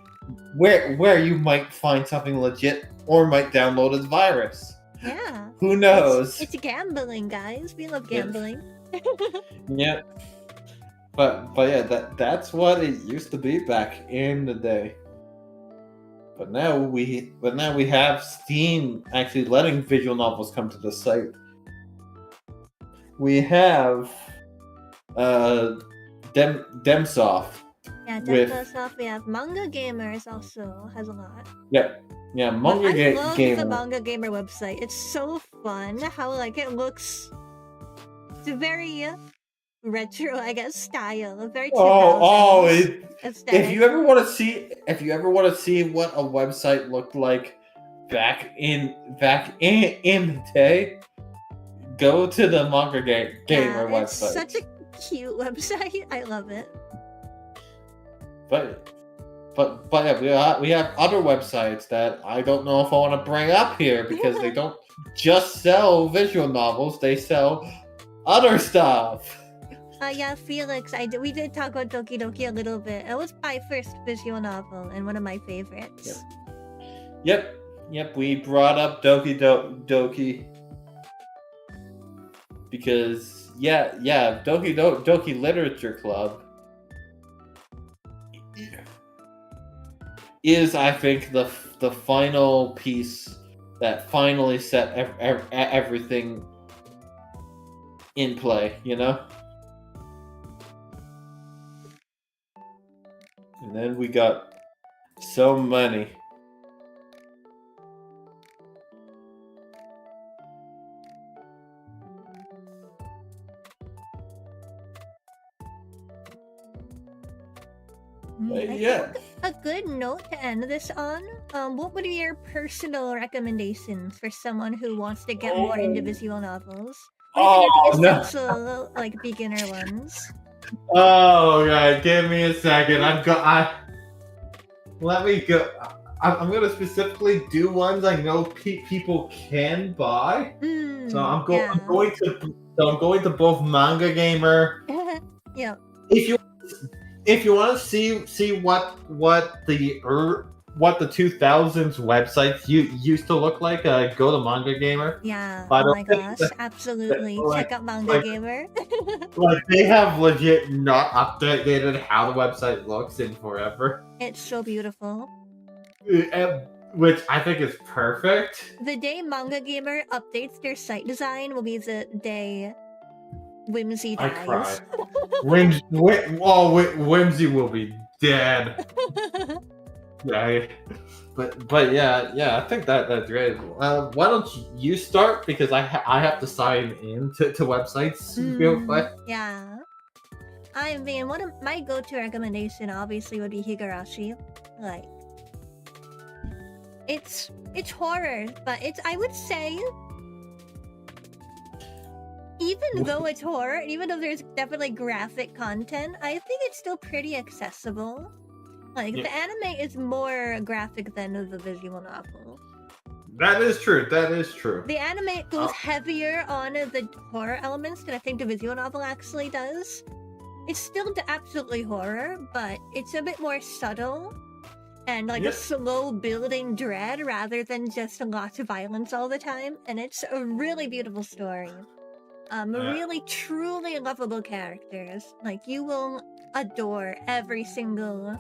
you might find something legit or might download a virus. Yeah. Who knows? It's gambling, guys. We love gambling. Yep. But yeah, that's what it used to be back in the day. But now we have Steam actually letting visual novels come to the site. We have Demsoft. Yeah, Demsoft. We have Manga Gamers also has a lot. Yeah, Manga Gamer. I love the Manga Gamer website. It's so fun how like it looks. It's a very retro, I guess, style. Very 2000s aesthetic. If you ever want to see what a website looked like back in the day, go to the Manga Gamer website. It's such a cute website. I love it. But yeah, we have other websites that I don't know if I want to bring up here, because they don't just sell visual novels; they sell other stuff. Yeah, Felix, we did talk about Doki Doki a little bit. It was my first visual novel and one of my favorites. Yep. We brought up Doki Doki because Doki Literature Club is, I think, the final piece that finally set everything in play, you know? And then we got so many. Yeah. A good note to end this on. What would be your personal recommendations for someone who wants to get more into visual novels? What do you think are the essential, like, beginner ones? Oh god, give me a second. Let me go. I'm gonna specifically do ones I know people can buy. So I'm going to both Manga Gamer. Yeah. If you want to see what the 2000s websites used to look like, go to Manga Gamer. Yeah. But Oh my gosh. Absolutely. like- Check out Manga like- Gamer. Like they have legit not updated how the website looks in forever. It's so beautiful. Which I think is perfect. The day Manga Gamer updates their site design will be the day Whimsy I dies. cry. Whimsy will be dead. Yeah, but yeah, I think that's great. Why don't you start, because I have to sign in to websites real quick. Yeah. I mean, one of my go-to recommendation obviously would be Higurashi. Like, it's horror, but I would say, even though it's horror, even though there's definitely graphic content, I think it's still pretty accessible. Like, the anime is more graphic than the visual novel. That is true. The anime goes heavier on the horror elements than I think the visual novel actually does. It's still absolutely horror, but it's a bit more subtle and like a slow building dread rather than just a lot of violence all the time. And it's a really beautiful story. Really truly lovable characters. Like, you will adore every single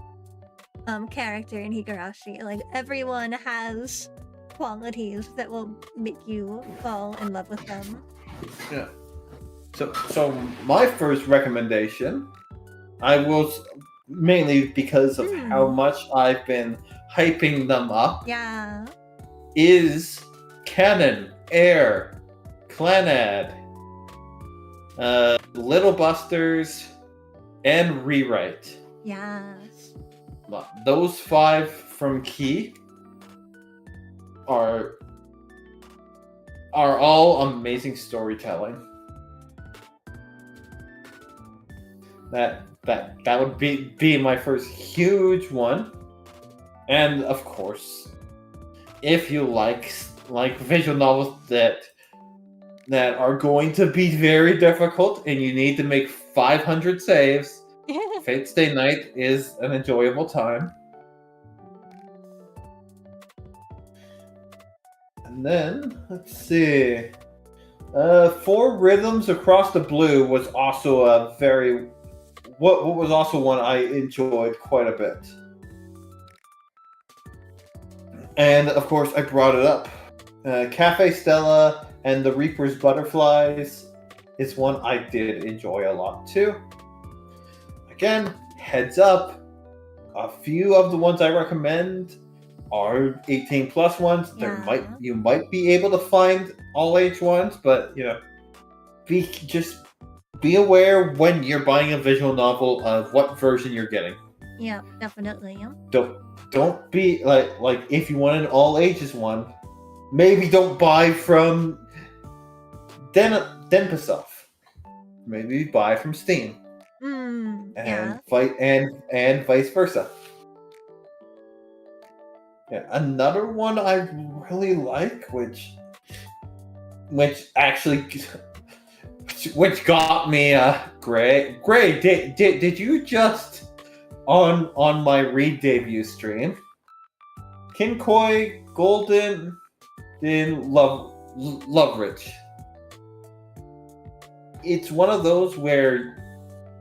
character in Higurashi. Like, everyone has qualities that will make you fall in love with them. Yeah. So my first recommendation, I will mainly because of how much I've been hyping them up. Yeah. Is Canon, Air, Clannad, Little Busters, and Rewrite. Yes. Those 5 from Key are all amazing storytelling. That would be my first huge one. And of course, if you like visual novels that are going to be very difficult and you need to make 500 saves, Fate Stay Night is an enjoyable time. And then, let's see. 4 Rhythms Across the Blue was also a very... What was also one I enjoyed quite a bit. And, of course, I brought it up. Cafe Stella and the Reaper's Butterflies is one I did enjoy a lot, too. Again, heads up, a few of the ones I recommend are 18 plus ones. Yeah. You might be able to find all age ones, but be aware when you're buying a visual novel of what version you're getting. Yeah, definitely. Don't be like if you want an all ages one, maybe don't buy from Denpasov. Maybe buy from Steam. And vice versa. Yeah, another one I really like, which got me. Gray, did you just on my read debut stream? Kinkoi Golden in Loveridge. It's one of those where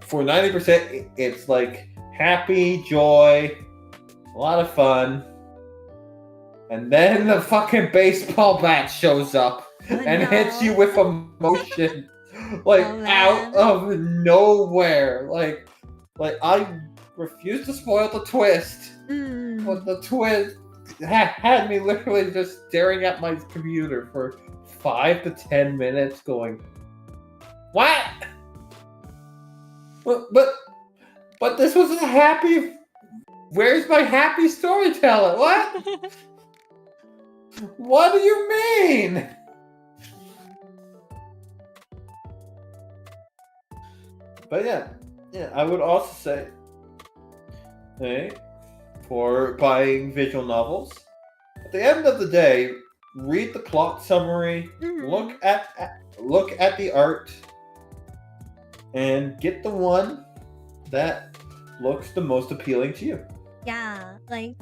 for 90% it's like happy, joy, a lot of fun. And then the fucking baseball bat shows up and hits you with emotion, out of nowhere. Like I refuse to spoil the twist, but the twist had me literally just staring at my computer for 5 to 10 minutes, going, "What? But this was a happy. Where's my happy storyteller? What?" What do you mean? But yeah, Yeah, I would also say, hey, for buying visual novels, at the end of the day, read the plot summary, look at the art, and get the one that looks the most appealing to you. Yeah, like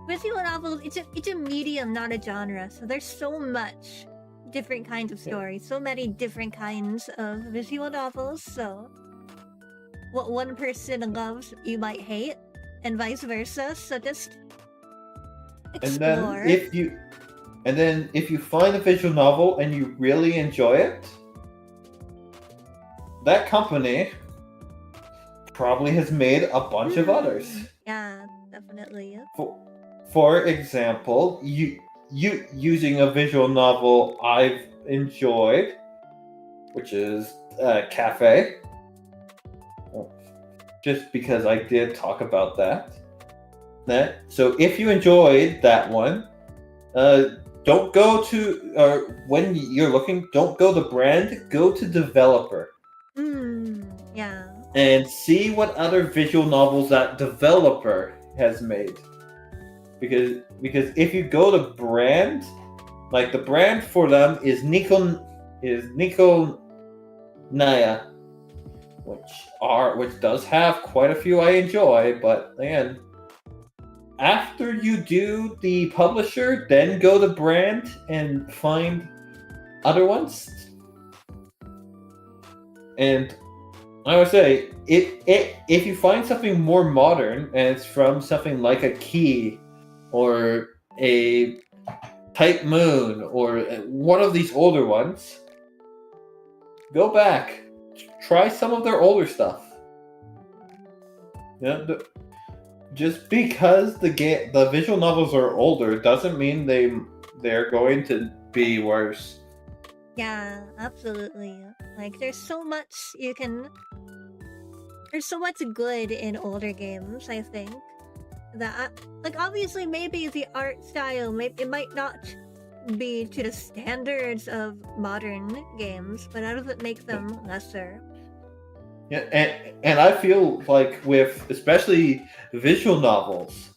visual novels, it's a medium, not a genre. So there's so much different kinds of stories, so many different kinds of visual novels. So what one person loves, you might hate, and vice versa. So just explore. And then if you find a visual novel and you really enjoy it, that company probably has made a bunch of others. Yeah, definitely. For example, you using a visual novel I've enjoyed, which is Cafe. Just because I did talk about that. So if you enjoyed that one, don't go to when you're looking. Don't go to brand. Go to developer. Yeah. And see what other visual novels that developer has made. Because if you go to brand, like the brand for them is Nico Naya, which does have quite a few I enjoy, but again, after you do the publisher, then go to brand and find other ones. And I would say, if you find something more modern and it's from something like a Key or a Type Moon or one of these older ones, go back, try some of their older stuff. Yeah, just because the visual novels are older doesn't mean they're going to be worse. Yeah, absolutely. Like there's so much good in older games, I think. That like obviously maybe the art style it might not be to the standards of modern games, but that doesn't make them lesser. Yeah, and I feel like with especially visual novels,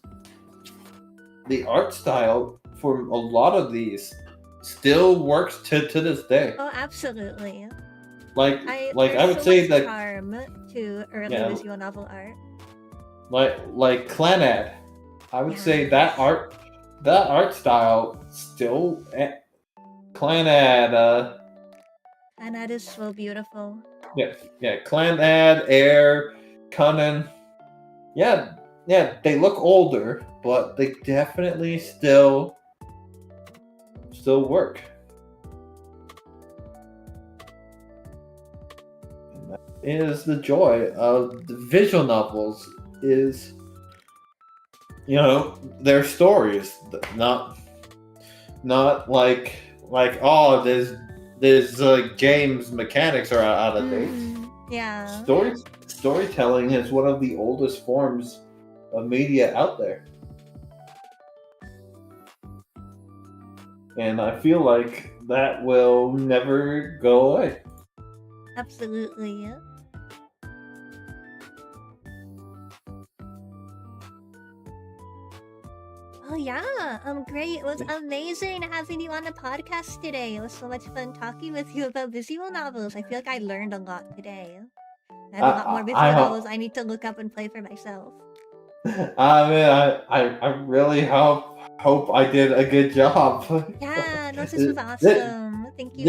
the art style for a lot of these still works to this day. Oh, absolutely. I would say that charm to early visual novel art. Like Clanad, I would say that art style still Clanad. Clanad is so beautiful. Yeah. Clanad, Air, Conan. Yeah, they look older, but they definitely still work. And that is the joy of the visual novels. Is their stories, not like oh there's games mechanics are out of date. Yeah. Storytelling is one of the oldest forms of media out there. And I feel like that will never go away. Absolutely. Oh yeah, great. It was amazing having you on the podcast today. It was so much fun talking with you about visual novels. I feel like I learned a lot today. I have a lot more visual novels I need to look up and play for myself. I really hope I did a good job. Yeah, no, this was awesome. Thank you.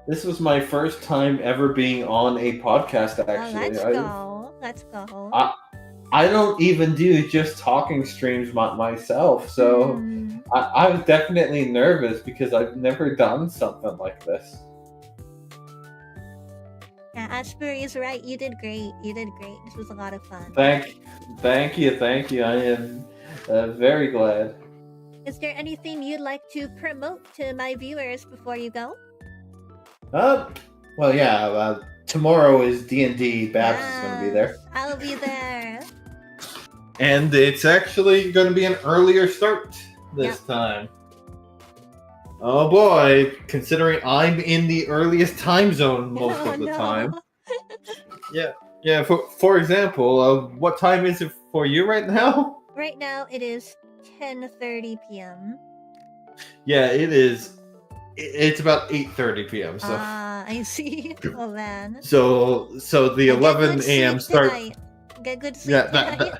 This was my first time ever being on a podcast. Actually, let's go. I don't even do just talking streams myself, so I was definitely nervous because I've never done something like this. Yeah, Ashbury is right. You did great. This was a lot of fun. Thank you. I am very glad. Is there anything you'd like to promote to my viewers before you go? Well, yeah. Tomorrow is D&D. Babs is going to be there. I'll be there. And it's actually going to be an earlier start this time. Oh boy, considering I'm in the earliest time zone most of the time. Yeah. Yeah, for example, what time is it for you right now? Right now it is 10:30 p.m. Yeah, it is. It's about 8:30 p.m. So Ah, I see. Oh man. so the Get 11 good a.m. sleep start. tonight. Get good sleep Yeah, tonight.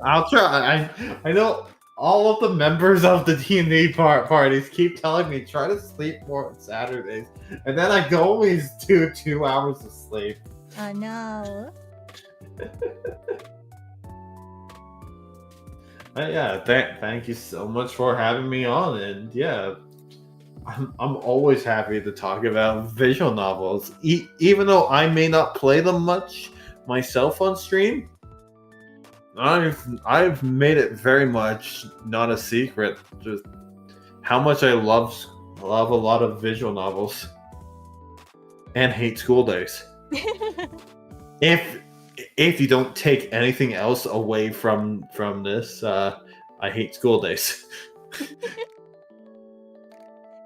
I'll try. I know all of the members of the D&D parties keep telling me try to sleep more on Saturdays, and then I always do 2 hours of sleep. Oh no. Yeah, thank you so much for having me on, and yeah, I'm always happy to talk about visual novels, even though I may not play them much myself on stream. I've made it very much not a secret just how much I love a lot of visual novels and hate school days. If you don't take anything else away from this, I hate school days.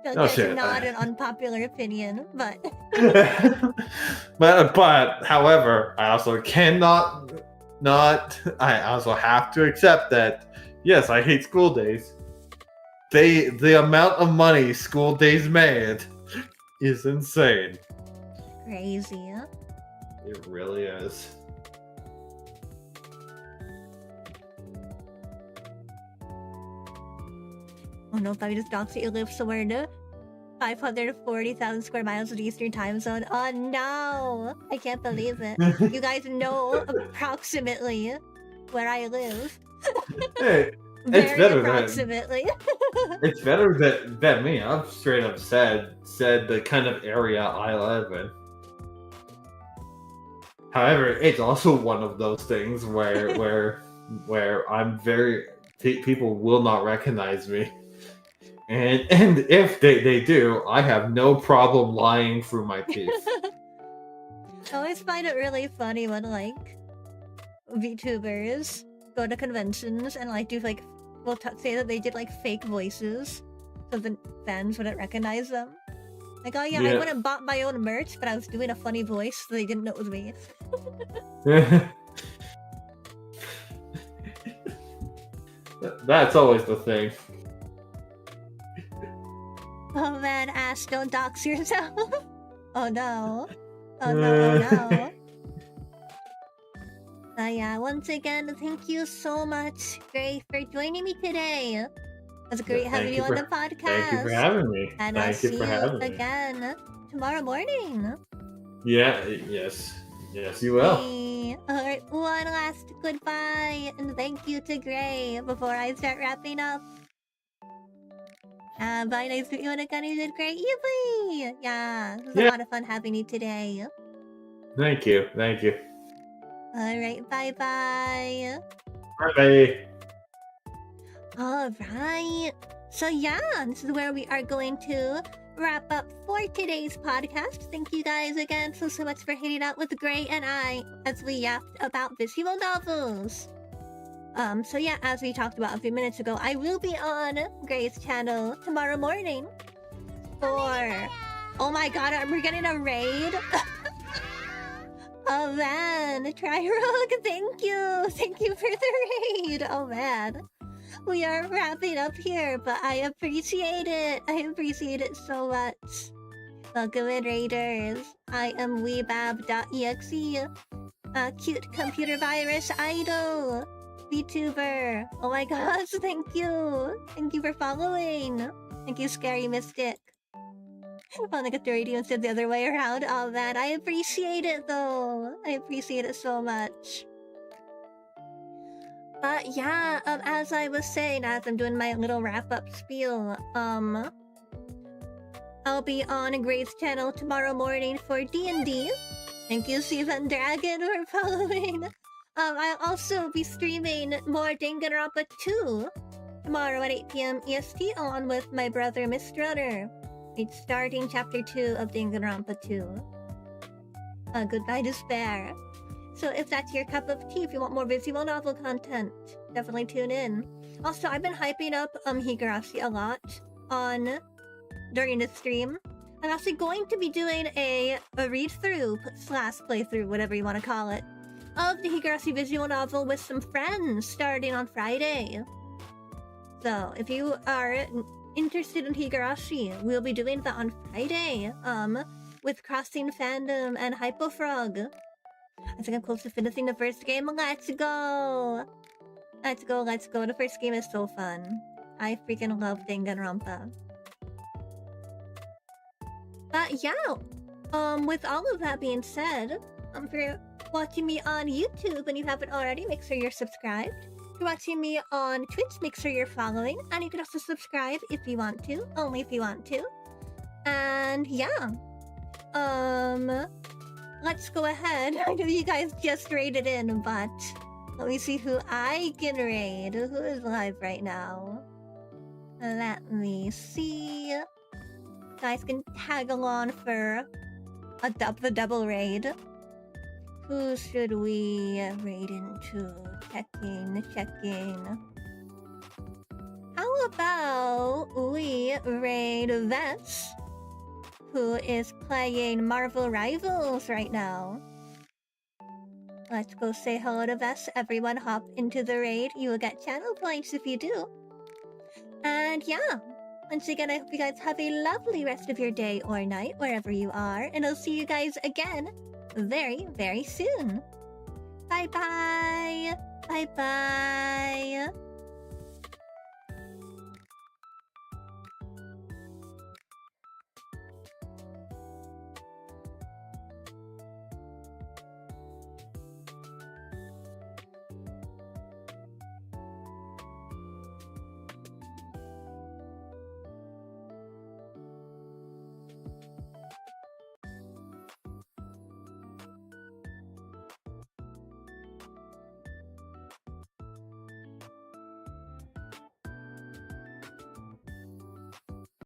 That's not an unpopular opinion, but but however, I also cannot not. I also have to accept that yes, I hate school days. The amount of money school days made is insane. crazy. It really is. Oh no, Bobby just doxed that you live somewhere in 540,000 square miles of the Eastern time zone. Oh no! I can't believe it. You guys know approximately where I live. Hey, Very approximately. It's better than me. I've straight up said the kind of area I live in. However, it's also one of those things where I'm very people will not recognize me. And if they do, I have no problem lying through my teeth. I always find it really funny when like VTubers go to conventions and like do like will say that they did like fake voices so the fans wouldn't recognize them. Like, oh yeah, I went and bought my own merch, but I was doing a funny voice so they didn't know it was me. That's always the thing. Oh man, Ash, don't dox yourself. Oh no. Oh no, oh no. Yeah, once again, thank you so much, Gray, for joining me today. It was great having you on the podcast. Thank you for having me. And I'll see you again tomorrow morning. Yeah, yes, you will. Okay. Alright, one last goodbye and thank you to Gray before I start wrapping up. Bye, nice to meet you again. You did great. Yippee! Yeah, it was a lot of fun having you today. Thank you. Alright, bye-bye. Bye. Alright. So yeah, this is where we are going to wrap up for today's podcast. Thank you guys again so much for hanging out with Gray and I as we yapped about visual novels. So yeah, as we talked about a few minutes ago, I will be on Gray's channel tomorrow morning for... Oh my god, we're getting a raid? Oh man, Tryrogue, thank you! Thank you for the raid! Oh man. We are wrapping up here, but I appreciate it! I appreciate it so much. Welcome in, Raiders. I am weebab.exe. Cute computer virus idol. VTuber. Oh my gosh, thank you! Thank you for following! Thank you, Scary Mystic. Well, I got the radio instead the other way around. Oh man, I appreciate it though. I appreciate it so much. But yeah, as I was saying, as I'm doing my little wrap-up spiel, I'll be on Gray's channel tomorrow morning for D&D. Thank you, Steven Dragon, for following. I'll also be streaming more Danganronpa 2 tomorrow at 8 p.m. EST along with my brother, Mr. Runner. It's starting chapter 2 of Danganronpa 2. Goodbye Despair. So if that's your cup of tea, if you want more visual novel content, definitely tune in. Also, I've been hyping up Higurashi a lot during the stream. I'm actually going to be doing a read-through / playthrough, whatever you want to call it, of the Higurashi visual novel with some friends starting on Friday. So if you are interested in Higurashi, we'll be doing that on Friday, with Crossing Fandom and Hypofrog. I think I'm close to finishing the first game. Let's go! Let's go, let's go. The first game is so fun. I freaking love Danganronpa. But yeah, with all of that being said, if you're watching me on YouTube and you haven't already, make sure you're subscribed. If you're watching me on Twitch, make sure you're following. And you can also subscribe if you want to, only if you want to. And yeah, let's go ahead. I know you guys just raided in, but let me see who I can raid. Who is live right now? Let me see. Guys can tag along for the double raid. Who should we raid into? Checking. How about we raid Vets, who is playing Marvel Rivals right now? Let's go say hello to Vets. Everyone hop into the raid. You will get channel points if you do. And yeah, once again, I hope you guys have a lovely rest of your day or night, wherever you are, and I'll see you guys again very, very soon. Bye-bye! Bye-bye!